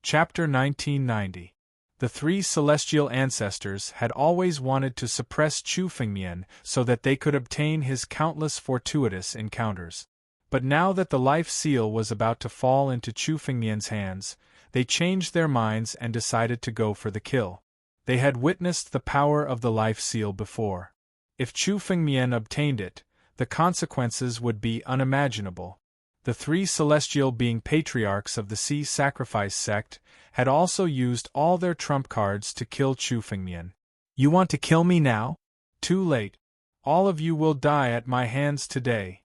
[SPEAKER 1] Chapter 1990. The three celestial ancestors had always wanted to suppress Chufengmian so that they could obtain his countless fortuitous encounters. But now that the life seal was about to fall into Chufengmian's hands, they changed their minds and decided to go for the kill. They had witnessed the power of the life seal before. If Chufengmian obtained it, the consequences would be unimaginable. The three celestial being patriarchs of the Sea Sacrifice sect had also used all their trump cards to kill Chufengmian. You want to kill me now? Too late. All of you will die at my hands today.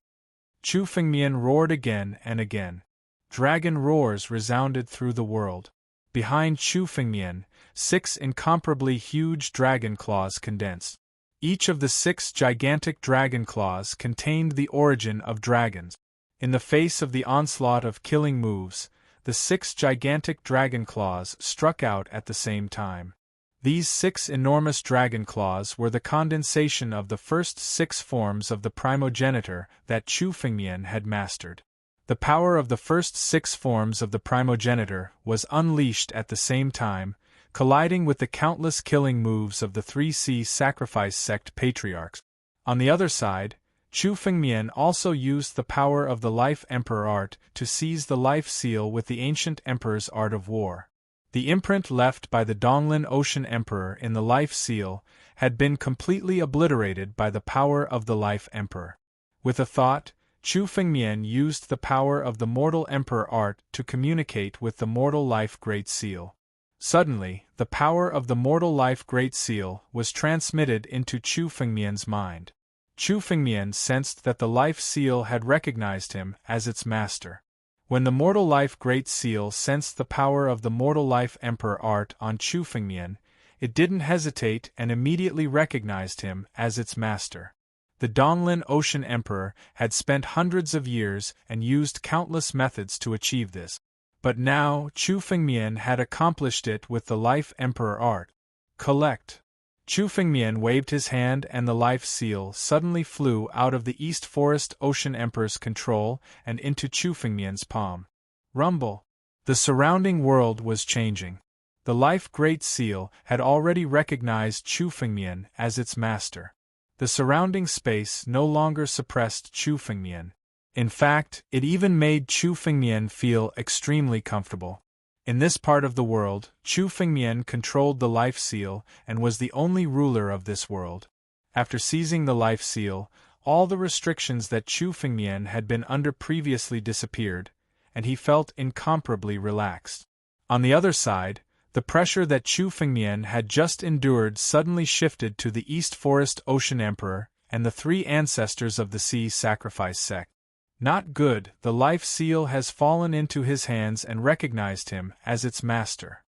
[SPEAKER 1] Chufengmian roared again and again. Dragon roars resounded through the world. Behind Chufengmian, 6 incomparably huge dragon claws condensed. Each of the 6 gigantic dragon claws contained the origin of dragons. In the face of the onslaught of killing moves, the 6 gigantic dragon claws struck out at the same time. These 6 enormous dragon claws were the condensation of the first 6 forms of the primogenitor that Chufengmian had mastered. The power of the first 6 forms of the primogenitor was unleashed at the same time, colliding with the countless killing moves of the 3 Sea Sacrifice sect patriarchs. On the other side, Chufengmian also used the power of the Life Emperor art to seize the life seal with the ancient emperor's art of war. The imprint left by the Donglin Ocean Emperor in the life seal had been completely obliterated by the power of the Life Emperor. With a thought, Chufengmian used the power of the Mortal Emperor art to communicate with the Mortal Life Great Seal. Suddenly, the power of the Mortal Life Great Seal was transmitted into Chufengmian's mind. Chufengmian sensed that the Life Seal had recognized him as its master. When the Mortal Life Great Seal sensed the power of the Mortal Life Emperor art on Chufengmian, it didn't hesitate and immediately recognized him as its master. The Donglin Ocean Emperor had spent hundreds of years and used countless methods to achieve this. But now Chufengmian had accomplished it with the Life Emperor art. Collect. Chufengmian waved his hand and the life seal suddenly flew out of the East Forest Ocean Emperor's control and into Chufengmian's palm. Rumble. The surrounding world was changing. The Life Great Seal had already recognized Chufengmian as its master. The surrounding space no longer suppressed Chufengmian. In fact, it even made Chufengmian feel extremely comfortable. In this part of the world, Chufengmian controlled the life seal and was the only ruler of this world. After seizing the life seal, all the restrictions that Chufengmian had been under previously disappeared, and he felt incomparably relaxed. On the other side, the pressure that Chufengmian had just endured suddenly shifted to the East Forest Ocean Emperor and the 3 ancestors of the Sea Sacrifice sect. Not good, the life seal has fallen into his hands and recognized him as its master.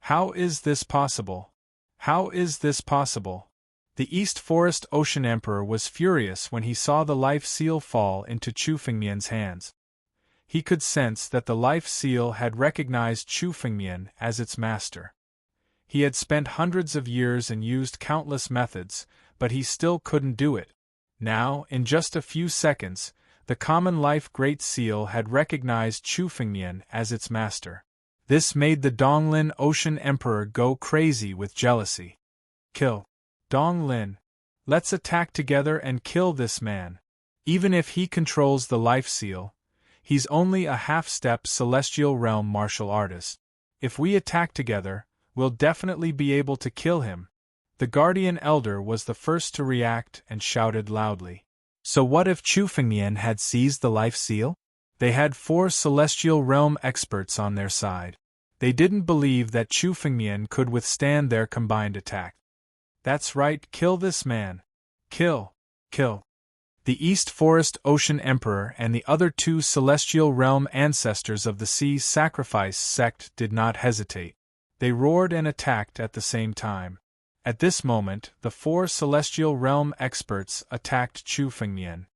[SPEAKER 1] How is this possible? How is this possible? The East Forest Ocean Emperor was furious when he saw the life seal fall into Chufengmian's hands. He could sense that the life seal had recognized Chufengmian as its master. He had spent hundreds of years and used countless methods, but he still couldn't do it. Now, in just a few seconds, the common life Great Seal had recognized Chufengmian as its master. This made the Donglin Ocean Emperor go crazy with jealousy. Kill. Donglin. Let's attack together and kill this man. Even if he controls the life seal, he's only a half-step celestial realm martial artist. If we attack together, we'll definitely be able to kill him. The Guardian Elder was the first to react and shouted loudly. So what if Chufengmian had seized the life seal? They had 4 celestial realm experts on their side. They didn't believe that Chufengmian could withstand their combined attack. That's right, kill this man. Kill. Kill. The East Forest Ocean Emperor and the other two Celestial Realm ancestors of the Sea Sacrifice sect did not hesitate. They roared and attacked at the same time. At this moment, the 4 Celestial Realm experts attacked Chu Fengmian.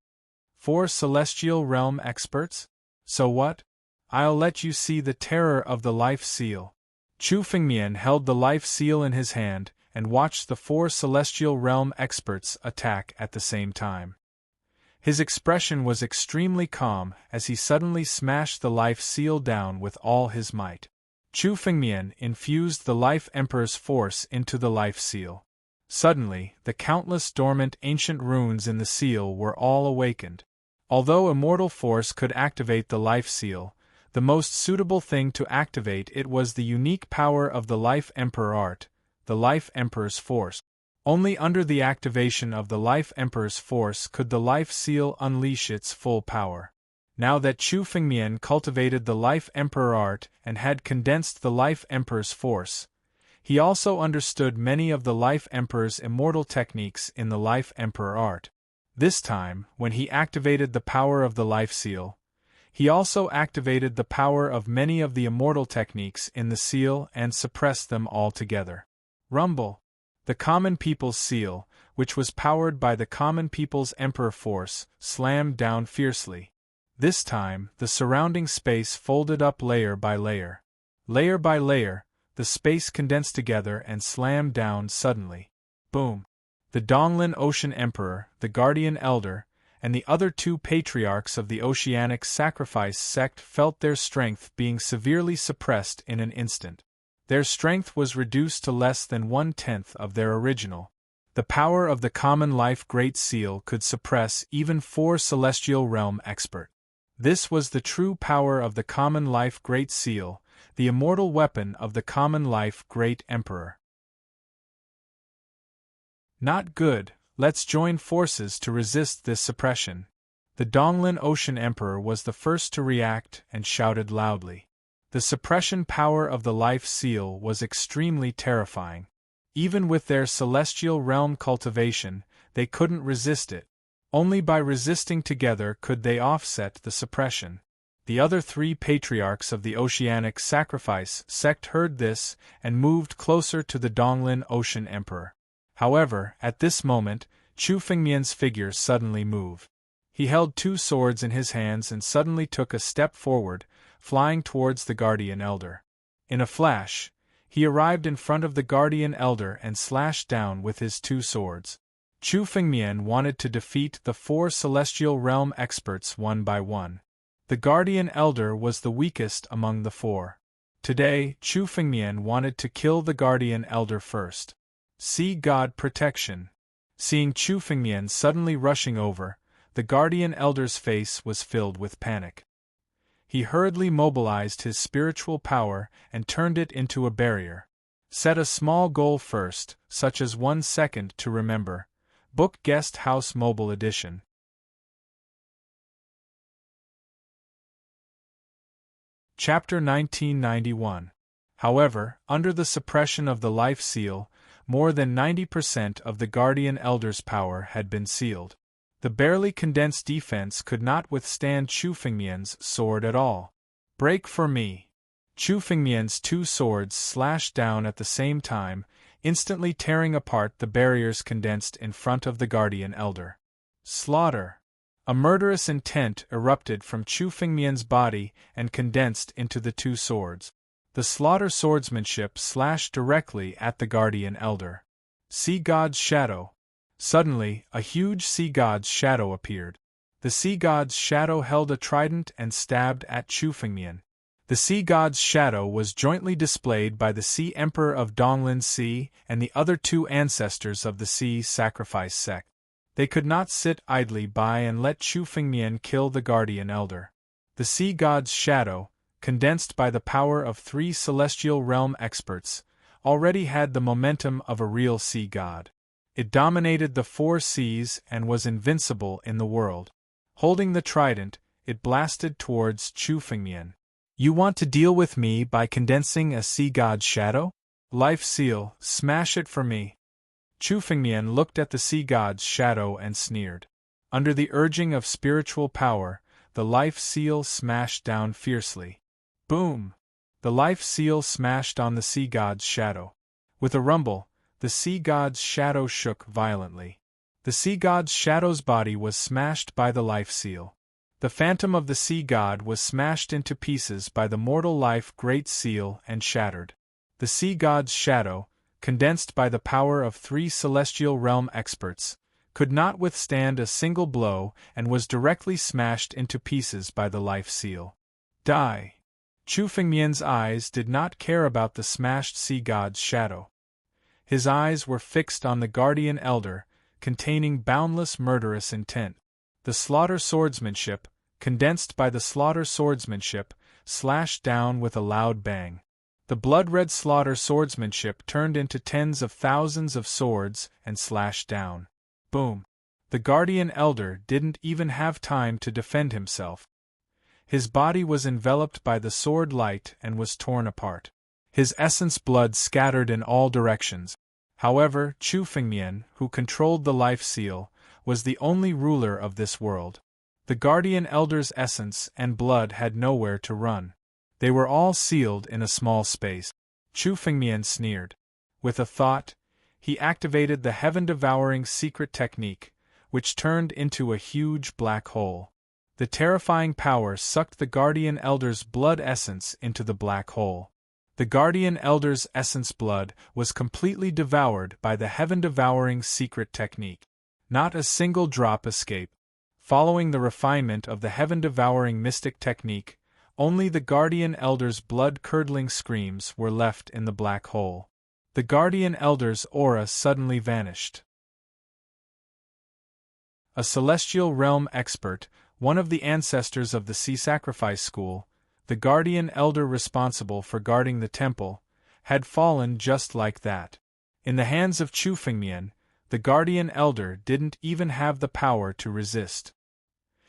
[SPEAKER 1] 4 Celestial Realm experts? So what? I'll let you see the terror of the Life Seal. Chu Fengmian held the Life Seal in his hand and watched the 4 Celestial Realm experts attack at the same time. His expression was extremely calm as he suddenly smashed the Life Seal down with all his might. Chu Fengmian infused the Life Emperor's force into the Life Seal. Suddenly, the countless dormant ancient runes in the seal were all awakened. Although immortal force could activate the Life Seal, the most suitable thing to activate it was the unique power of the Life Emperor art, the Life Emperor's force. Only under the activation of the Life Emperor's force could the Life Seal unleash its full power. Now that Chu Fengmian cultivated the Life Emperor art and had condensed the Life Emperor's force, he also understood many of the Life Emperor's immortal techniques in the Life Emperor art. This time, when he activated the power of the Life Seal, he also activated the power of many of the immortal techniques in the seal and suppressed them all together. Rumble! The Common People's Seal, which was powered by the Common People's Emperor force, slammed down fiercely. This time, the surrounding space folded up layer by layer. Layer by layer, the space condensed together and slammed down suddenly. Boom! The Donglin Ocean Emperor, the Guardian Elder, and the other 2 patriarchs of the Oceanic Sacrifice sect felt their strength being severely suppressed in an instant. Their strength was reduced to less than 1/10 of their original. The power of the Common Life Great Seal could suppress even 4 Celestial Realm expert. This was the true power of the Common Life Great Seal, the immortal weapon of the Common Life Great Emperor. Not good, let's join forces to resist this suppression. The Donglin Ocean Emperor was the first to react and shouted loudly. The suppression power of the Life Seal was extremely terrifying. Even with their Celestial Realm cultivation, they couldn't resist it. Only by resisting together could they offset the suppression. The other 3 patriarchs of the Oceanic Sacrifice sect heard this and moved closer to the Donglin Ocean Emperor. However, at this moment, Chu Fengmian's figure suddenly moved. He held 2 swords in his hands and suddenly took a step forward, flying towards the Guardian Elder. In a flash, he arrived in front of the Guardian Elder and slashed down with his 2 swords. Chu Fengmian wanted to defeat the 4 Celestial Realm experts one by one. The Guardian Elder was the weakest among the 4. Today, Chu Fengmian wanted to kill the Guardian Elder first. Sea God Protection. Seeing Chu Fengmian suddenly rushing over, the Guardian Elder's face was filled with panic. He hurriedly mobilized his spiritual power and turned it into a barrier. Set a small goal first, such as 1 second to remember. Book Guest House Mobile Edition. Chapter 1991. However, under the suppression of the Life Seal, more than 90% of the Guardian Elder's power had been sealed. The barely condensed defense could not withstand Chu Fengmian's sword at all. Break for me! Chu Fengmian's 2 swords slashed down at the same time, instantly tearing apart the barriers condensed in front of the Guardian Elder. Slaughter! A murderous intent erupted from Chu Fengmian's body and condensed into the 2 swords. The slaughter swordsmanship slashed directly at the Guardian Elder. Sea God's Shadow! Suddenly, a huge Sea God's Shadow appeared. The Sea God's Shadow held a trident and stabbed at Chu Fengmian. The Sea God's Shadow was jointly displayed by the Sea Emperor of Donglin Sea and the other 2 ancestors of the Sea Sacrifice sect. They could not sit idly by and let Chu Fengmian kill the Guardian Elder. The Sea God's Shadow, condensed by the power of 3 Celestial Realm experts, already had the momentum of a real Sea God. It dominated the 4 seas and was invincible in the world. Holding the trident, it blasted towards Chu Fengmian. You want to deal with me by condensing a Sea God's Shadow? Life Seal, smash it for me. Chu Fengmian looked at the Sea God's Shadow and sneered. Under the urging of spiritual power, the life seal smashed down fiercely. Boom! The life seal smashed on the sea god's shadow. With a rumble, the sea god's shadow shook violently. The sea god's shadow's body was smashed by the life seal. The phantom of the sea god was smashed into pieces by the mortal life great seal and shattered. The sea god's shadow, condensed by the power of 3 celestial realm experts, could not withstand a single blow and was directly smashed into pieces by the life seal. Die! Chu Fengmian's eyes did not care about the smashed sea god's shadow. His eyes were fixed on the guardian elder, containing boundless murderous intent. The slaughter swordsmanship, condensed by the slaughter swordsmanship, slashed down with a loud bang. The blood-red slaughter swordsmanship turned into tens of thousands of swords and slashed down. Boom! The guardian elder didn't even have time to defend himself. His body was enveloped by the sword light and was torn apart. His essence blood scattered in all directions. However, Chu Fengmian, who controlled the life seal, was the only ruler of this world. The guardian elder's essence and blood had nowhere to run. They were all sealed in a small space. Chu Fengmian sneered. With a thought, he activated the heaven-devouring secret technique, which turned into a huge black hole. The terrifying power sucked the guardian elder's blood essence into the black hole. The guardian elder's essence blood was completely devoured by the heaven-devouring secret technique. Not a single drop escaped. Following the refinement of the heaven-devouring mystic technique, only the guardian elder's blood-curdling screams were left in the black hole. The guardian elder's aura suddenly vanished. A celestial realm expert, one of the ancestors of the Sea Sacrifice School, the guardian elder responsible for guarding the temple, had fallen just like that. In the hands of Chu Fengmian, the guardian elder didn't even have the power to resist.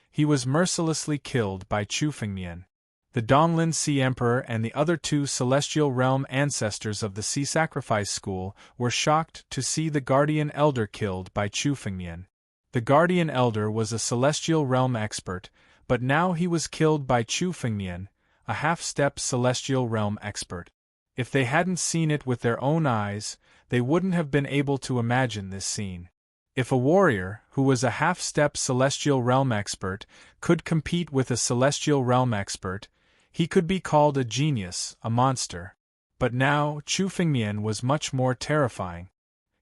[SPEAKER 1] He was mercilessly killed by Chu Fengmian. The Donglin Sea Emperor and the other 2 celestial realm ancestors of the Sea Sacrifice School were shocked to see the guardian elder killed by Chu Fengmian. The guardian elder was a celestial realm expert, but now he was killed by Chu Fengmian, a half-step celestial realm expert. If they hadn't seen it with their own eyes, they wouldn't have been able to imagine this scene. If a warrior, who was a half-step celestial realm expert, could compete with a celestial realm expert, he could be called a genius, a monster. But now, Chu Fengmian was much more terrifying.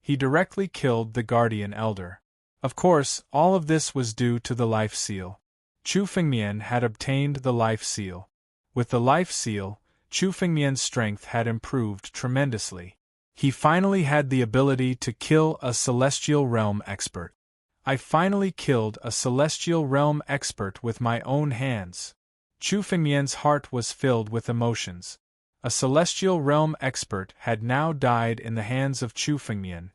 [SPEAKER 1] He directly killed the guardian elder. Of course, all of this was due to the life seal. Chu Fengmian had obtained the life seal. With the life seal, Chu Fengmian's strength had improved tremendously. He finally had the ability to kill a celestial realm expert. I finally killed a celestial realm expert with my own hands. Chu Fengmian's heart was filled with emotions. A celestial realm expert had now died in the hands of Chu Fengmian.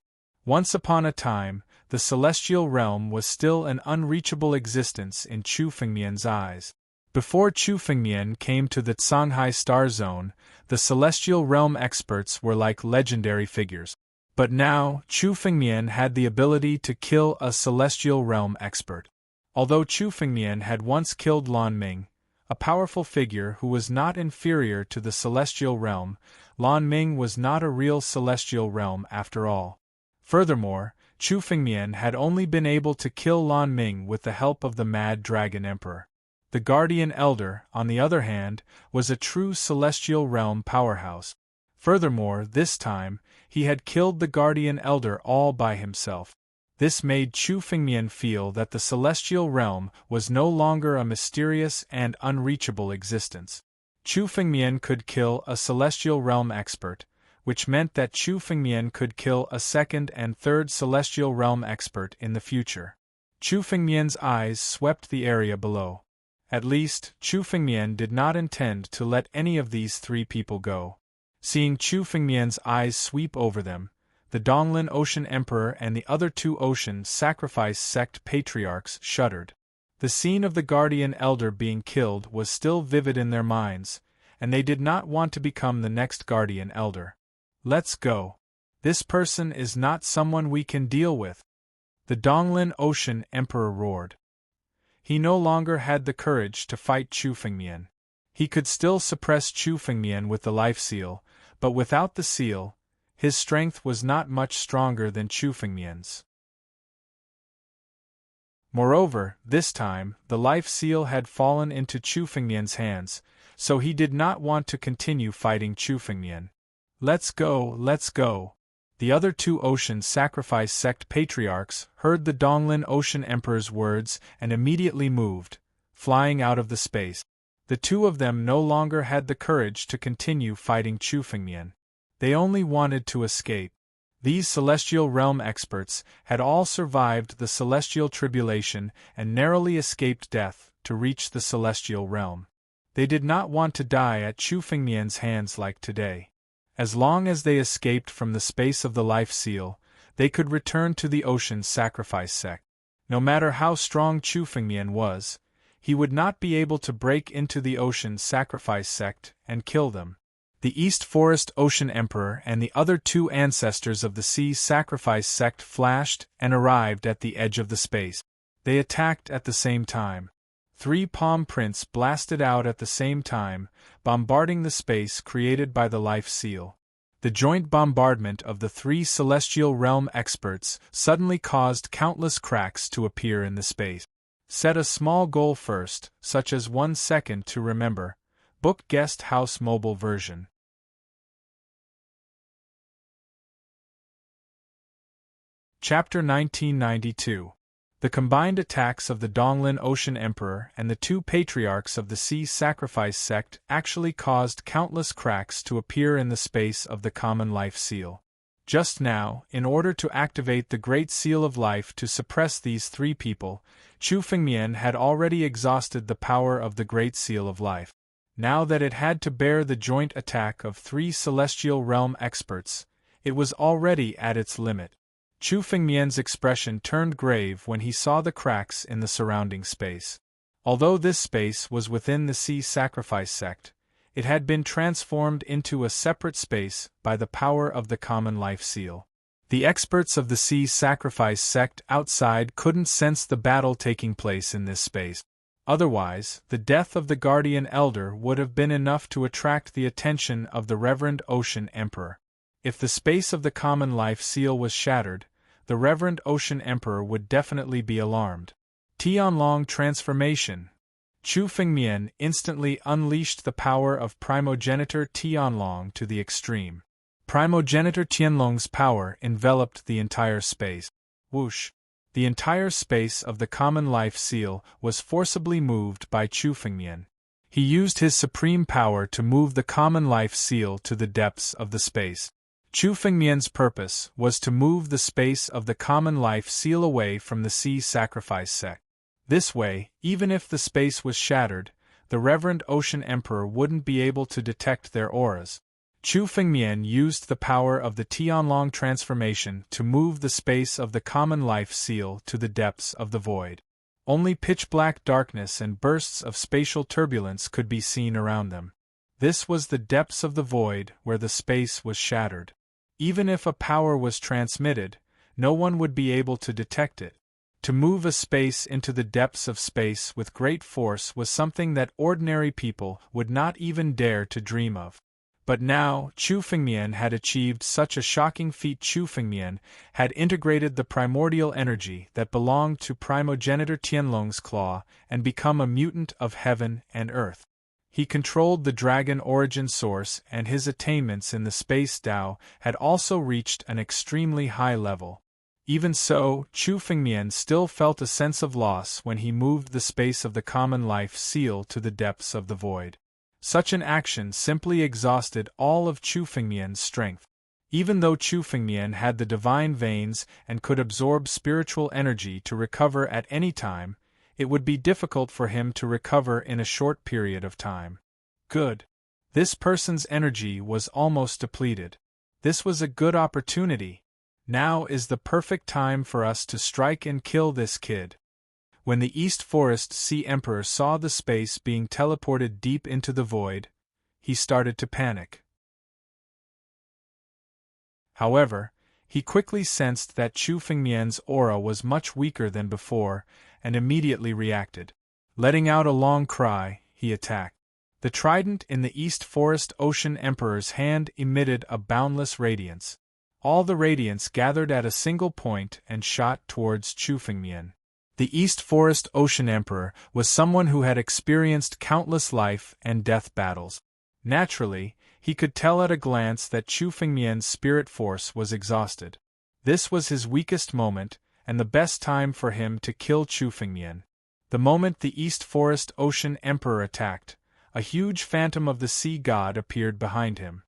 [SPEAKER 1] Once upon a time, the celestial realm was still an unreachable existence in Chu Fengmian's eyes. Before Chu Fengmian came to the Songhai Star Zone, the celestial realm experts were like legendary figures. But now, Chu Fengmian had the ability to kill a celestial realm expert. Although Chu Fengmian had once killed Lan Ming, a powerful figure who was not inferior to the celestial realm, Lan Ming was not a real celestial realm after all. Furthermore, Chu Fengmian had only been able to kill Lan Ming with the help of the Mad Dragon Emperor. The Guardian Elder, on the other hand, was a true celestial realm powerhouse. Furthermore, this time, he had killed the Guardian Elder all by himself. This made Chu Fengmian feel that the celestial realm was no longer a mysterious and unreachable existence. Chu Fengmian could kill a celestial realm expert, which meant that Chu Fengmian could kill a second and third celestial realm expert in the future. Chu Fengmian's eyes swept the area below. At least, Chu Fengmian did not intend to let any of these 3 people go. Seeing Chu Fengmian's eyes sweep over them, the Donglin Ocean Emperor and the other 2 Ocean Sacrifice Sect Patriarchs shuddered. The scene of the Guardian Elder being killed was still vivid in their minds, and they did not want to become the next Guardian Elder. Let's go. This person is not someone we can deal with. The Donglin Ocean Emperor roared. He no longer had the courage to fight Chu Fengmian. He could still suppress Chu Fengmian with the life seal, but without the seal, his strength was not much stronger than Chu Fengmian's. Moreover, this time, the life seal had fallen into Chu Fengmian's hands, so he did not want to continue fighting Chu Fengmian. Let's go, let's go. The other two Ocean Sacrifice Sect patriarchs heard the Donglin Ocean Emperor's words and immediately moved, flying out of the space. The two of them no longer had the courage to continue fighting Chu Fengmian. They only wanted to escape. These Celestial Realm experts had all survived the Celestial Tribulation and narrowly escaped death to reach the Celestial Realm. They did not want to die at Chu Fengmian's hands like today. As long as they escaped from the space of the life seal, they could return to the Ocean Sacrifice Sect. No matter how strong Chu Fengmian was, he would not be able to break into the Ocean Sacrifice Sect and kill them. The East Forest Ocean Emperor and the other two ancestors of the Sea Sacrifice Sect flashed and arrived at the edge of the space. They attacked at the same time. 3 palm prints blasted out at the same time, bombarding the space created by the life seal. The joint bombardment of the 3 Celestial Realm experts suddenly caused countless cracks to appear in the space. Set a small goal first, such as 1 second to remember. Book Guest House Mobile version. Chapter 1992. The combined attacks of the Donglin Ocean Emperor and the 2 patriarchs of the Sea Sacrifice Sect actually caused countless cracks to appear in the space of the common life seal. Just now, in order to activate the Great Seal of Life to suppress these 3 people, Chu Fengmian had already exhausted the power of the Great Seal of Life. Now that it had to bear the joint attack of 3 Celestial Realm experts, it was already at its limit. Chu Fengmian's expression turned grave when he saw the cracks in the surrounding space. Although this space was within the Sea Sacrifice Sect, it had been transformed into a separate space by the power of the Common Life Seal. The experts of the Sea Sacrifice Sect outside couldn't sense the battle taking place in this space. Otherwise, the death of the Guardian Elder would have been enough to attract the attention of the Reverend Ocean Emperor. If the space of the Common Life Seal was shattered, the Reverend Ocean Emperor would definitely be alarmed. Tianlong Transformation. Chu Fengmian instantly unleashed the power of Primogenitor Tianlong to the extreme. Primogenitor Tianlong's power enveloped the entire space. Whoosh! The entire space of the Common Life Seal was forcibly moved by Chu Fengmian. He used his supreme power to move the Common Life Seal to the depths of the space. Chu Fengmian's purpose was to move the space of the Common Life Seal away from the Sea Sacrifice Sect. This way, even if the space was shattered, the Reverend Ocean Emperor wouldn't be able to detect their auras. Chu Fengmian used the power of the Tianlong transformation to move the space of the Common Life Seal to the depths of the void. Only pitch-black darkness and bursts of spatial turbulence could be seen around them. This was the depths of the void where the space was shattered. Even if a power was transmitted, no one would be able to detect it. To move a space into the depths of space with great force was something that ordinary people would not even dare to dream of. But now, Chu Fengmian had achieved such a shocking feat. Chu Fengmian had integrated the primordial energy that belonged to Primogenitor Tianlong's claw and become a mutant of heaven and earth. He controlled the dragon origin source, and his attainments in the space Tao had also reached an extremely high level. Even so, Chu Fengmian still felt a sense of loss when he moved the space of the Common Life Seal to the depths of the void. Such an action simply exhausted all of Chu Fengmian's strength. Even though Chu Fengmian had the divine veins and could absorb spiritual energy to recover at any time, it would be difficult for him to recover in a short period of time. Good. This person's energy was almost depleted. This was a good opportunity. Now is the perfect time for us to strike and kill this kid. When the East Forest Sea Emperor saw the space being teleported deep into the void, he started to panic. However, He quickly sensed that Chu Fengmian's aura was much weaker than before, and immediately reacted. Letting out a long cry, he attacked. The trident in the East Forest Ocean Emperor's hand emitted a boundless radiance. All the radiance gathered at a single point and shot towards Chu Fengmian. The East Forest Ocean Emperor was someone who had experienced countless life and death battles. Naturally, he could tell at a glance that Chu Fengmian's spirit force was exhausted. This was his weakest moment, and the best time for him to kill Chu Fengmian. The moment the East Forest Ocean Emperor attacked, a huge phantom of the sea god appeared behind him.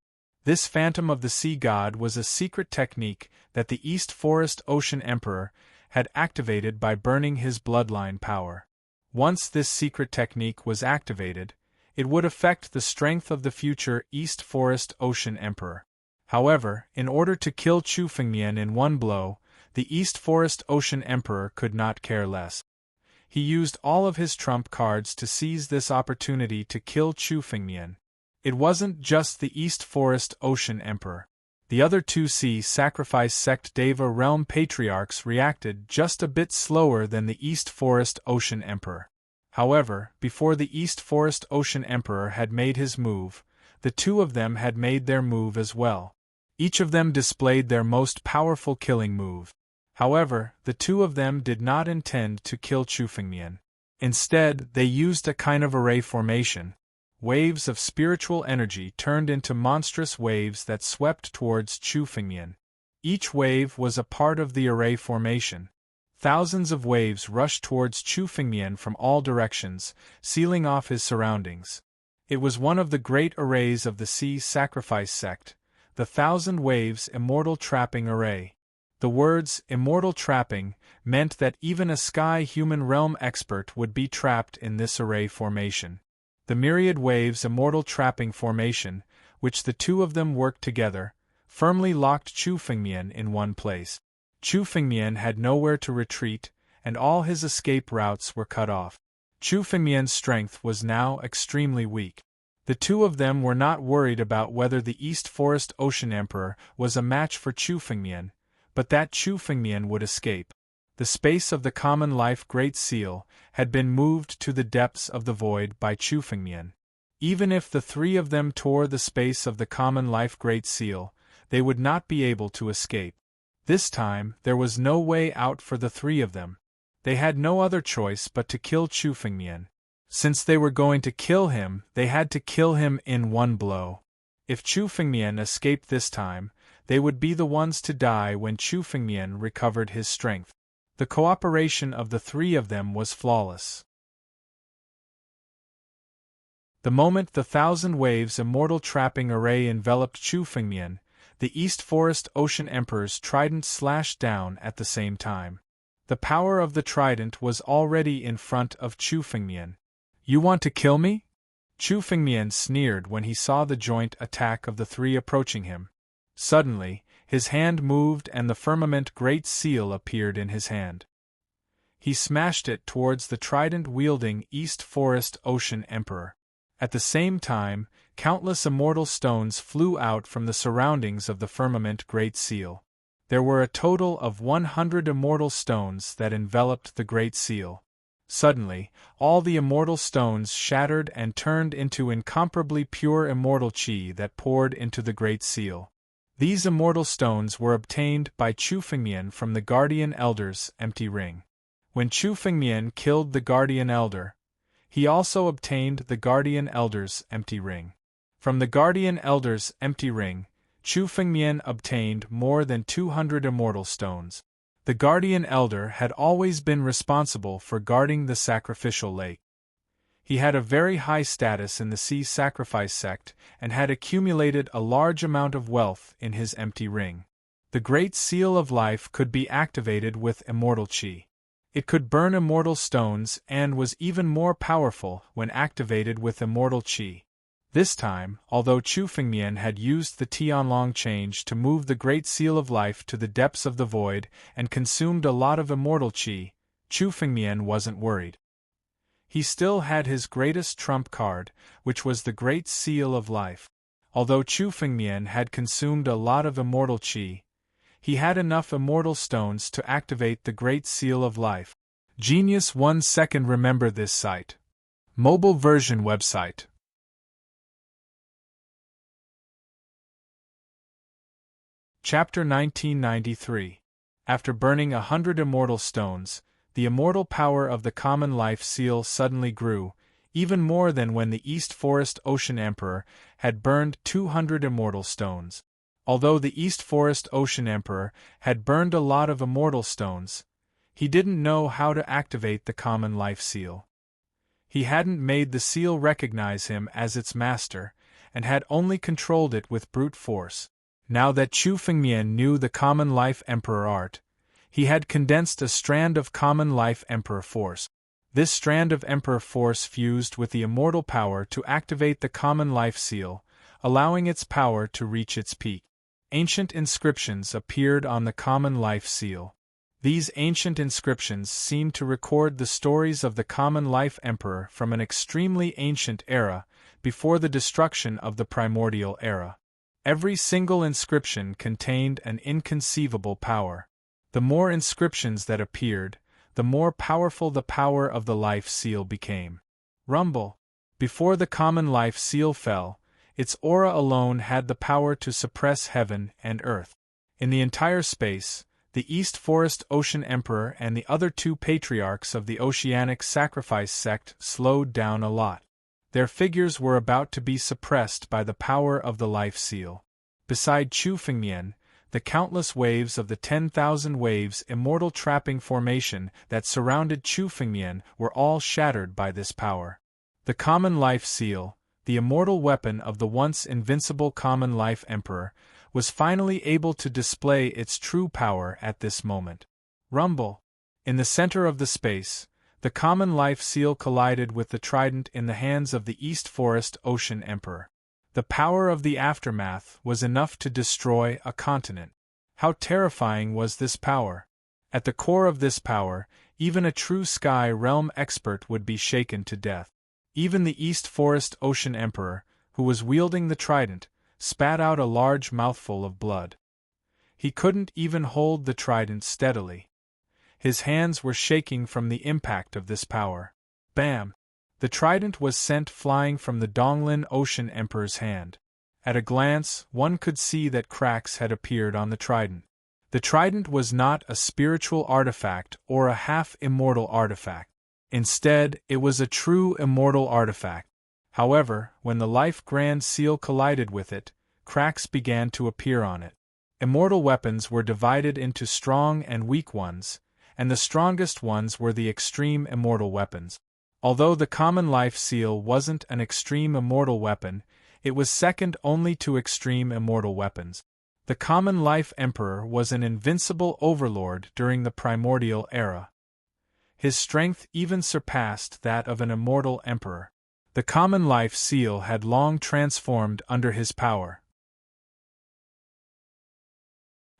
[SPEAKER 1] This phantom of the sea god was a secret technique that the East Forest Ocean Emperor had activated by burning his bloodline power. Once this secret technique was activated, it would affect the strength of the future East Forest Ocean Emperor. However, in order to kill Chu Fengmian in one blow, the East Forest Ocean Emperor could not care less. He used all of his trump cards to seize this opportunity to kill Chu Fengmian. It wasn't just the East Forest Ocean Emperor. The other two Sea Sacrifice Sect Deva Realm Patriarchs reacted just a bit slower than the East Forest Ocean Emperor. However, before the East Forest Ocean Emperor had made his move, the two of them had made their move as well. Each of them displayed their most powerful killing move. However, the two of them did not intend to kill Chu Fengmian. Instead, they used a kind of array formation. Waves of spiritual energy turned into monstrous waves that swept towards Chu Fengmian. Each wave was a part of the array formation. Thousands of waves rushed towards Chu Fengmian from all directions, sealing off his surroundings. It was one of the great arrays of the Sea Sacrifice Sect, the Thousand Waves Immortal Trapping Array. The words immortal trapping meant that even a sky human realm expert would be trapped in this array formation. The myriad waves immortal trapping formation, which the two of them worked together, firmly locked Chu Fengmian in one place. Chu Fengmian had nowhere to retreat, and all his escape routes were cut off. Chu Fengmian's strength was now extremely weak. The two of them were not worried about whether the East Forest Ocean Emperor was a match for Chu Fengmian, but that Chu Fengmian would escape. The space of the Common Life Great Seal had been moved to the depths of the void by Chu Fengmian. Even if the three of them tore the space of the Common Life Great Seal, they would not be able to escape. This time, there was no way out for the three of them. They had no other choice but to kill Chu Fengmian. Since they were going to kill him, they had to kill him in one blow. If Chu Fengmian escaped this time, they would be the ones to die when Chu Fengmian recovered his strength. The cooperation of the three of them was flawless. The moment the Thousand Waves Immortal Trapping Array enveloped Chu Fengmian, the East Forest Ocean Emperor's trident slashed down at the same time. The power of the trident was already in front of Chu Fengmian. "You want to kill me?" Chu Fengmian sneered when he saw the joint attack of the three approaching him. Suddenly, his hand moved and the firmament Great Seal appeared in his hand. He smashed it towards the trident-wielding East Forest Ocean Emperor. At the same time, countless immortal stones flew out from the surroundings of the firmament Great Seal. There were a total of 100 immortal stones that enveloped the Great Seal. Suddenly, all the immortal stones shattered and turned into incomparably pure immortal chi that poured into the Great Seal. These immortal stones were obtained by Chu Fengmian from the Guardian Elder's empty ring. When Chu Fengmian killed the Guardian Elder, he also obtained the Guardian Elder's empty ring. From the Guardian Elder's empty ring, Chu Fengmian obtained more than 200 immortal stones. The Guardian Elder had always been responsible for guarding the sacrificial lake. He had a very high status in the Sea Sacrifice Sect and had accumulated a large amount of wealth in his empty ring. The Great Seal of Life could be activated with immortal chi. It could burn immortal stones and was even more powerful when activated with immortal chi. This time, although Chu Fengmian had used the Tianlong change to move the Great Seal of Life to the depths of the void and consumed a lot of immortal chi, Chu Fengmian wasn't worried. He still had his greatest trump card, which was the Great Seal of Life. Although Chu Fengmian had consumed a lot of immortal chi, He had enough immortal stones to activate the Great Seal of Life. Genius 1 second. Remember this site. Mobile version website. Chapter 1993. After burning 100 immortal stones, the immortal power of the Common Life Seal suddenly grew, even more than when the East Forest Ocean Emperor had burned 200 immortal stones. Although the East Forest Ocean Emperor had burned a lot of immortal stones, he didn't know how to activate the Common Life Seal. He hadn't made the seal recognize him as its master, and had only controlled it with brute force. Now that Chu Fengmian knew the Common Life Emperor art, he had condensed a strand of Common Life Emperor force. This strand of Emperor force fused with the immortal power to activate the Common Life Seal, allowing its power to reach its peak. Ancient inscriptions appeared on the Common Life Seal. These ancient inscriptions seemed to record the stories of the Common Life Emperor from an extremely ancient era, before the destruction of the primordial era. Every single inscription contained an inconceivable power. The more inscriptions that appeared, the more powerful the power of the Life Seal became. Rumble. Before the Common Life Seal fell, its aura alone had the power to suppress heaven and earth. In the entire space, the East Forest Ocean Emperor and the other two patriarchs of the Oceanic Sacrifice sect slowed down a lot. Their figures were about to be suppressed by the power of the Life Seal. Beside Chu Fengmian, the countless waves of the 10,000 waves immortal trapping formation that surrounded Chu Fengmian were all shattered by this power. The Common Life Seal, the immortal weapon of the once invincible Common Life Emperor, was finally able to display its true power at this moment. Rumble. In the center of the space, the Common Life Seal collided with the trident in the hands of the East Forest Ocean Emperor. The power of the aftermath was enough to destroy a continent. How terrifying was this power! At the core of this power, even a true Sky Realm expert would be shaken to death. Even the East Forest Ocean Emperor, who was wielding the trident, spat out a large mouthful of blood. He couldn't even hold the trident steadily. His hands were shaking from the impact of this power. Bam! The trident was sent flying from the Donglin Ocean Emperor's hand. At a glance, one could see that cracks had appeared on the trident. The trident was not a spiritual artifact or a half-immortal artifact. Instead, it was a true immortal artifact. However, when the Life Grand Seal collided with it, cracks began to appear on it. Immortal weapons were divided into strong and weak ones, and the strongest ones were the extreme immortal weapons. Although the Common Life Seal wasn't an extreme immortal weapon, it was second only to extreme immortal weapons. The Common Life Emperor was an invincible overlord during the primordial era. His strength even surpassed that of an immortal emperor. The Common Life Seal had long transformed under his power.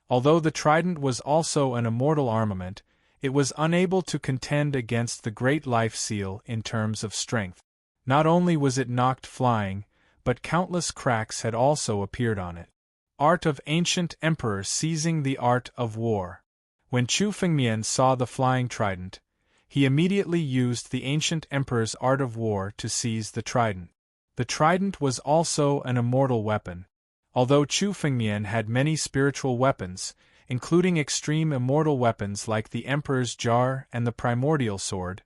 [SPEAKER 1] Although the trident was also an immortal armament, it was unable to contend against the Great Life Seal in terms of strength. Not only was it knocked flying, but countless cracks had also appeared on it. Art of Ancient Emperor seizing the art of war. When Chu Fengmian saw the flying trident, he immediately used the Ancient Emperor's art of war to seize the trident. The trident was also an immortal weapon. Although Chu Fengmian had many spiritual weapons, including extreme immortal weapons like the Emperor's Jar and the Primordial Sword,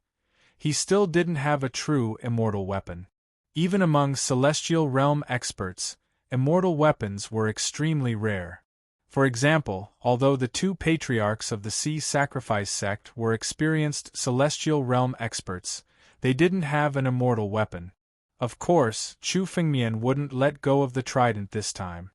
[SPEAKER 1] he still didn't have a true immortal weapon. Even among Celestial Realm experts, immortal weapons were extremely rare. For example, although the two patriarchs of the Sea Sacrifice sect were experienced Celestial Realm experts, they didn't have an immortal weapon. Of course, Chu Fengmian wouldn't let go of the trident this time.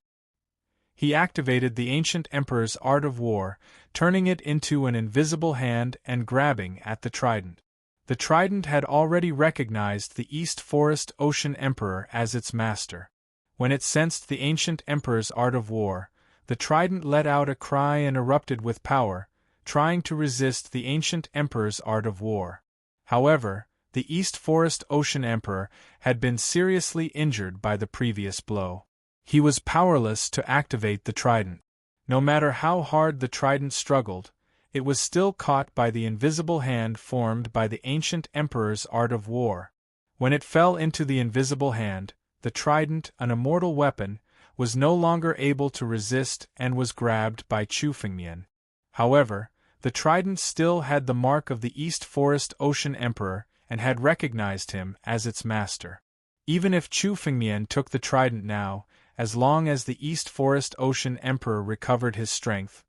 [SPEAKER 1] He activated the Ancient Emperor's art of war, turning it into an invisible hand and grabbing at the trident. The trident had already recognized the East Forest Ocean Emperor as its master. When it sensed the Ancient Emperor's art of war, the trident let out a cry and erupted with power, trying to resist the Ancient Emperor's art of war. However, the East Forest Ocean Emperor had been seriously injured by the previous blow. He was powerless to activate the trident. No matter how hard the trident struggled, it was still caught by the invisible hand formed by the ancient emperor's art of war. When it fell into the invisible hand, the trident, an immortal weapon, was no longer able to resist and was grabbed by Chu Fengmian. However, the trident still had the mark of the East Forest Ocean Emperor and had recognized him as its master. Even if Chu Fengmian took the trident now, as long as the East Forest Ocean Emperor recovered his strength,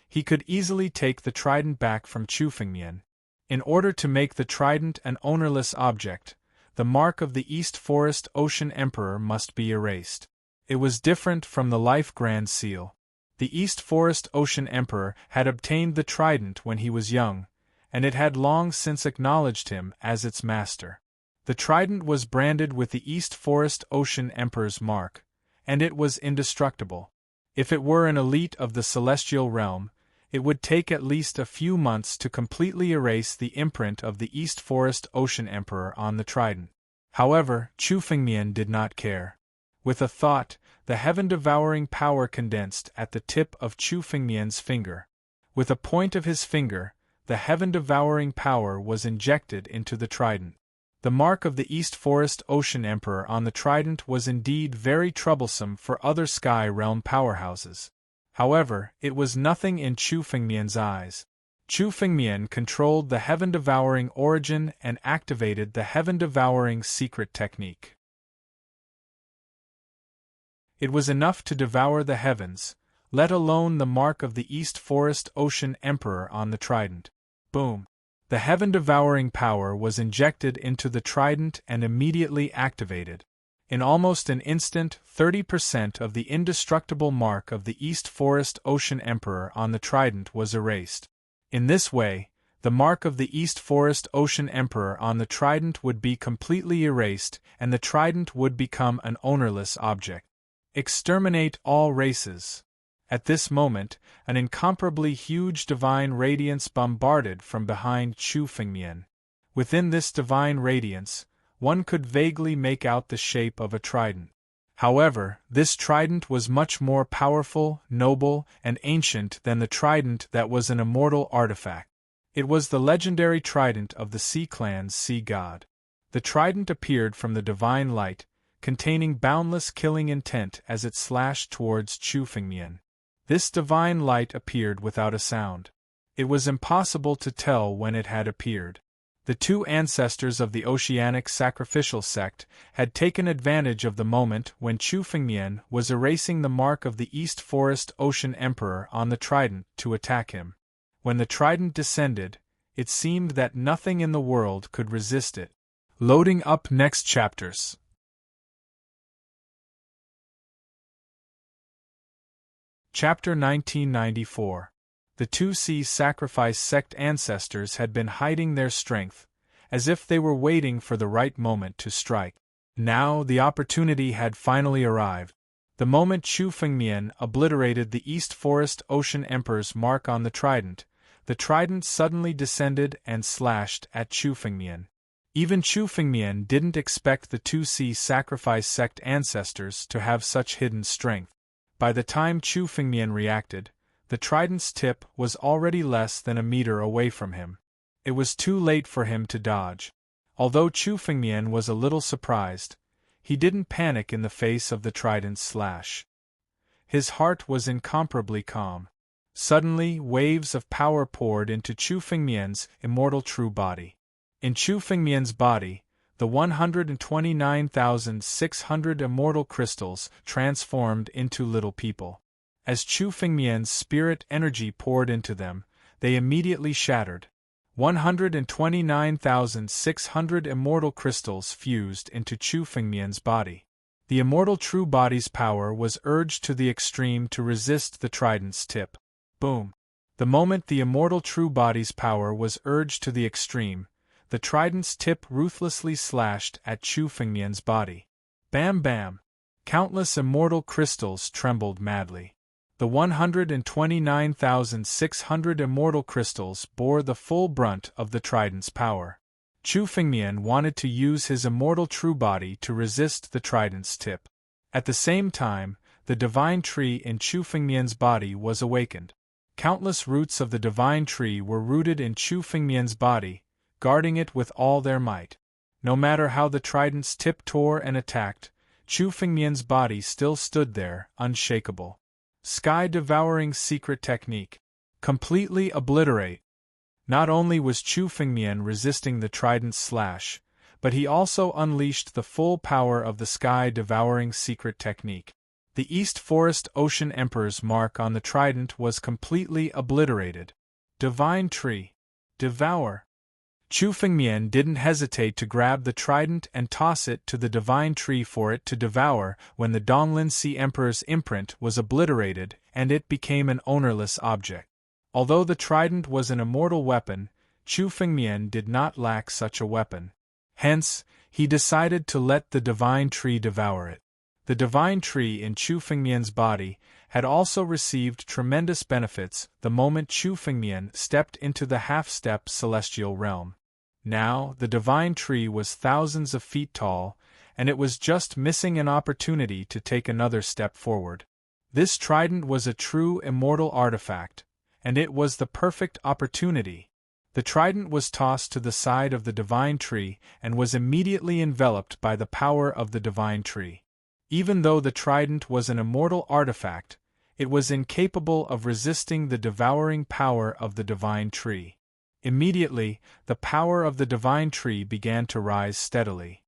[SPEAKER 1] he could easily take the trident back from Chu Fengmian. In order to make the trident an ownerless object, the mark of the East Forest Ocean Emperor must be erased. It was different from the Life Grand Seal. The East Forest Ocean Emperor had obtained the trident when he was young, and it had long since acknowledged him as its master. The trident was branded with the East Forest Ocean Emperor's mark, and it was indestructible. If it were an elite of the celestial realm, it would take at least a few months to completely erase the imprint of the East Forest Ocean Emperor on the trident. However, Chu Fengmian did not care. With a thought, the heaven-devouring power condensed at the tip of Chu Fengmian's finger. With a point of his finger, the heaven-devouring power was injected into the trident. The mark of the East Forest Ocean Emperor on the trident was indeed very troublesome for other Sky Realm powerhouses. However, it was nothing in Chu Fengmian's eyes. Chu Fengmian controlled the heaven-devouring origin and activated the heaven-devouring secret technique. It was enough to devour the heavens, let alone the mark of the East Forest Ocean Emperor on the trident. Boom! The heaven-devouring power was injected into the trident and immediately activated. In almost an instant, 30% of the indestructible mark of the East Forest Ocean Emperor on the trident was erased. In this way, the mark of the East Forest Ocean Emperor on the trident would be completely erased and the trident would become an ownerless object. Exterminate all races. At this moment, an incomparably huge divine radiance bombarded from behind Chu Fengmian. Within this divine radiance, one could vaguely make out the shape of a trident. However, this trident was much more powerful, noble, and ancient than the trident that was an immortal artifact. It was the legendary trident of the Sea Clan's sea god. The trident appeared from the divine light, containing boundless killing intent as it slashed towards Chu Fengmian. This divine light appeared without a sound. It was impossible to tell when it had appeared. The two ancestors of the Oceanic Sacrificial Sect had taken advantage of the moment when Chu Fengmian was erasing the mark of the East Forest Ocean Emperor on the trident to attack him. When the trident descended, it seemed that nothing in the world could resist it. Loading up next chapters. Chapter 1994. The 2C Sacrifice Sect ancestors had been hiding their strength, as if they were waiting for the right moment to strike. Now the opportunity had finally arrived. The moment Chu Fengmian obliterated the East Forest Ocean Emperor's mark on the trident suddenly descended and slashed at Chu Fengmian. Even Chu Fengmian didn't expect the 2C Sacrifice Sect ancestors to have such hidden strength. By the time Chu Fengmian reacted, the trident's tip was already less than a meter away from him. It was too late for him to dodge. Although Chu Fengmian was a little surprised, he didn't panic in the face of the trident's slash. His heart was incomparably calm. Suddenly, waves of power poured into Chu Fengmian's immortal true body. In Chu Fengmian's body, the 129,600 immortal crystals transformed into little people. As Chu Fengmian's spirit energy poured into them, they immediately shattered. 129,600 immortal crystals fused into Chu Fengmian's body. The immortal true body's power was urged to the extreme to resist the trident's tip. Boom! The moment the immortal true body's power was urged to the extreme, the trident's tip ruthlessly slashed at Chu Fengmian's body. Bam bam! Countless immortal crystals trembled madly. The 129,600 immortal crystals bore the full brunt of the trident's power. Chu Fengmian wanted to use his immortal true body to resist the trident's tip. At the same time, the divine tree in Chu Fengmian's body was awakened. Countless roots of the divine tree were rooted in Chu Fengmian's body, guarding it with all their might. No matter how the trident's tip tore and attacked, Chu Fengmian's body still stood there, unshakable. Sky-devouring secret technique. Completely obliterate. Not only was Chu Fengmian resisting the trident's slash, but he also unleashed the full power of the sky-devouring secret technique. The East Forest Ocean Emperor's mark on the trident was completely obliterated. Divine Tree. Devour. Chu Fengmian didn't hesitate to grab the trident and toss it to the divine tree for it to devour when the Donglin Sea Emperor's imprint was obliterated and it became an ownerless object. Although the trident was an immortal weapon, Chu Fengmian did not lack such a weapon. Hence, he decided to let the divine tree devour it. The divine tree in Chu Fengmian's body had also received tremendous benefits the moment Chu Fengmian stepped into the half-step celestial realm. Now, the divine tree was thousands of feet tall, and it was just missing an opportunity to take another step forward. This trident was a true immortal artifact, and it was the perfect opportunity. The trident was tossed to the side of the divine tree and was immediately enveloped by the power of the divine tree. Even though the trident was an immortal artifact, it was incapable of resisting the devouring power of the divine tree. Immediately, the power of the divine tree began to rise steadily.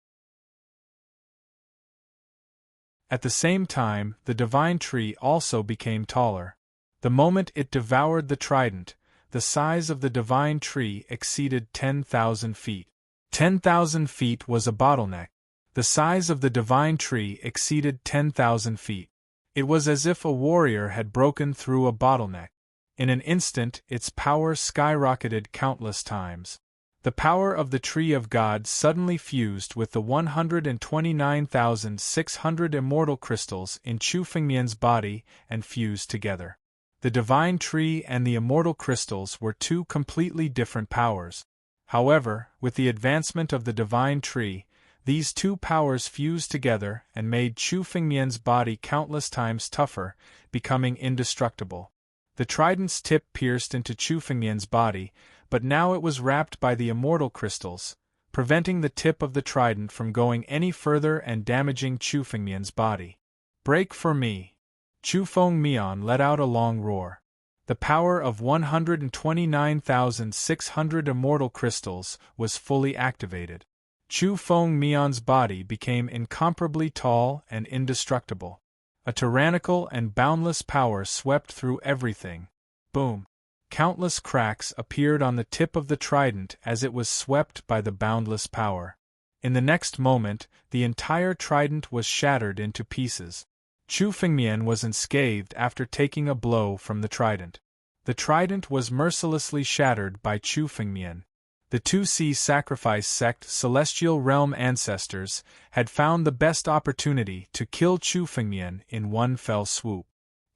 [SPEAKER 1] At the same time, the divine tree also became taller. The moment it devoured the trident, the size of the divine tree exceeded 10,000 feet. 10,000 feet was a bottleneck. The size of the divine tree exceeded 10,000 feet. It was as if a warrior had broken through a bottleneck. In an instant, its power skyrocketed countless times. The power of the Tree of God suddenly fused with the 129,600 immortal crystals in Chu Fengmian's body and fused together. The divine tree and the immortal crystals were two completely different powers. However, with the advancement of the divine tree, these two powers fused together and made Chu Fengmian's body countless times tougher, becoming indestructible. The trident's tip pierced into Chu Fengmian's body, but now it was wrapped by the immortal crystals, preventing the tip of the trident from going any further and damaging Chu Fengmian's body. Break for me! Chu Fengmian let out a long roar. The power of 129,600 immortal crystals was fully activated. Chu Fengmian's body became incomparably tall and indestructible. A tyrannical and boundless power swept through everything. Boom! Countless cracks appeared on the tip of the trident as it was swept by the boundless power. In the next moment, the entire trident was shattered into pieces. Chu Fengmian was unscathed after taking a blow from the trident. The trident was mercilessly shattered by Chu Fengmian. The 2C Sacrifice Sect Celestial Realm ancestors had found the best opportunity to kill Chu Fengmian in one fell swoop.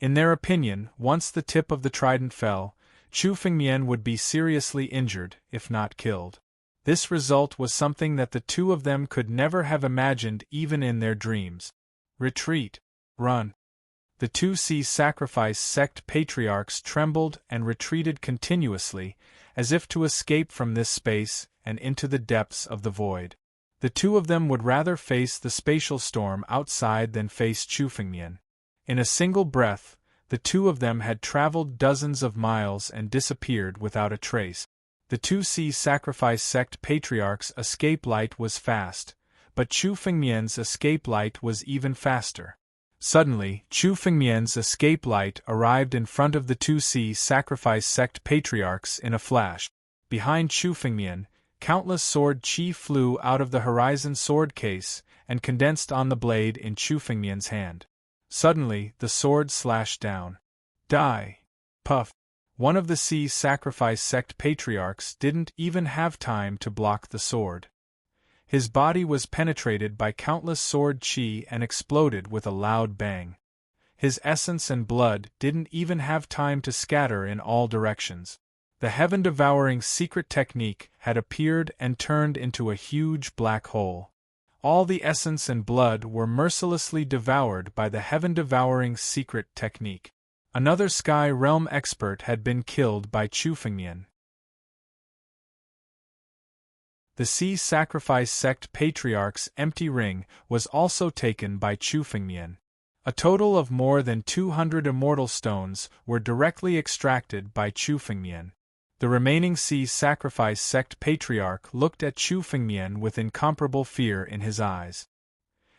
[SPEAKER 1] In their opinion, once the tip of the trident fell, Chu Fengmian would be seriously injured, if not killed. This result was something that the two of them could never have imagined even in their dreams. Retreat. Run. The 2C Sacrifice Sect patriarchs trembled and retreated continuously, as if to escape from this space and into the depths of the void. The two of them would rather face the spatial storm outside than face Chu Fengmian. In a single breath, the two of them had traveled dozens of miles and disappeared without a trace. The 2C Sacrifice Sect patriarch's escape light was fast, but Chu Fengmian's escape light was even faster. Suddenly, Chu Fengmian's escape light arrived in front of the 2C Sacrifice Sect patriarchs in a flash. Behind Chu Fengmian, countless sword chi flew out of the horizon sword case and condensed on the blade in Chu Fengmian's hand. Suddenly, the sword slashed down. Die! Puff! One of the C Sacrifice Sect patriarchs didn't even have time to block the sword. His body was penetrated by countless sword chi and exploded with a loud bang. His essence and blood didn't even have time to scatter in all directions. The heaven-devouring secret technique had appeared and turned into a huge black hole. All the essence and blood were mercilessly devoured by the heaven-devouring secret technique. Another Sky Realm expert had been killed by Chu Fengmian. The Sea Sacrifice Sect Patriarch's empty ring was also taken by Chu Fengmian. A total of more than 200 immortal stones were directly extracted by Chu Fengmian. The remaining Sea Sacrifice Sect Patriarch looked at Chu Fengmian with incomparable fear in his eyes.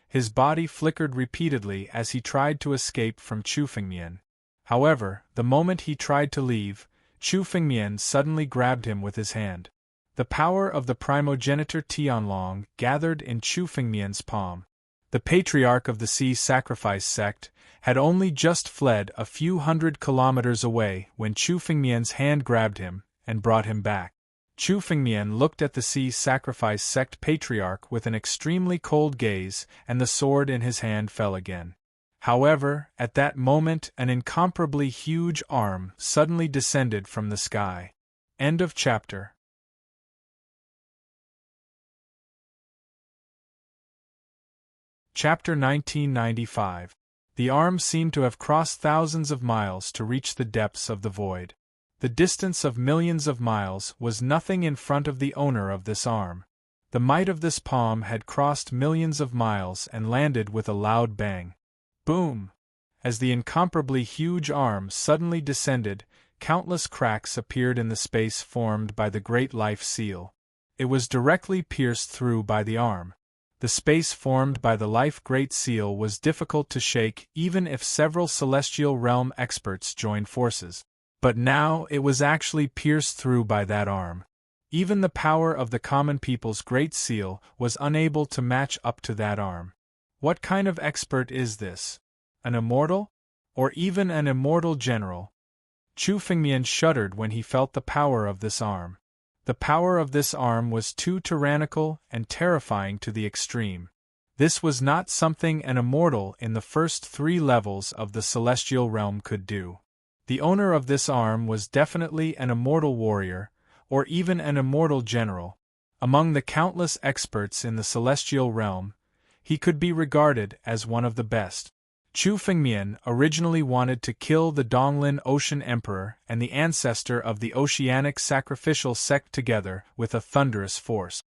[SPEAKER 1] His body flickered repeatedly as he tried to escape from Chu Fengmian. However, the moment he tried to leave, Chu Fengmian suddenly grabbed him with his hand. The power of the primogenitor Tianlong gathered in Chu Fengmian's palm. The patriarch of the Sea Sacrifice Sect had only just fled a few hundred kilometers away when Chu Fengmian's hand grabbed him and brought him back. Chu Fengmian looked at the Sea Sacrifice Sect Patriarch with an extremely cold gaze, and the sword in his hand fell again. However, at that moment an incomparably huge arm suddenly descended from the sky. End of chapter. Chapter 1995. The arm seemed to have crossed thousands of miles to reach the depths of the void. The distance of millions of miles was nothing in front of the owner of this arm. The might of this palm had crossed millions of miles and landed with a loud bang. Boom! As the incomparably huge arm suddenly descended, countless cracks appeared in the space formed by the Great Life Seal. It was directly pierced through by the arm. The space formed by the Life Great Seal was difficult to shake even if several Celestial Realm experts joined forces. But now it was actually pierced through by that arm. Even the power of the common people's Great Seal was unable to match up to that arm. What kind of expert is this? An immortal? Or even an immortal general? Chu Fengmian shuddered when he felt the power of this arm. The power of this arm was too tyrannical and terrifying to the extreme. This was not something an immortal in the first 3 levels of the Celestial Realm could do. The owner of this arm was definitely an immortal warrior, or even an immortal general. Among the countless experts in the Celestial Realm, he could be regarded as one of the best. Chu Fengmian originally wanted to kill the Donglin Ocean Emperor and the ancestor of the Oceanic Sacrificial Sect together with a thunderous force.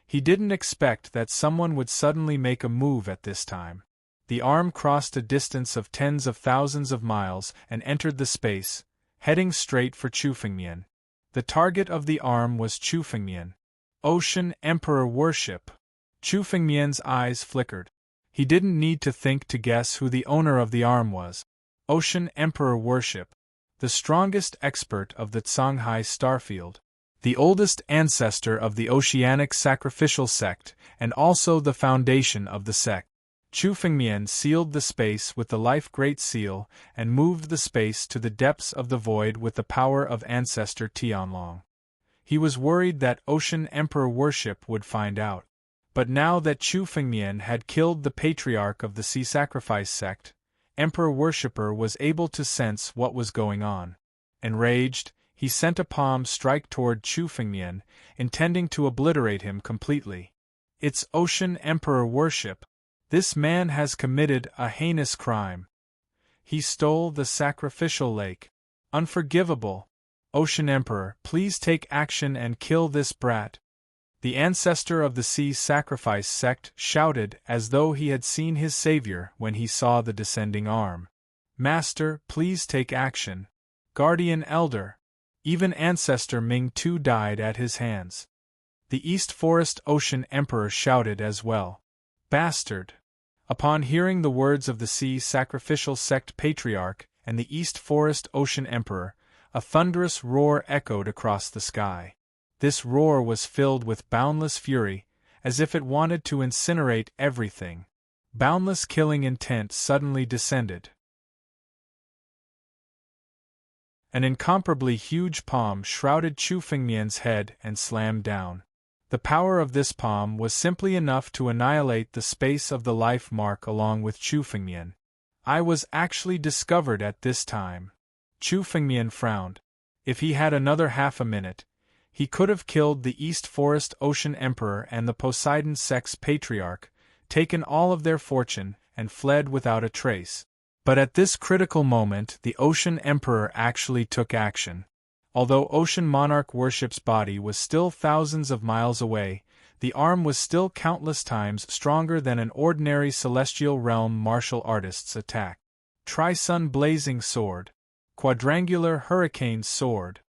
[SPEAKER 1] He didn't expect that someone would suddenly make a move at this time. The arm crossed a distance of tens of thousands of miles and entered the space, heading straight for Chu Fengmian. The target of the arm was Chu Fengmian. Ocean Emperor worship. Chu Fengmian's eyes flickered. He didn't need to think to guess who the owner of the arm was. Ocean Emperor worship. The strongest expert of the Songhai Starfield. The oldest ancestor of the Oceanic Sacrificial Sect, and also the foundation of the sect. Chu Fengmian sealed the space with the Life Great Seal and moved the space to the depths of the void with the power of Ancestor Tianlong. He was worried that Ocean Emperor worship would find out. But now that Chu Fengmian had killed the patriarch of the Sea Sacrifice Sect, Emperor Worshipper was able to sense what was going on. Enraged, he sent a palm strike toward Chu Fengmian, intending to obliterate him completely. It's Ocean Emperor worship. This man has committed a heinous crime. He stole the sacrificial lake. Unforgivable. Ocean Emperor, please take action and kill this brat. The ancestor of the Sea Sacrifice Sect shouted as though he had seen his savior when he saw the descending arm. Master, please take action. Guardian Elder. Even Ancestor Ming too died at his hands. The East Forest Ocean Emperor shouted as well. Bastard. Upon hearing the words of the Sea Sacrificial Sect Patriarch and the East Forest Ocean Emperor, a thunderous roar echoed across the sky. This roar was filled with boundless fury, as if it wanted to incinerate everything. Boundless killing intent suddenly descended. An incomparably huge palm shrouded Chu Fengmian's head and slammed down. The power of this palm was simply enough to annihilate the space of the life mark along with Chu Fengmian. I was actually discovered at this time. Chu Fengmian frowned. If he had another half a minute, He could have killed the East Forest Ocean Emperor and the Poseidon Sex Patriarch, taken all of their fortune, and fled without a trace. But at this critical moment the Ocean Emperor actually took action. Although Ocean Monarch Worship's body was still thousands of miles away, the arm was still countless times stronger than an ordinary celestial realm martial artist's attack. Tri-Sun Blazing Sword. Quadrangular Hurricane Sword.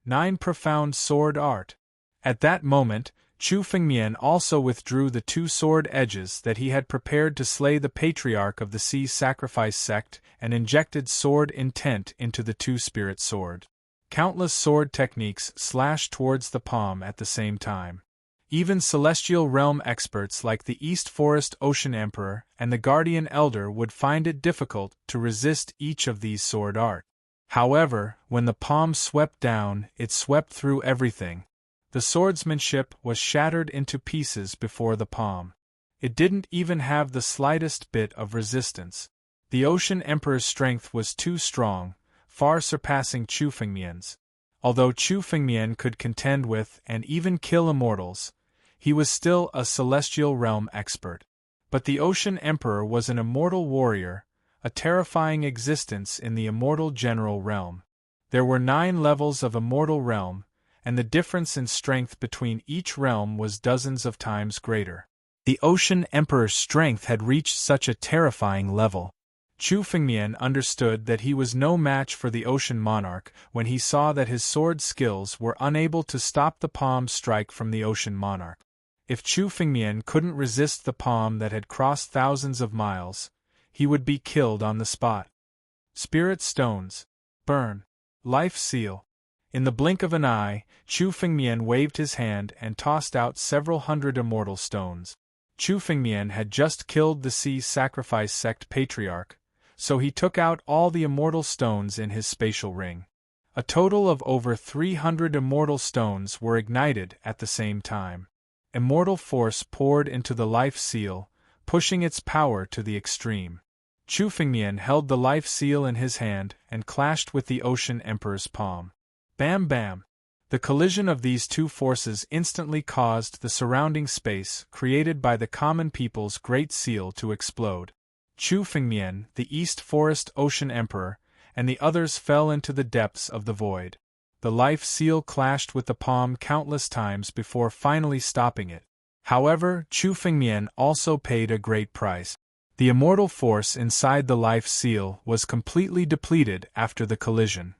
[SPEAKER 1] 9 Profound Sword Art. At that moment, Chu Fengmian also withdrew the 2 sword edges that he had prepared to slay the Patriarch of the Sea Sacrifice Sect and injected sword intent into the 2-spirit sword. Countless sword techniques slashed towards the palm at the same time. Even celestial realm experts like the East Forest Ocean Emperor and the Guardian Elder would find it difficult to resist each of these sword art. However, when the palm swept down, it swept through everything. The swordsmanship was shattered into pieces before the palm. It didn't even have the slightest bit of resistance. The Ocean Emperor's strength was too strong, far surpassing Chu Fengmian's. Although Chu Fengmian could contend with and even kill immortals, he was still a celestial realm expert. But the Ocean Emperor was an immortal warrior, a terrifying existence in the immortal general realm. There were 9 levels of immortal realm, and the difference in strength between each realm was dozens of times greater. The Ocean Emperor's strength had reached such a terrifying level. Chu Fengmian understood that he was no match for the Ocean Monarch when he saw that his sword skills were unable to stop the palm strike from the Ocean Monarch. If Chu Fengmian couldn't resist the palm that had crossed thousands of miles, he would be killed on the spot. Spirit Stones. Burn. Life Seal. In the blink of an eye, Chu Fengmian waved his hand and tossed out several hundred immortal stones. Chu Fengmian had just killed the Sea Sacrifice Sect Patriarch, so he took out all the immortal stones in his spatial ring. A total of over 300 immortal stones were ignited at the same time. Immortal force poured into the life seal, pushing its power to the extreme. Chu Fengmian held the life seal in his hand and clashed with the Ocean Emperor's palm. Bam bam! The collision of these 2 forces instantly caused the surrounding space created by the common people's Great Seal to explode. Chu Fengmian, the East Forest Ocean Emperor, and the others fell into the depths of the void. The life seal clashed with the palm countless times before finally stopping it. However, Chu Fengmian also paid a great price. The immortal force inside the life seal was completely depleted after the collision.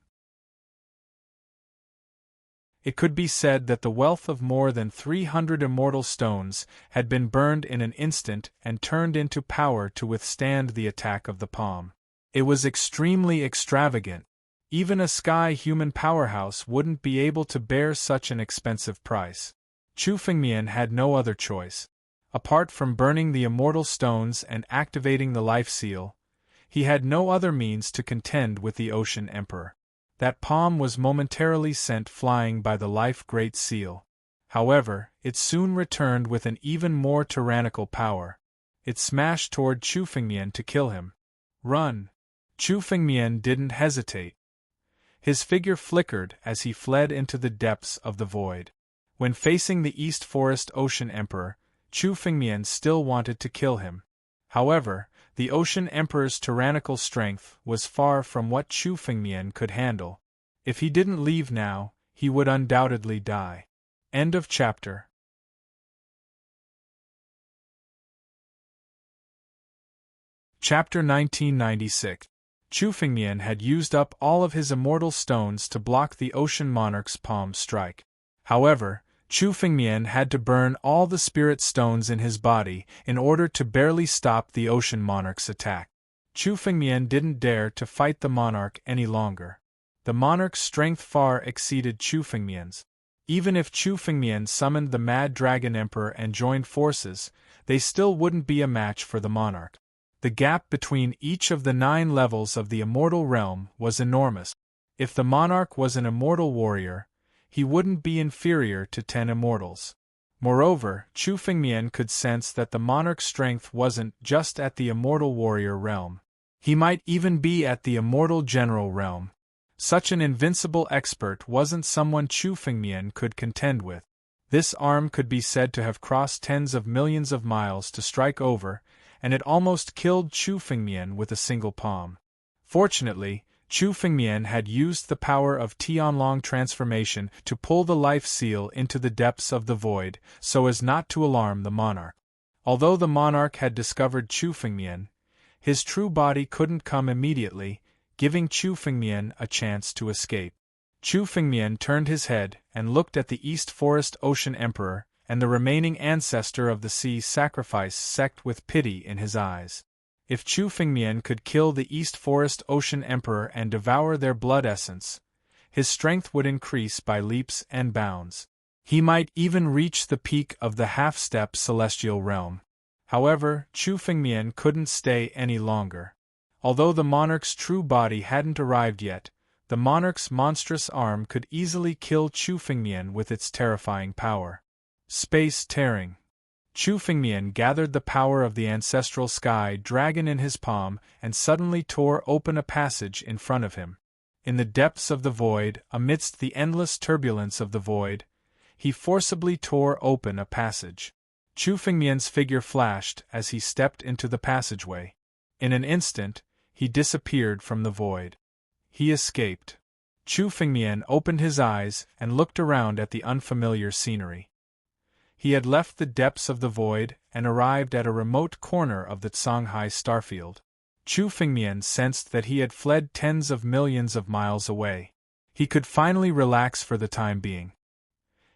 [SPEAKER 1] It could be said that the wealth of more than 300 immortal stones had been burned in an instant and turned into power to withstand the attack of the palm. It was extremely extravagant. Even a sky-human powerhouse wouldn't be able to bear such an expensive price. Chu Fengmian had no other choice. Apart from burning the immortal stones and activating the life seal, he had no other means to contend with the Ocean Emperor. That palm was momentarily sent flying by the life Great Seal. However, it soon returned with an even more tyrannical power. It smashed toward Chu Fengmian to kill him. Run! Chu Fengmian didn't hesitate. His figure flickered as he fled into the depths of the void. When facing the East Forest Ocean Emperor, Chu Fengmian still wanted to kill him. However, the Ocean Emperor's tyrannical strength was far from what Chu Fengmian could handle. If he didn't leave now, he would undoubtedly die. End of chapter. Chapter 1996. Chu Fengmian had used up all of his immortal stones to block the Ocean Monarch's palm strike. However, Chu Fengmian had to burn all the spirit stones in his body in order to barely stop the Ocean Monarch's attack. Chu Fengmian didn't dare to fight the monarch any longer. The monarch's strength far exceeded Chu Fengmian's. Even if Chu Fengmian summoned the Mad Dragon Emperor and joined forces, they still wouldn't be a match for the monarch. The gap between each of the 9 levels of the immortal realm was enormous. If the monarch was an immortal warrior, he wouldn't be inferior to 10 immortals. Moreover, Chu Fengmian could sense that the monarch's strength wasn't just at the immortal warrior realm. He might even be at the immortal general realm. Such an invincible expert wasn't someone Chu Fengmian could contend with. This arm could be said to have crossed tens of millions of miles to strike over, and it almost killed Chu Fengmian with a single palm. Fortunately, Chu Fengmian had used the power of Tianlong transformation to pull the life seal into the depths of the void, so as not to alarm the monarch. Although the monarch had discovered Chu Fengmian, his true body couldn't come immediately, giving Chu Fengmian a chance to escape. Chu Fengmian turned his head and looked at the East Forest Ocean Emperor and the remaining ancestor of the Sea Sacrifice sect with pity in his eyes. If Chu Fengmian could kill the East Forest Ocean Emperor and devour their blood essence, his strength would increase by leaps and bounds. He might even reach the peak of the half-step celestial realm. However, Chu Fengmian couldn't stay any longer. Although the monarch's true body hadn't arrived yet, the monarch's monstrous arm could easily kill Chu Fengmian with its terrifying power. Space tearing. Chu Fengmian gathered the power of the ancestral sky dragon in his palm and suddenly tore open a passage in front of him. In the depths of the void, amidst the endless turbulence of the void, he forcibly tore open a passage. Chu Fengmian's figure flashed as he stepped into the passageway. In an instant, he disappeared from the void. He escaped. Chu Fengmian opened his eyes and looked around at the unfamiliar scenery. He had left the depths of the void and arrived at a remote corner of the Songhai starfield. Chu Fengmian sensed that he had fled tens of millions of miles away. He could finally relax for the time being.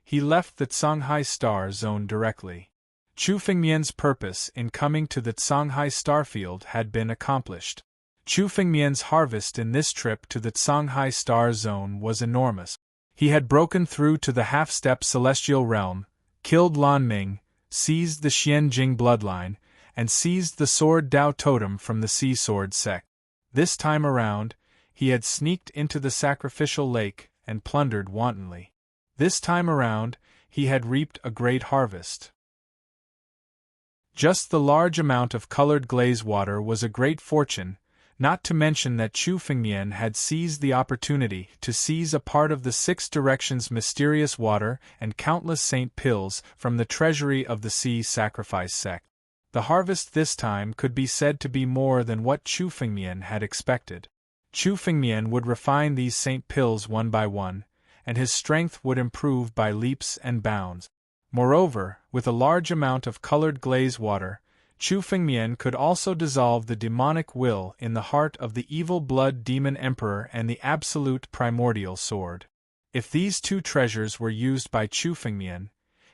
[SPEAKER 1] He left the Songhai star zone directly. Chu Fengmian's purpose in coming to the Songhai starfield had been accomplished. Chu Fengmian's harvest in this trip to the Songhai star zone was enormous. He had broken through to the half-step celestial realm, killed Lan Ming, seized the Xianjing bloodline, and seized the sword Dao totem from the Sea Sword sect. This time around, he had sneaked into the sacrificial lake and plundered wantonly. This time around, he had reaped a great harvest. Just the large amount of colored glaze water was a great fortune, not to mention that Chu Fengmian had seized the opportunity to seize a part of the Six Directions mysterious water and countless saint pills from the treasury of the Sea Sacrifice sect. The harvest this time could be said to be more than what Chu Fengmian had expected. Chu Fengmian would refine these saint pills one by one, and his strength would improve by leaps and bounds. Moreover, with a large amount of colored glaze water, Chu Fengmian could also dissolve the demonic will in the heart of the evil blood demon emperor and the absolute primordial sword. If these two treasures were used by Chu Fengmian,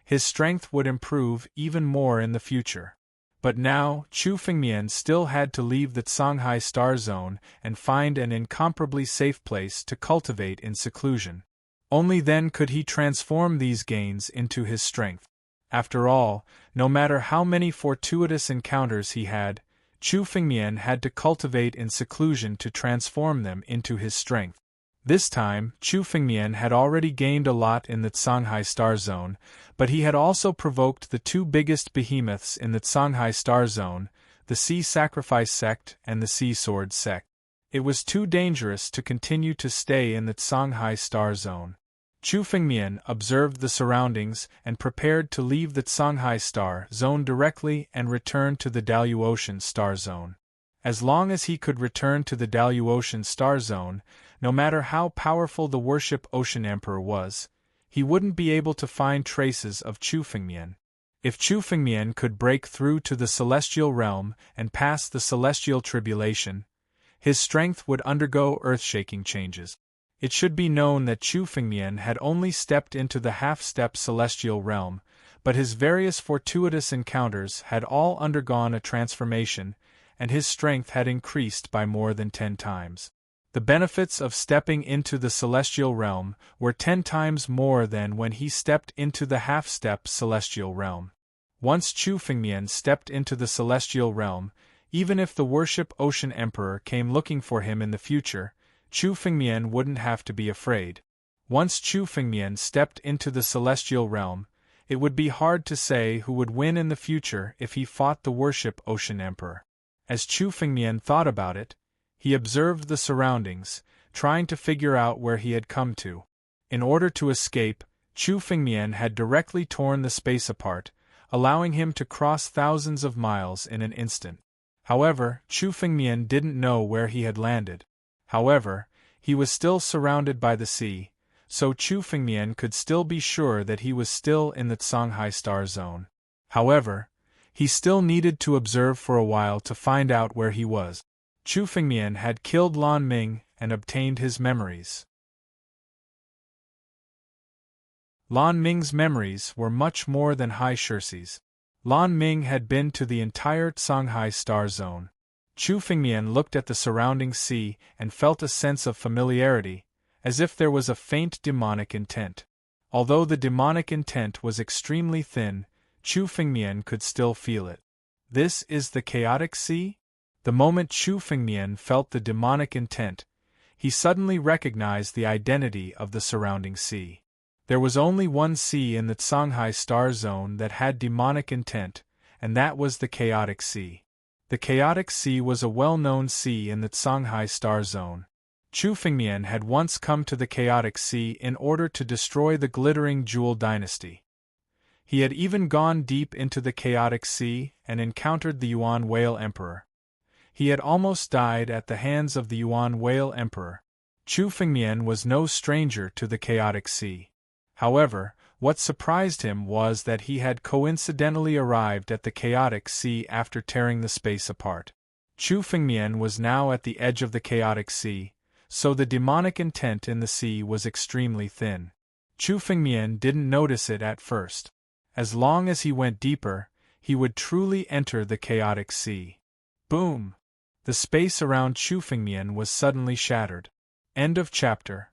[SPEAKER 1] his strength would improve even more in the future. But now, Chu Fengmian still had to leave the Songhai star zone and find an incomparably safe place to cultivate in seclusion. Only then could he transform these gains into his strength. After all, no matter how many fortuitous encounters he had, Chu Fengmian had to cultivate in seclusion to transform them into his strength. This time, Chu Fengmian had already gained a lot in the Songhai star zone, but he had also provoked the two biggest behemoths in the Songhai star zone, the Sea Sacrifice sect and the Sea Sword sect. It was too dangerous to continue to stay in the Songhai star zone. Chu Fengmian observed the surroundings and prepared to leave the Songhai star zone directly and return to the Daluotian star zone. As long as he could return to the Daluotian star zone, no matter how powerful the Worship Ocean Emperor was, he wouldn't be able to find traces of Chu Fengmian. If Chu Fengmian could break through to the celestial realm and pass the celestial tribulation, his strength would undergo earth-shaking changes. It should be known that Chu Fengmian had only stepped into the half-step celestial realm, but his various fortuitous encounters had all undergone a transformation, and his strength had increased by more than 10 times. The benefits of stepping into the celestial realm were 10 times more than when he stepped into the half-step celestial realm. Once Chu Fengmian stepped into the celestial realm, even if the Worship Ocean Emperor came looking for him in the future, Chu Fengmian wouldn't have to be afraid. Once Chu Fengmian stepped into the celestial realm, it would be hard to say who would win in the future if he fought the Worship Ocean Emperor. As Chu Fengmian thought about it, he observed the surroundings, trying to figure out where he had come to. In order to escape, Chu Fengmian had directly torn the space apart, allowing him to cross thousands of miles in an instant. However, Chu Fengmian didn't know where he had landed. However, he was still surrounded by the sea, so Chu Fengmian could still be sure that he was still in the Songhai Star Zone. However, he still needed to observe for a while to find out where he was. Chu Fengmian had killed Lan Ming and obtained his memories. Lan Ming's memories were much more than Hai Shirsi's. Lan Ming had been to the entire Songhai Star Zone. Chu Fengmian looked at the surrounding sea and felt a sense of familiarity, as if there was a faint demonic intent. Although the demonic intent was extremely thin, Chu Fengmian could still feel it. This is the chaotic sea? The moment Chu Fengmian felt the demonic intent, he suddenly recognized the identity of the surrounding sea. There was only one sea in the Songhai Star Zone that had demonic intent, and that was the Chaotic Sea. The Chaotic Sea was a well-known sea in the Songhai Star Zone. Chu Fengmian had once come to the Chaotic Sea in order to destroy the Glittering Jewel Dynasty. He had even gone deep into the Chaotic Sea and encountered the Yuan Whale Emperor. He had almost died at the hands of the Yuan Whale Emperor. Chu Fengmian was no stranger to the Chaotic Sea. However, what surprised him was that he had coincidentally arrived at the Chaotic Sea after tearing the space apart. Chu Fengmian was now at the edge of the Chaotic Sea, so the demonic intent in the sea was extremely thin. Chu Fengmian didn't notice it at first. As long as he went deeper, he would truly enter the Chaotic Sea. Boom! The space around Chu Fengmian was suddenly shattered. End of chapter.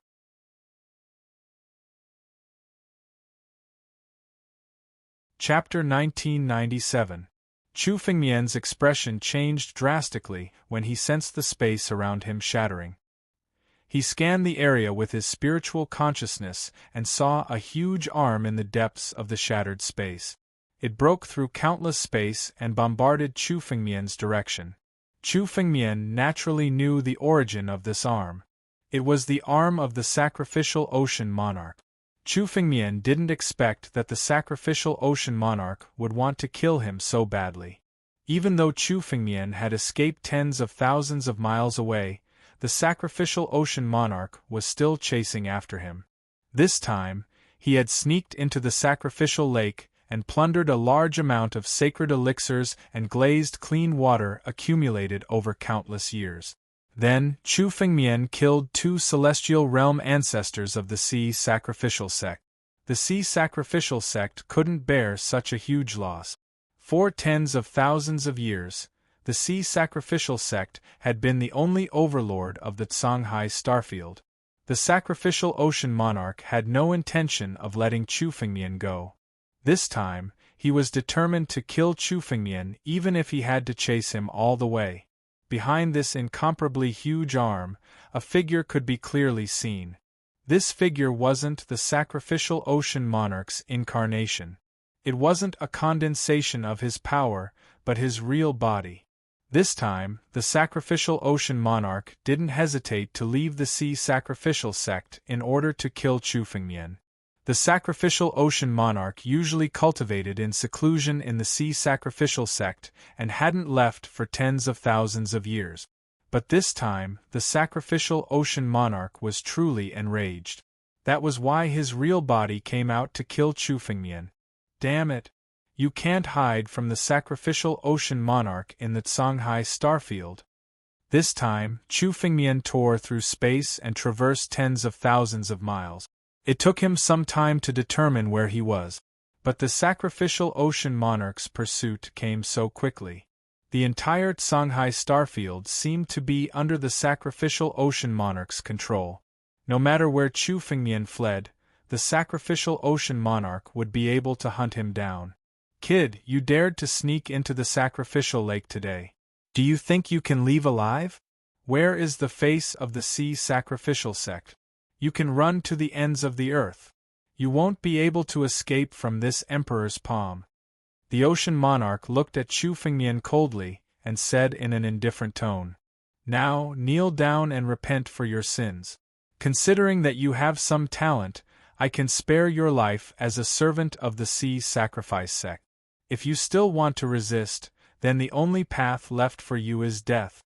[SPEAKER 1] Chapter 1997. Chu Fengmian's expression changed drastically when he sensed the space around him shattering. He scanned the area with his spiritual consciousness and saw a huge arm in the depths of the shattered space. It broke through countless space and bombarded Chu Fengmian's direction. Chu Fengmian naturally knew the origin of this arm. It was the arm of the sacrificial ocean monarch. Chu Fengmian didn't expect that the sacrificial ocean monarch would want to kill him so badly. Even though Chu Fengmian had escaped tens of thousands of miles away, the sacrificial ocean monarch was still chasing after him. This time, he had sneaked into the sacrificial lake and plundered a large amount of sacred elixirs and glazed clean water accumulated over countless years. Then, Chu Fengmian killed 2 celestial realm ancestors of the Sea Sacrificial Sect. The Sea Sacrificial Sect couldn't bear such a huge loss. For tens of thousands of years, the Sea Sacrificial Sect had been the only overlord of the Songhai Starfield. The Sacrificial Ocean Monarch had no intention of letting Chu Fengmian go. This time, he was determined to kill Chu Fengmian even if he had to chase him all the way. Behind this incomparably huge arm, a figure could be clearly seen. This figure wasn't the sacrificial ocean monarch's incarnation. It wasn't a condensation of his power, but his real body. This time, the sacrificial ocean monarch didn't hesitate to leave the Sea Sacrificial Sect in order to kill Chu Fengmian. The sacrificial ocean monarch usually cultivated in seclusion in the Sea Sacrificial Sect and hadn't left for tens of thousands of years. But this time, the sacrificial ocean monarch was truly enraged. That was why his real body came out to kill Chu Fengmian. Damn it! You can't hide from the sacrificial ocean monarch in the Songhai Starfield. This time, Chu Fengmian tore through space and traversed tens of thousands of miles. It took him some time to determine where he was, but the sacrificial ocean monarch's pursuit came so quickly. The entire Songhai Starfield seemed to be under the sacrificial ocean monarch's control. No matter where Chu Fengmian fled, the sacrificial ocean monarch would be able to hunt him down. Kid, you dared to sneak into the sacrificial lake today. Do you think you can leave alive? Where is the face of the Sea Sacrificial Sect? You can run to the ends of the earth. You won't be able to escape from this emperor's palm. The ocean monarch looked at Chu Fengmian coldly and said in an indifferent tone, Now, kneel down and repent for your sins. Considering that you have some talent, I can spare your life as a servant of the sea sacrifice sect. If you still want to resist, then the only path left for you is death.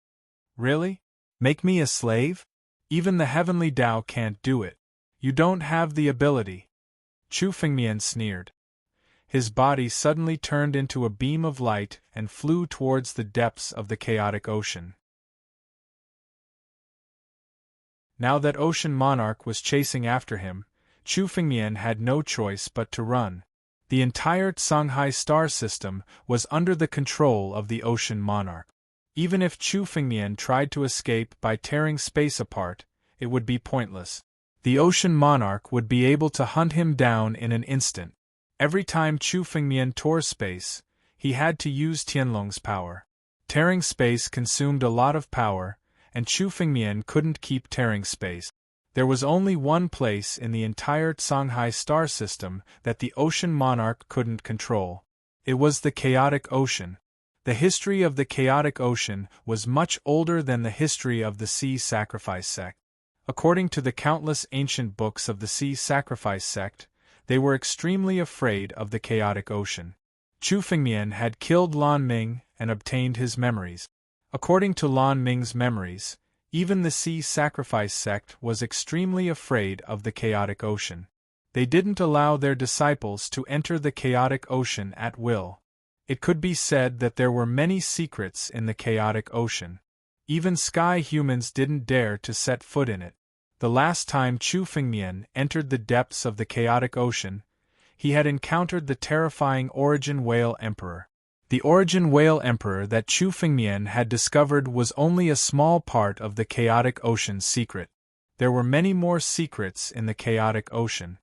[SPEAKER 1] Really? Make me a slave? Even the heavenly Tao can't do it. You don't have the ability. Chu Fengmian sneered. His body suddenly turned into a beam of light and flew towards the depths of the chaotic ocean. Now that Ocean Monarch was chasing after him, Chu Fengmian had no choice but to run. The entire Songhai star system was under the control of the Ocean Monarch. Even if Chu Fengmian tried to escape by tearing space apart, it would be pointless. The Ocean Monarch would be able to hunt him down in an instant. Every time Chu Fengmian tore space, he had to use Tianlong's power. Tearing space consumed a lot of power, and Chu Fengmian couldn't keep tearing space. There was only one place in the entire Songhai star system that the Ocean Monarch couldn't control. It was the Chaotic Ocean. The history of the Chaotic Ocean was much older than the history of the Sea Sacrifice sect. According to the countless ancient books of the Sea Sacrifice sect, they were extremely afraid of the Chaotic Ocean. Chu Fengmian had killed Lan Ming and obtained his memories. According to Lan Ming's memories, even the Sea Sacrifice sect was extremely afraid of the Chaotic Ocean. They didn't allow their disciples to enter the Chaotic Ocean at will. It could be said that there were many secrets in the Chaotic Ocean. Even sky humans didn't dare to set foot in it. The last time Chu Fengmian entered the depths of the Chaotic Ocean, he had encountered the terrifying Origin Whale Emperor. The Origin Whale Emperor that Chu Fengmian had discovered was only a small part of the Chaotic Ocean's secret. There were many more secrets in the Chaotic Ocean.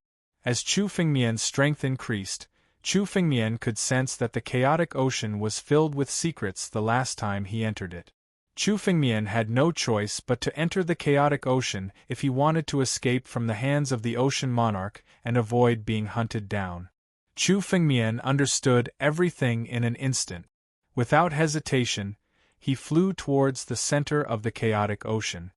[SPEAKER 1] As Chu Fengmian's strength increased, Chu Fengmian could sense that the Chaotic Ocean was filled with secrets the last time he entered it. Chu Fengmian had no choice but to enter the Chaotic Ocean if he wanted to escape from the hands of the Ocean Monarch and avoid being hunted down. Chu Fengmian understood everything in an instant. Without hesitation, he flew towards the center of the Chaotic Ocean.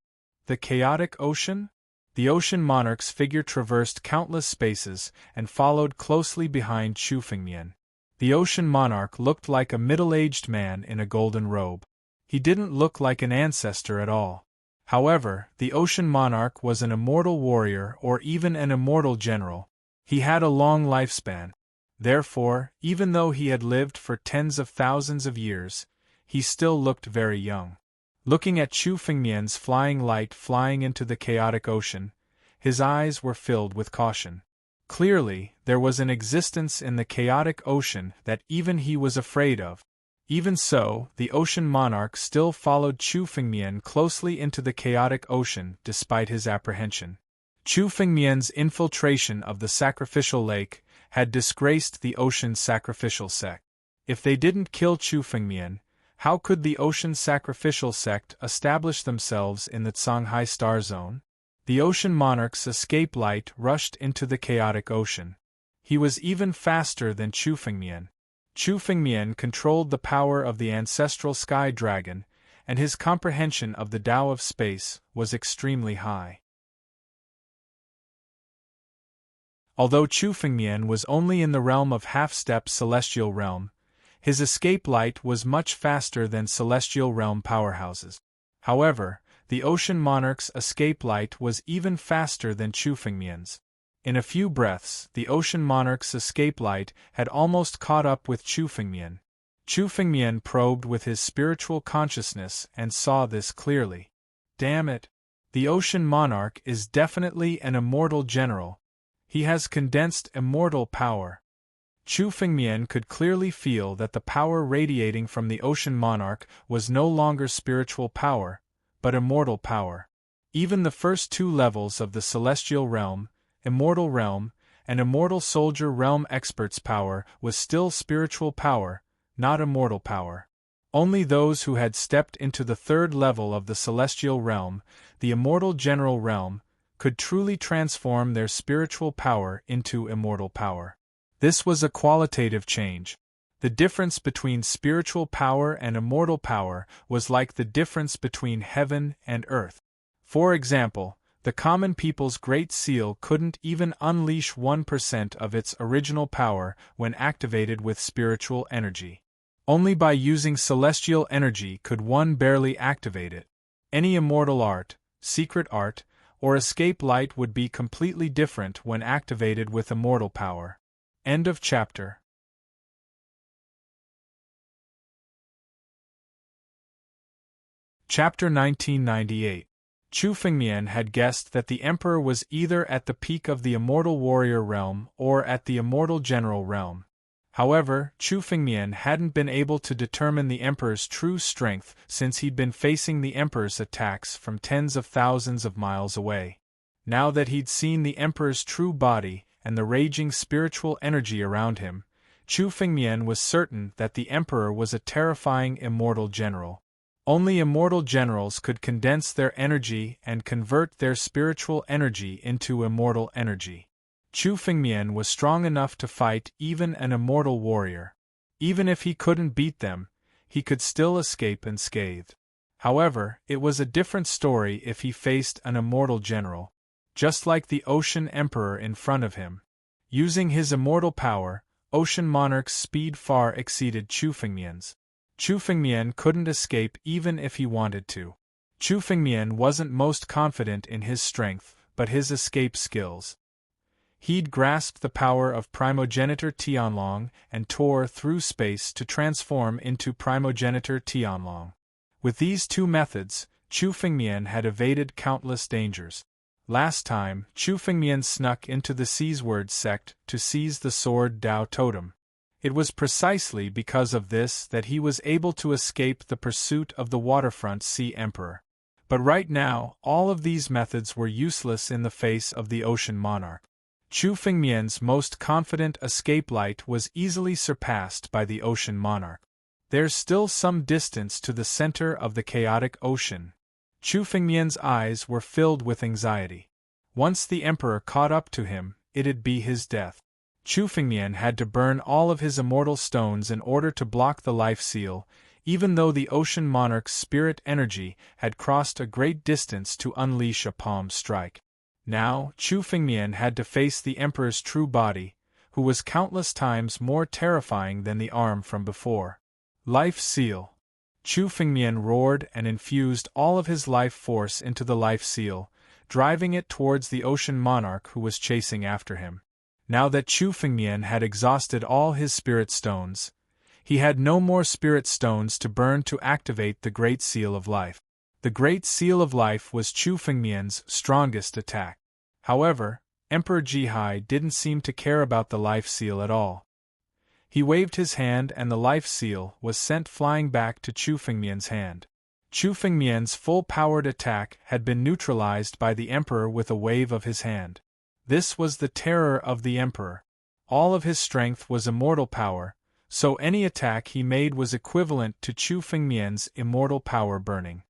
[SPEAKER 1] The Chaotic Ocean? The Ocean Monarch's figure traversed countless spaces and followed closely behind Chu Fengmian. The Ocean Monarch looked like a middle-aged man in a golden robe. He didn't look like an ancestor at all. However, the Ocean Monarch was an immortal warrior or even an immortal general. He had a long lifespan. Therefore, even though he had lived for tens of thousands of years, he still looked very young. Looking at Chu Fengmian's flying light flying into the Chaotic Ocean, his eyes were filled with caution. Clearly, there was an existence in the Chaotic Ocean that even he was afraid of. Even so, the Ocean Monarch still followed Chu Fengmian closely into the Chaotic Ocean despite his apprehension. Chu Fengmian's infiltration of the sacrificial lake had disgraced the Ocean Sacrificial sect. If they didn't kill Chu Fengmian, how could the Ocean Sacrificial sect establish themselves in the Songhai Star Zone? The Ocean Monarch's escape light rushed into the Chaotic Ocean. He was even faster than Chu Fengmian. Chu Fengmian controlled the power of the ancestral sky dragon, and his comprehension of the Tao of space was extremely high. Although Chu Fengmian was only in the realm of half-step celestial realm, his escape light was much faster than celestial realm powerhouses. However, the Ocean Monarch's escape light was even faster than Chu Fengmian's. In a few breaths, the Ocean Monarch's escape light had almost caught up with Chu Fengmian. Chu Fengmian probed with his spiritual consciousness and saw this clearly. Damn it! The Ocean Monarch is definitely an immortal general. He has condensed immortal power. Chu Fengmian could clearly feel that the power radiating from the Ocean Monarch was no longer spiritual power, but immortal power. Even the first two levels of the Celestial Realm, Immortal Realm, and Immortal Soldier Realm experts' power was still spiritual power, not immortal power. Only those who had stepped into the third level of the Celestial Realm, the Immortal General Realm, could truly transform their spiritual power into immortal power. This was a qualitative change. The difference between spiritual power and immortal power was like the difference between heaven and earth. For example, the common people's Great Seal couldn't even unleash 1% of its original power when activated with spiritual energy. Only by using celestial energy could one barely activate it. Any immortal art, secret art, or escape light would be completely different when activated with immortal power. End of chapter. Chapter 1998. Chu Fengmian had guessed that the Emperor was either at the peak of the immortal warrior realm or at the immortal general realm. However, Chu Fengmian hadn't been able to determine the Emperor's true strength since he'd been facing the Emperor's attacks from tens of thousands of miles away. Now that he'd seen the Emperor's true body and the raging spiritual energy around him, Chu Fengmian was certain that the Emperor was a terrifying immortal general. Only immortal generals could condense their energy and convert their spiritual energy into immortal energy. Chu Fengmian was strong enough to fight even an immortal warrior. Even if he couldn't beat them, he could still escape unscathed. However, it was a different story if he faced an immortal general. Just like the Ocean Emperor in front of him. Using his immortal power, Ocean Monarch's speed far exceeded Chu Fengmian's. Chu Fengmian couldn't escape even if he wanted to. Chu Fengmian wasn't most confident in his strength, but his escape skills. He'd grasped the power of Primogenitor Tianlong and tore through space to transform into Primogenitor Tianlong. With these two methods, Chu Fengmian had evaded countless dangers. Last time, Chu Fengmian snuck into the Seasward sect to seize the Sword Dao Totem. It was precisely because of this that he was able to escape the pursuit of the waterfront Sea Emperor. But right now, all of these methods were useless in the face of the Ocean Monarch. Chu Fengmian's most confident escape light was easily surpassed by the Ocean Monarch. There's still some distance to the center of the chaotic ocean. Chu Fengmian's eyes were filled with anxiety. Once the Emperor caught up to him, it'd be his death. Chu Fengmian had to burn all of his immortal stones in order to block the life seal, even though the Ocean Monarch's spirit energy had crossed a great distance to unleash a palm strike. Now, Chu Fengmian had to face the Emperor's true body, who was countless times more terrifying than the arm from before. Life seal. Chu Fengmian roared and infused all of his life force into the life seal, driving it towards the Ocean Monarch who was chasing after him. Now that Chu Fengmian had exhausted all his spirit stones, he had no more spirit stones to burn to activate the Great Seal of Life. The Great Seal of Life was Chu Fengmian's strongest attack. However, Emperor Jihai didn't seem to care about the life seal at all. He waved his hand and the life seal was sent flying back to Chu Fengmian's hand. Chu Fengmian's full-powered attack had been neutralized by the Emperor with a wave of his hand. This was the terror of the Emperor. All of his strength was immortal power, so any attack he made was equivalent to Chu Fengmian's immortal power burning.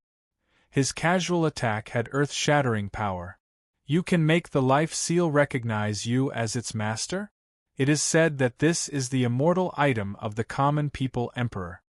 [SPEAKER 1] His casual attack had earth-shattering power. You can make the life seal recognize you as its master? It is said that this is the immortal item of the common people Emperor.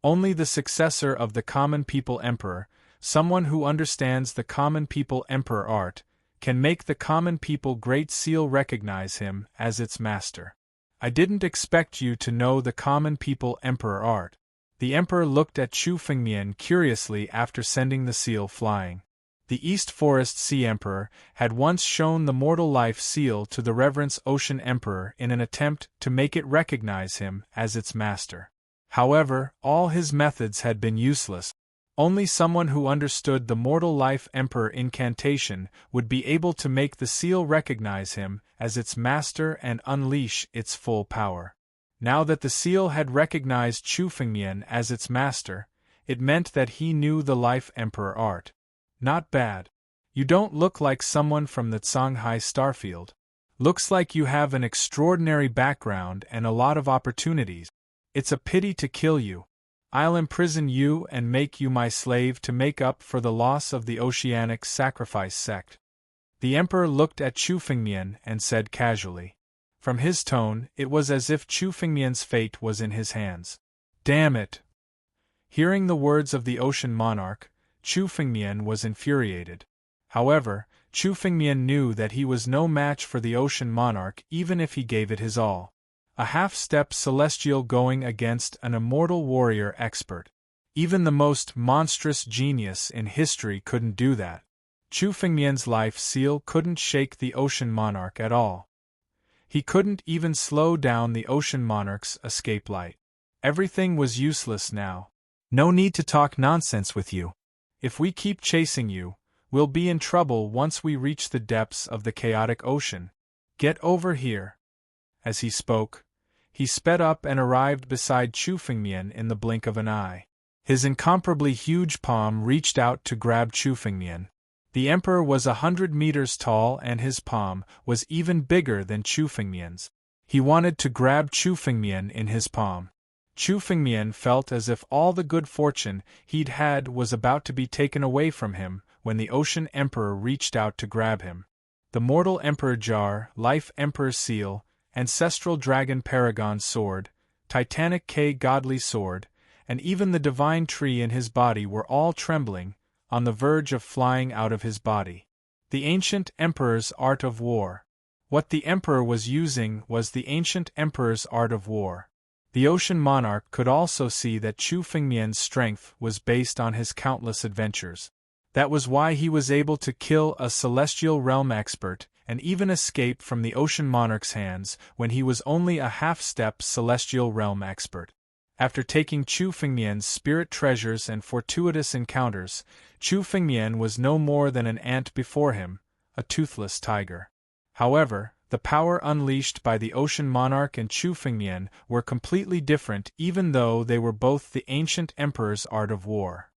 [SPEAKER 1] Only the successor of the common people Emperor, someone who understands the common people Emperor art, can make the common people Great Seal recognize him as its master. I didn't expect you to know the common people Emperor art. The Emperor looked at Chu Fengmian curiously after sending the seal flying. The East Forest Sea Emperor had once shown the mortal life seal to the Reverence Ocean Emperor in an attempt to make it recognize him as its master. However, all his methods had been useless. Only someone who understood the mortal life Emperor incantation would be able to make the seal recognize him as its master and unleash its full power. Now that the seal had recognized Chu Fengmian as its master, it meant that he knew the life Emperor art. Not bad. You don't look like someone from the Shanghai Starfield. Looks like you have an extraordinary background and a lot of opportunities. It's a pity to kill you. I'll imprison you and make you my slave to make up for the loss of the Oceanic Sacrifice sect. The Emperor looked at Chu Fengmian and said casually. From his tone, it was as if Chu Fengmian's fate was in his hands. Damn it! Hearing the words of the ocean monarch, Chu Fengmian was infuriated. However, Chu Fengmian knew that he was no match for the ocean monarch even if he gave it his all. A half-step celestial going against an immortal warrior expert. Even the most monstrous genius in history couldn't do that. Chu Fengmian's life seal couldn't shake the ocean monarch at all. He couldn't even slow down the ocean monarch's escape light. Everything was useless now. No need to talk nonsense with you. If we keep chasing you, we'll be in trouble once we reach the depths of the chaotic ocean. Get over here. As he spoke, he sped up and arrived beside Chu Fengmian in the blink of an eye. His incomparably huge palm reached out to grab Chu Fengmian. The emperor was 100 meters tall and his palm was even bigger than Chu Fengmian's. He wanted to grab Chu Fengmian in his palm. Chu Fengmian felt as if all the good fortune he'd had was about to be taken away from him when the ocean emperor reached out to grab him. The mortal emperor jar, life emperor seal, ancestral dragon paragon sword, titanic K godly sword, and even the divine tree in his body were all trembling, on the verge of flying out of his body. The ancient emperor's art of war. What the emperor was using was the ancient emperor's art of war. The ocean monarch could also see that Chu Fengmian's strength was based on his countless adventures. That was why he was able to kill a celestial realm expert and even escape from the ocean monarch's hands when he was only a half-step celestial realm expert. After taking Chu Fengmian's spirit treasures and fortuitous encounters, Chu Fengmian was no more than an ant before him, a toothless tiger. However, the power unleashed by the ocean monarch and Chu Fengmian were completely different even though they were both the ancient emperor's art of war.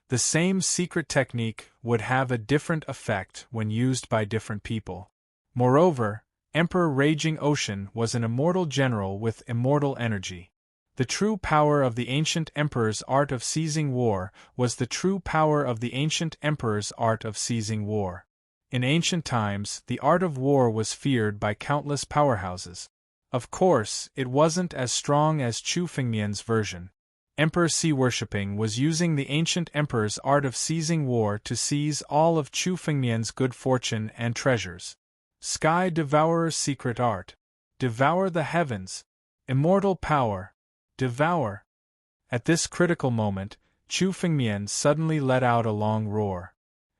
[SPEAKER 1] The same secret technique would have a different effect when used by different people. Moreover, Emperor Raging Ocean was an immortal general with immortal energy. The true power of the ancient emperor's art of seizing war was the true power of the ancient emperor's art of seizing war. In ancient times, the art of war was feared by countless powerhouses. Of course, it wasn't as strong as Chu Fengmian's version. Emperor Sea Worshipping was using the ancient emperor's art of seizing war to seize all of Chu Fengmian's good fortune and treasures. Sky Devourer's secret art. Devour the heavens. Immortal power. Devour. At this critical moment, Chu Fengmian suddenly let out a long roar.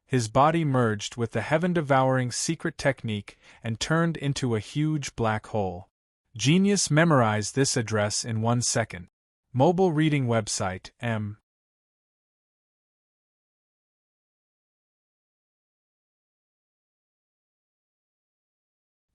[SPEAKER 1] His body merged with the heaven-devouring secret technique and turned into a huge black hole. Genius memorized this address in 1 second. Mobile reading website, M.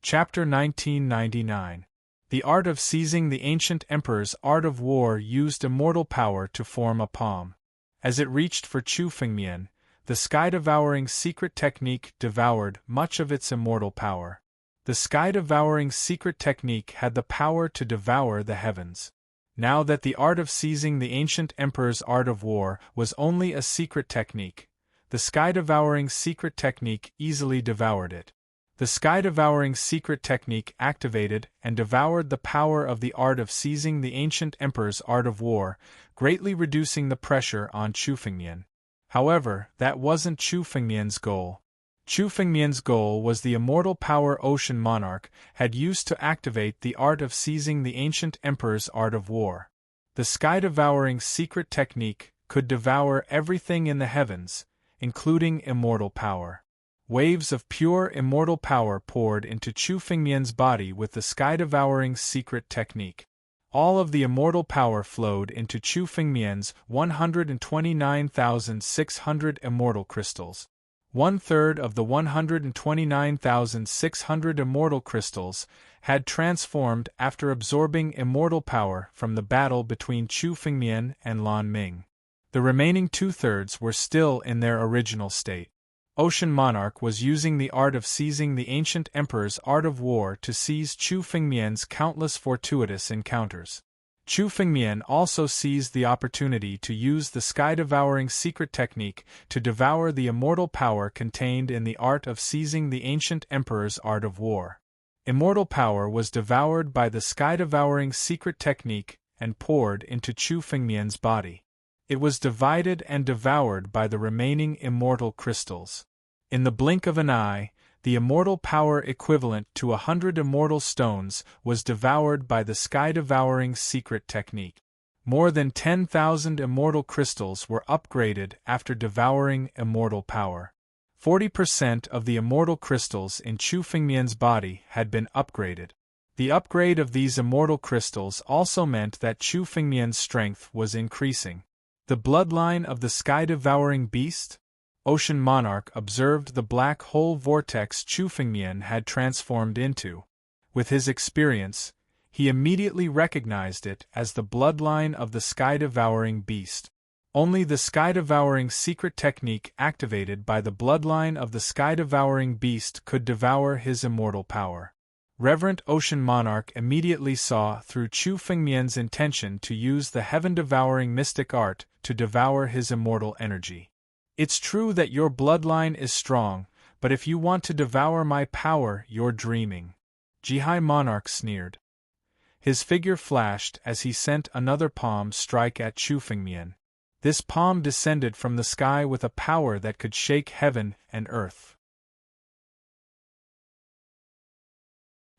[SPEAKER 1] Chapter 1999. The art of seizing the ancient emperor's art of war used immortal power to form a palm. As it reached for Chu Fengmian, the sky-devouring secret technique devoured much of its immortal power. The sky-devouring secret technique had the power to devour the heavens. Now that the art of seizing the ancient emperor's art of war was only a secret technique, the sky-devouring secret technique easily devoured it. The sky-devouring secret technique activated and devoured the power of the art of seizing the ancient emperor's art of war, greatly reducing the pressure on Chu Fengmian. However, that wasn't Chu Fengmian's goal. Chu Fengmian's goal was the immortal power ocean monarch had used to activate the art of seizing the ancient emperor's art of war. The sky-devouring secret technique could devour everything in the heavens, including immortal power. Waves of pure immortal power poured into Chu Fengmian's body with the sky-devouring secret technique. All of the immortal power flowed into Chu Fengmian's 129,600 immortal crystals. 1/3 of the 129,600 immortal crystals had transformed after absorbing immortal power from the battle between Chu Fengmian and Lan Ming. The remaining 2/3 were still in their original state. Ocean Monarch was using the art of seizing the ancient emperor's art of war to seize Chu Fengmian's countless fortuitous encounters. Chu Fengmian also seized the opportunity to use the sky-devouring secret technique to devour the immortal power contained in the art of seizing the ancient emperor's art of war. Immortal power was devoured by the sky-devouring secret technique and poured into Chu Fengmian's body. It was divided and devoured by the remaining immortal crystals. In the blink of an eye, the immortal power equivalent to 100 immortal stones was devoured by the sky-devouring secret technique. More than 10,000 immortal crystals were upgraded after devouring immortal power. 40% of the immortal crystals in Chu Fengmian's body had been upgraded. The upgrade of these immortal crystals also meant that Chu Fengmian's strength was increasing. The bloodline of the sky-devouring beast? Ocean Monarch observed the black hole vortex Chu Fengmian had transformed into. With his experience, he immediately recognized it as the bloodline of the sky-devouring beast. Only the sky-devouring secret technique activated by the bloodline of the sky-devouring beast could devour his immortal power. Reverent Ocean Monarch immediately saw through Chu Fengmian's intention to use the heaven-devouring mystic art to devour his immortal energy. It's true that your bloodline is strong, but if you want to devour my power, you're dreaming. Jiuyu Monarch sneered. His figure flashed as he sent another palm strike at Chu Fengmian. This palm descended from the sky with a power that could shake heaven and earth.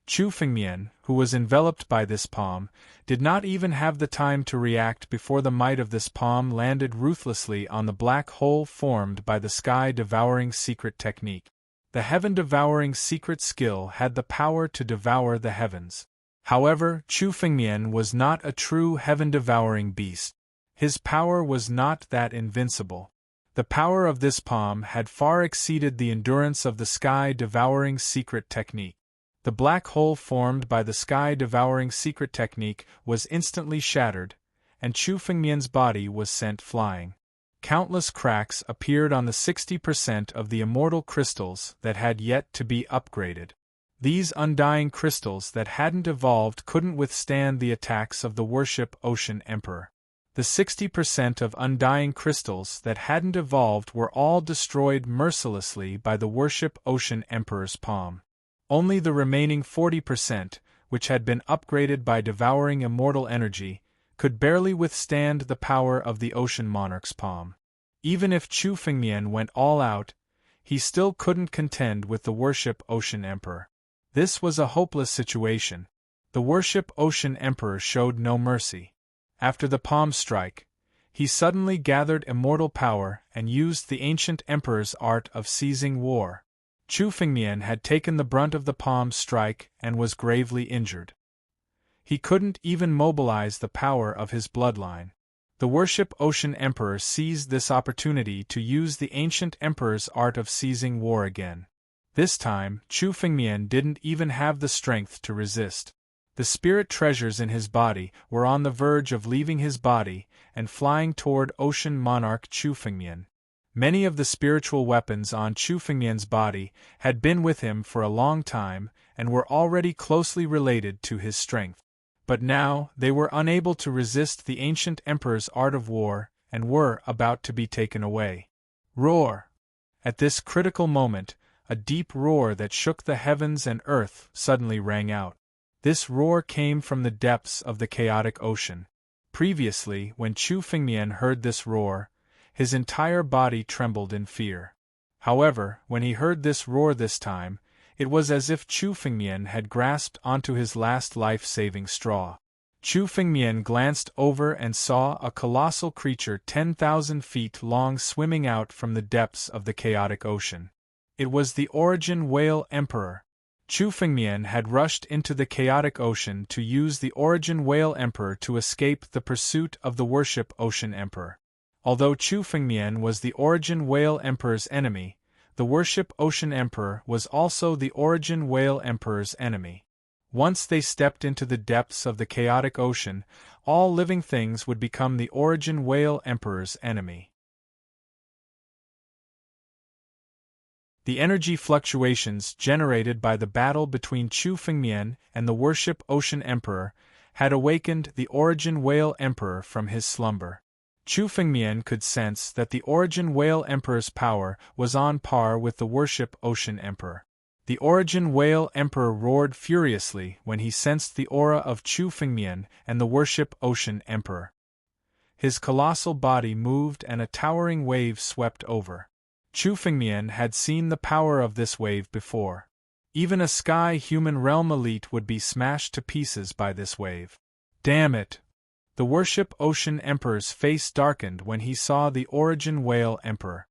[SPEAKER 1] Chu Fengmian, who was enveloped by this palm, did not even have the time to react before the might of this palm landed ruthlessly on the black hole formed by the sky-devouring secret technique. The heaven-devouring secret skill had the power to devour the heavens. However, Chu Fengmian was not a true heaven-devouring beast. His power was not that invincible. The power of this palm had far exceeded the endurance of the sky-devouring secret technique. The black hole formed by the sky-devouring secret technique was instantly shattered, and Chu Fengmian's body was sent flying. Countless cracks appeared on the 60% of the immortal crystals that had yet to be upgraded. These undying crystals that hadn't evolved couldn't withstand the attacks of the Worship Ocean Emperor. The 60% of undying crystals that hadn't evolved were all destroyed mercilessly by the Worship Ocean Emperor's palm. Only the remaining 40%, which had been upgraded by devouring immortal energy, could barely withstand the power of the Ocean Monarch's palm. Even if Chu Fengmian went all out, he still couldn't contend with the Worship Ocean Emperor. This was a hopeless situation. The Worship Ocean Emperor showed no mercy. After the palm strike, he suddenly gathered immortal power and used the ancient emperor's art of seizing war. Chu Fengmian had taken the brunt of the palm strike and was gravely injured. He couldn't even mobilize the power of his bloodline. The Worship Ocean Emperor seized this opportunity to use the ancient emperor's art of seizing war again. This time, Chu Fengmian didn't even have the strength to resist. The spirit treasures in his body were on the verge of leaving his body and flying toward Ocean Monarch Chu Fengmian. Many of the spiritual weapons on Chu Fengmian's body had been with him for a long time and were already closely related to his strength. But now they were unable to resist the ancient emperor's art of war and were about to be taken away. Roar! At this critical moment, a deep roar that shook the heavens and earth suddenly rang out. This roar came from the depths of the chaotic ocean. Previously, when Chu Fengmian heard this roar, his entire body trembled in fear. However, when he heard this roar this time, it was as if Chu Fengmian had grasped onto his last life-saving straw. Chu Fengmian glanced over and saw a colossal creature 10,000 feet long swimming out from the depths of the chaotic ocean. It was the Origin Whale Emperor. Chu Fengmian had rushed into the chaotic ocean to use the Origin Whale Emperor to escape the pursuit of the Worship Ocean Emperor. Although Chu Fengmian was the Origin Whale Emperor's enemy, the Worship Ocean Emperor was also the Origin Whale Emperor's enemy. Once they stepped into the depths of the chaotic ocean, all living things would become the Origin Whale Emperor's enemy. The energy fluctuations generated by the battle between Chu Fengmian and the Worship Ocean Emperor had awakened the Origin Whale Emperor from his slumber. Chu Fengmian could sense that the Origin Whale Emperor's power was on par with the Worship Ocean Emperor. The Origin Whale Emperor roared furiously when he sensed the aura of Chu Fengmian and the Worship Ocean Emperor. His colossal body moved and a towering wave swept over. Chu Fengmian had seen the power of this wave before. Even a sky human realm elite would be smashed to pieces by this wave. Damn it! The Worship Ocean Emperor's face darkened when he saw the Origin Whale Emperor.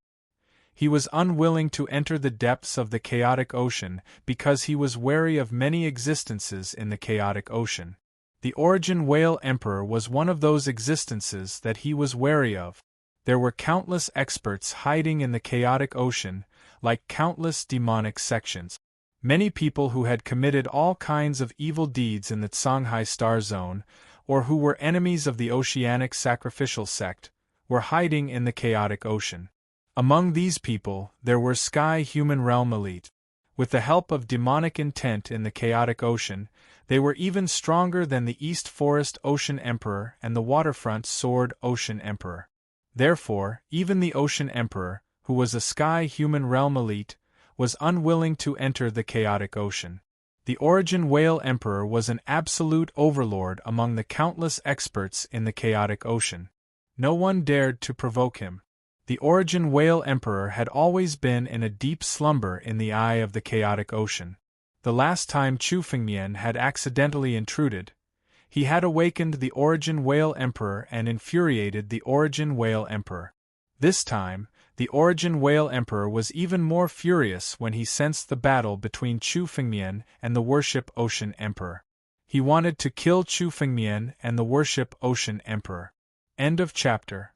[SPEAKER 1] He was unwilling to enter the depths of the chaotic ocean because he was wary of many existences in the chaotic ocean. The Origin Whale Emperor was one of those existences that he was wary of. There were countless experts hiding in the chaotic ocean, like countless demonic sections. Many people who had committed all kinds of evil deeds in the Songhai Star Zone, or who were enemies of the Oceanic Sacrificial Sect, were hiding in the chaotic ocean. Among these people, there were Sky Human Realm Elite. With the help of demonic intent in the chaotic ocean, they were even stronger than the East Forest Ocean Emperor and the Waterfront Sword Ocean Emperor. Therefore, even the Ocean Emperor, who was a Sky Human Realm Elite, was unwilling to enter the chaotic ocean. The Origin Whale Emperor was an absolute overlord among the countless experts in the chaotic ocean. No one dared to provoke him. The Origin Whale Emperor had always been in a deep slumber in the eye of the chaotic ocean. The last time Chu Fengmian had accidentally intruded, he had awakened the Origin Whale Emperor and infuriated the Origin Whale Emperor. This time, the Origin Whale Emperor was even more furious when he sensed the battle between Chu Fengmian and the Worship Ocean Emperor. He wanted to kill Chu Fengmian and the Worship Ocean Emperor. End of chapter.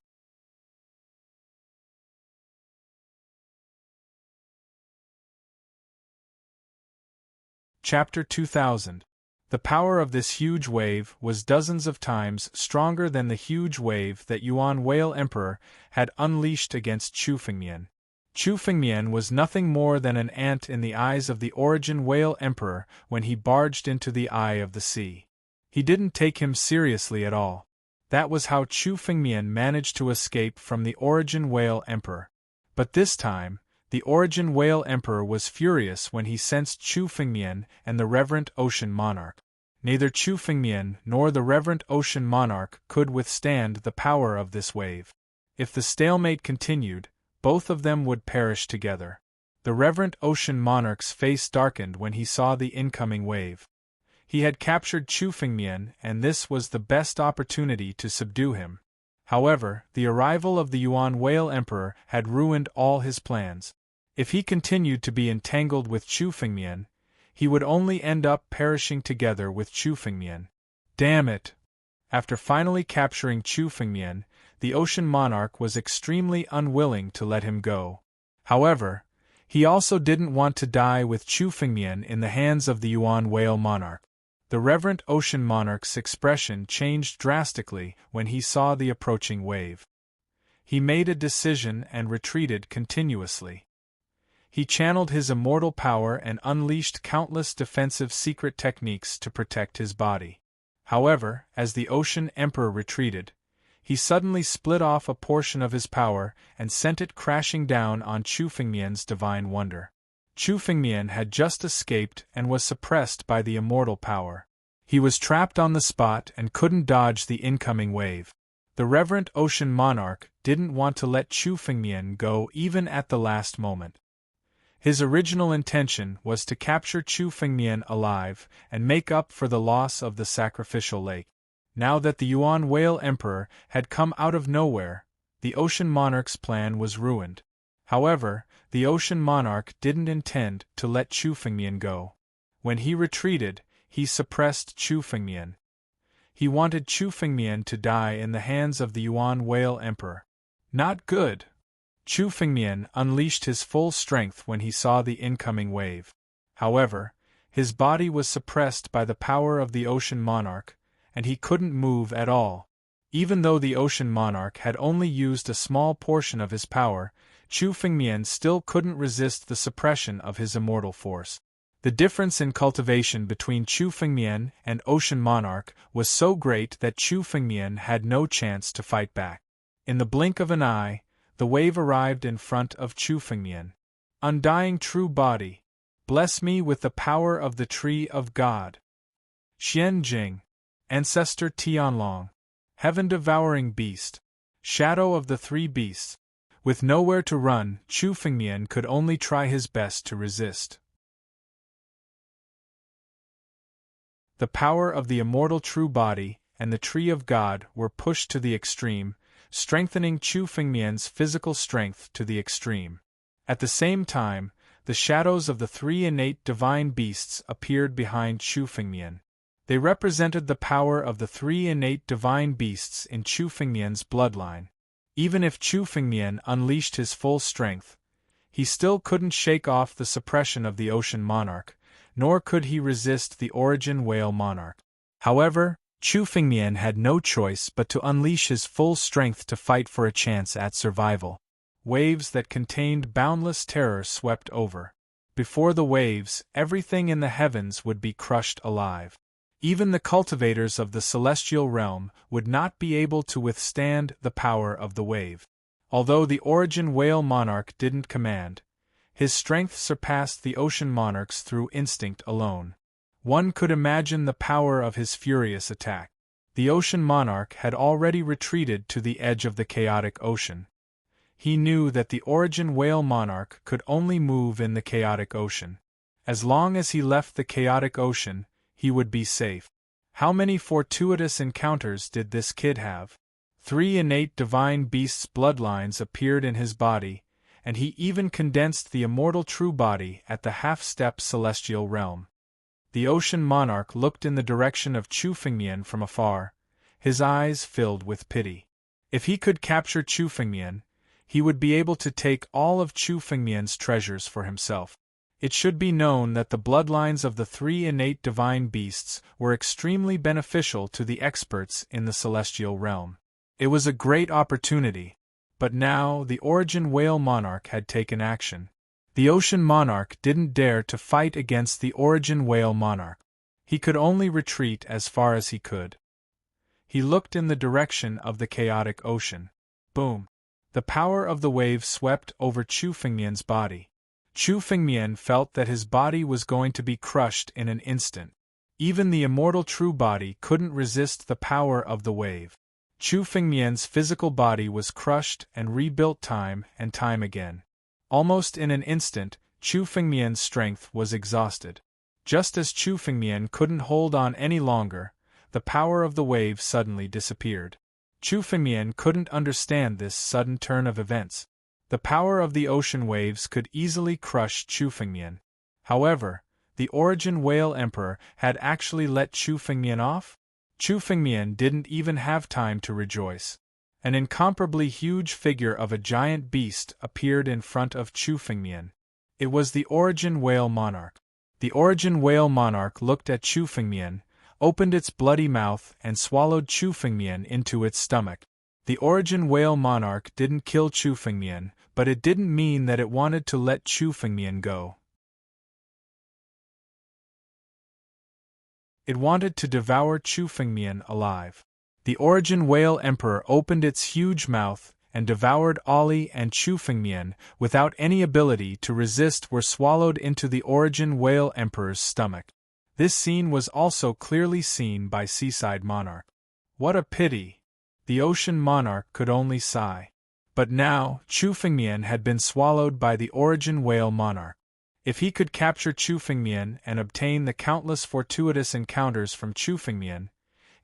[SPEAKER 1] Chapter 2000. The power of this huge wave was dozens of times stronger than the huge wave that Yuan Whale Emperor had unleashed against Chu Fengmian. Chu Fengmian was nothing more than an ant in the eyes of the Origin Whale Emperor when he barged into the eye of the sea. He didn't take him seriously at all. That was how Chu Fengmian managed to escape from the Origin Whale Emperor. But this time, the Origin Whale Emperor was furious when he sensed Chu Fengmian and the Reverent Ocean Monarch. Neither Chu Fengmian nor the Reverent Ocean Monarch could withstand the power of this wave. If the stalemate continued, both of them would perish together. The Reverent Ocean Monarch's face darkened when he saw the incoming wave. He had captured Chu Fengmian, and this was the best opportunity to subdue him. However, the arrival of the Yuan Whale Emperor had ruined all his plans. If he continued to be entangled with Chu Fengmian, he would only end up perishing together with Chu Fengmian. Damn it! After finally capturing Chu Fengmian, the Ocean Monarch was extremely unwilling to let him go. However, he also didn't want to die with Chu Fengmian in the hands of the Yuan Whale Monarch. The Reverent Ocean Monarch's expression changed drastically when he saw the approaching wave. He made a decision and retreated continuously. He channeled his immortal power and unleashed countless defensive secret techniques to protect his body. However, as the Ocean Emperor retreated, he suddenly split off a portion of his power and sent it crashing down on Chu Fengmian's divine wonder. Chu Fengmian had just escaped and was suppressed by the immortal power. He was trapped on the spot and couldn't dodge the incoming wave. The Reverent Ocean Monarch didn't want to let Chu Fengmian go even at the last moment. His original intention was to capture Chu Fengmian alive and make up for the loss of the sacrificial lake. Now that the Yuan Whale Emperor had come out of nowhere, the Ocean Monarch's plan was ruined. However, the Ocean Monarch didn't intend to let Chu Fengmian go. When he retreated, he suppressed Chu Fengmian. He wanted Chu Fengmian to die in the hands of the Yuan Whale Emperor. Not good! Chu Fengmian unleashed his full strength when he saw the incoming wave. However, his body was suppressed by the power of the Ocean Monarch, and he couldn't move at all. Even though the Ocean Monarch had only used a small portion of his power, Chu Fengmian still couldn't resist the suppression of his immortal force. The difference in cultivation between Chu Fengmian and Ocean Monarch was so great that Chu Fengmian had no chance to fight back. In the blink of an eye, the wave arrived in front of Chu Fengmian. Undying true body, bless me with the power of the tree of God. Xian Jing, ancestor Tianlong, heaven-devouring beast, shadow of the three beasts. With nowhere to run, Chu Fengmian could only try his best to resist. The power of the immortal true body and the tree of God were pushed to the extreme, strengthening Chu Fengmian's physical strength to the extreme. At the same time, the shadows of the three innate divine beasts appeared behind Chu Fengmian. They represented the power of the three innate divine beasts in Chu Fengmian's bloodline. Even if Chu Fengmian unleashed his full strength, he still couldn't shake off the suppression of the Ocean Monarch, nor could he resist the Origin Whale Monarch. However, Chu Fengmian had no choice but to unleash his full strength to fight for a chance at survival. Waves that contained boundless terror swept over. Before the waves, everything in the heavens would be crushed alive. Even the cultivators of the celestial realm would not be able to withstand the power of the wave. Although the Origin Whale Monarch didn't command, his strength surpassed the Ocean Monarch's through instinct alone. One could imagine the power of his furious attack. The Ocean Monarch had already retreated to the edge of the chaotic ocean. He knew that the Origin Whale Monarch could only move in the chaotic ocean. As long as he left the chaotic ocean, he would be safe. How many fortuitous encounters did this kid have? 3 innate divine beasts' bloodlines appeared in his body, and he even condensed the immortal true body at the half-step celestial realm. The Ocean Monarch looked in the direction of Chu Fengmian from afar, his eyes filled with pity. If he could capture Chu Fengmian, he would be able to take all of Chu Fengmian's treasures for himself. It should be known that the bloodlines of the 3 innate divine beasts were extremely beneficial to the experts in the celestial realm. It was a great opportunity, but now the Origin Whale Monarch had taken action. The Ocean Monarch didn't dare to fight against the Origin Whale Monarch. He could only retreat as far as he could. He looked in the direction of the chaotic ocean. Boom! The power of the wave swept over Chu Fengmian's body. Chu Fengmian felt that his body was going to be crushed in an instant. Even the immortal true body couldn't resist the power of the wave. Chu Fengmian's physical body was crushed and rebuilt time and time again. Almost in an instant, Chu Fengmian's strength was exhausted. Just as Chu Fengmian couldn't hold on any longer, the power of the wave suddenly disappeared. Chu Fengmian couldn't understand this sudden turn of events. The power of the ocean waves could easily crush Chu Fengmian. However, the Origin Whale Emperor had actually let Chu Fengmian off? Chu Fengmian didn't even have time to rejoice. An incomparably huge figure of a giant beast appeared in front of Chu Fengmian. It was the Origin Whale Monarch. The Origin Whale Monarch looked at Chu Fengmian, opened its bloody mouth and swallowed Chu Fengmian into its stomach. The Origin Whale Monarch didn't kill Chu Fengmian, but it didn't mean that it wanted to let Chu Fengmian go. It wanted to devour Chu Fengmian alive. The Origin Whale Emperor opened its huge mouth and devoured Ollie and Chu Fengmian without any ability to resist were swallowed into the Origin Whale Emperor's stomach. This scene was also clearly seen by Seaside Monarch. What a pity! The Ocean Monarch could only sigh. But now, Chu Fengmian had been swallowed by the Origin Whale Monarch. If he could capture Chu Fengmian and obtain the countless fortuitous encounters from Chu Fengmian,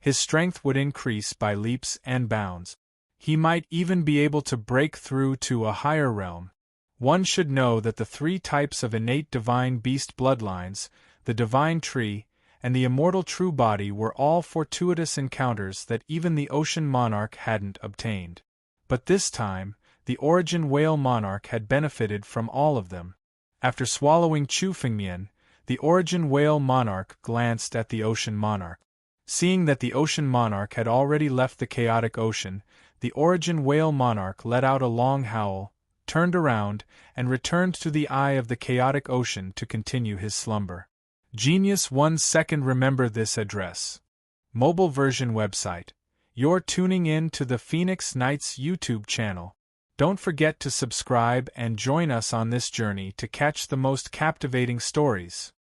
[SPEAKER 1] his strength would increase by leaps and bounds. He might even be able to break through to a higher realm. One should know that the 3 types of innate divine beast bloodlines, the divine tree, and the immortal true body were all fortuitous encounters that even the Ocean Monarch hadn't obtained. But this time, the Origin Whale Monarch had benefited from all of them. After swallowing Chu Fengmian, the Origin Whale Monarch glanced at the Ocean Monarch. Seeing that the Ocean Monarch had already left the chaotic ocean, the Origin Whale Monarch let out a long howl. turned around, and returned to the eye of the chaotic ocean to continue his slumber. Genius 1 second. Remember this address. Mobile version website. You're tuning in to the Phoenix Nights YouTube channel. Don't forget to subscribe and join us on this journey to catch the most captivating stories.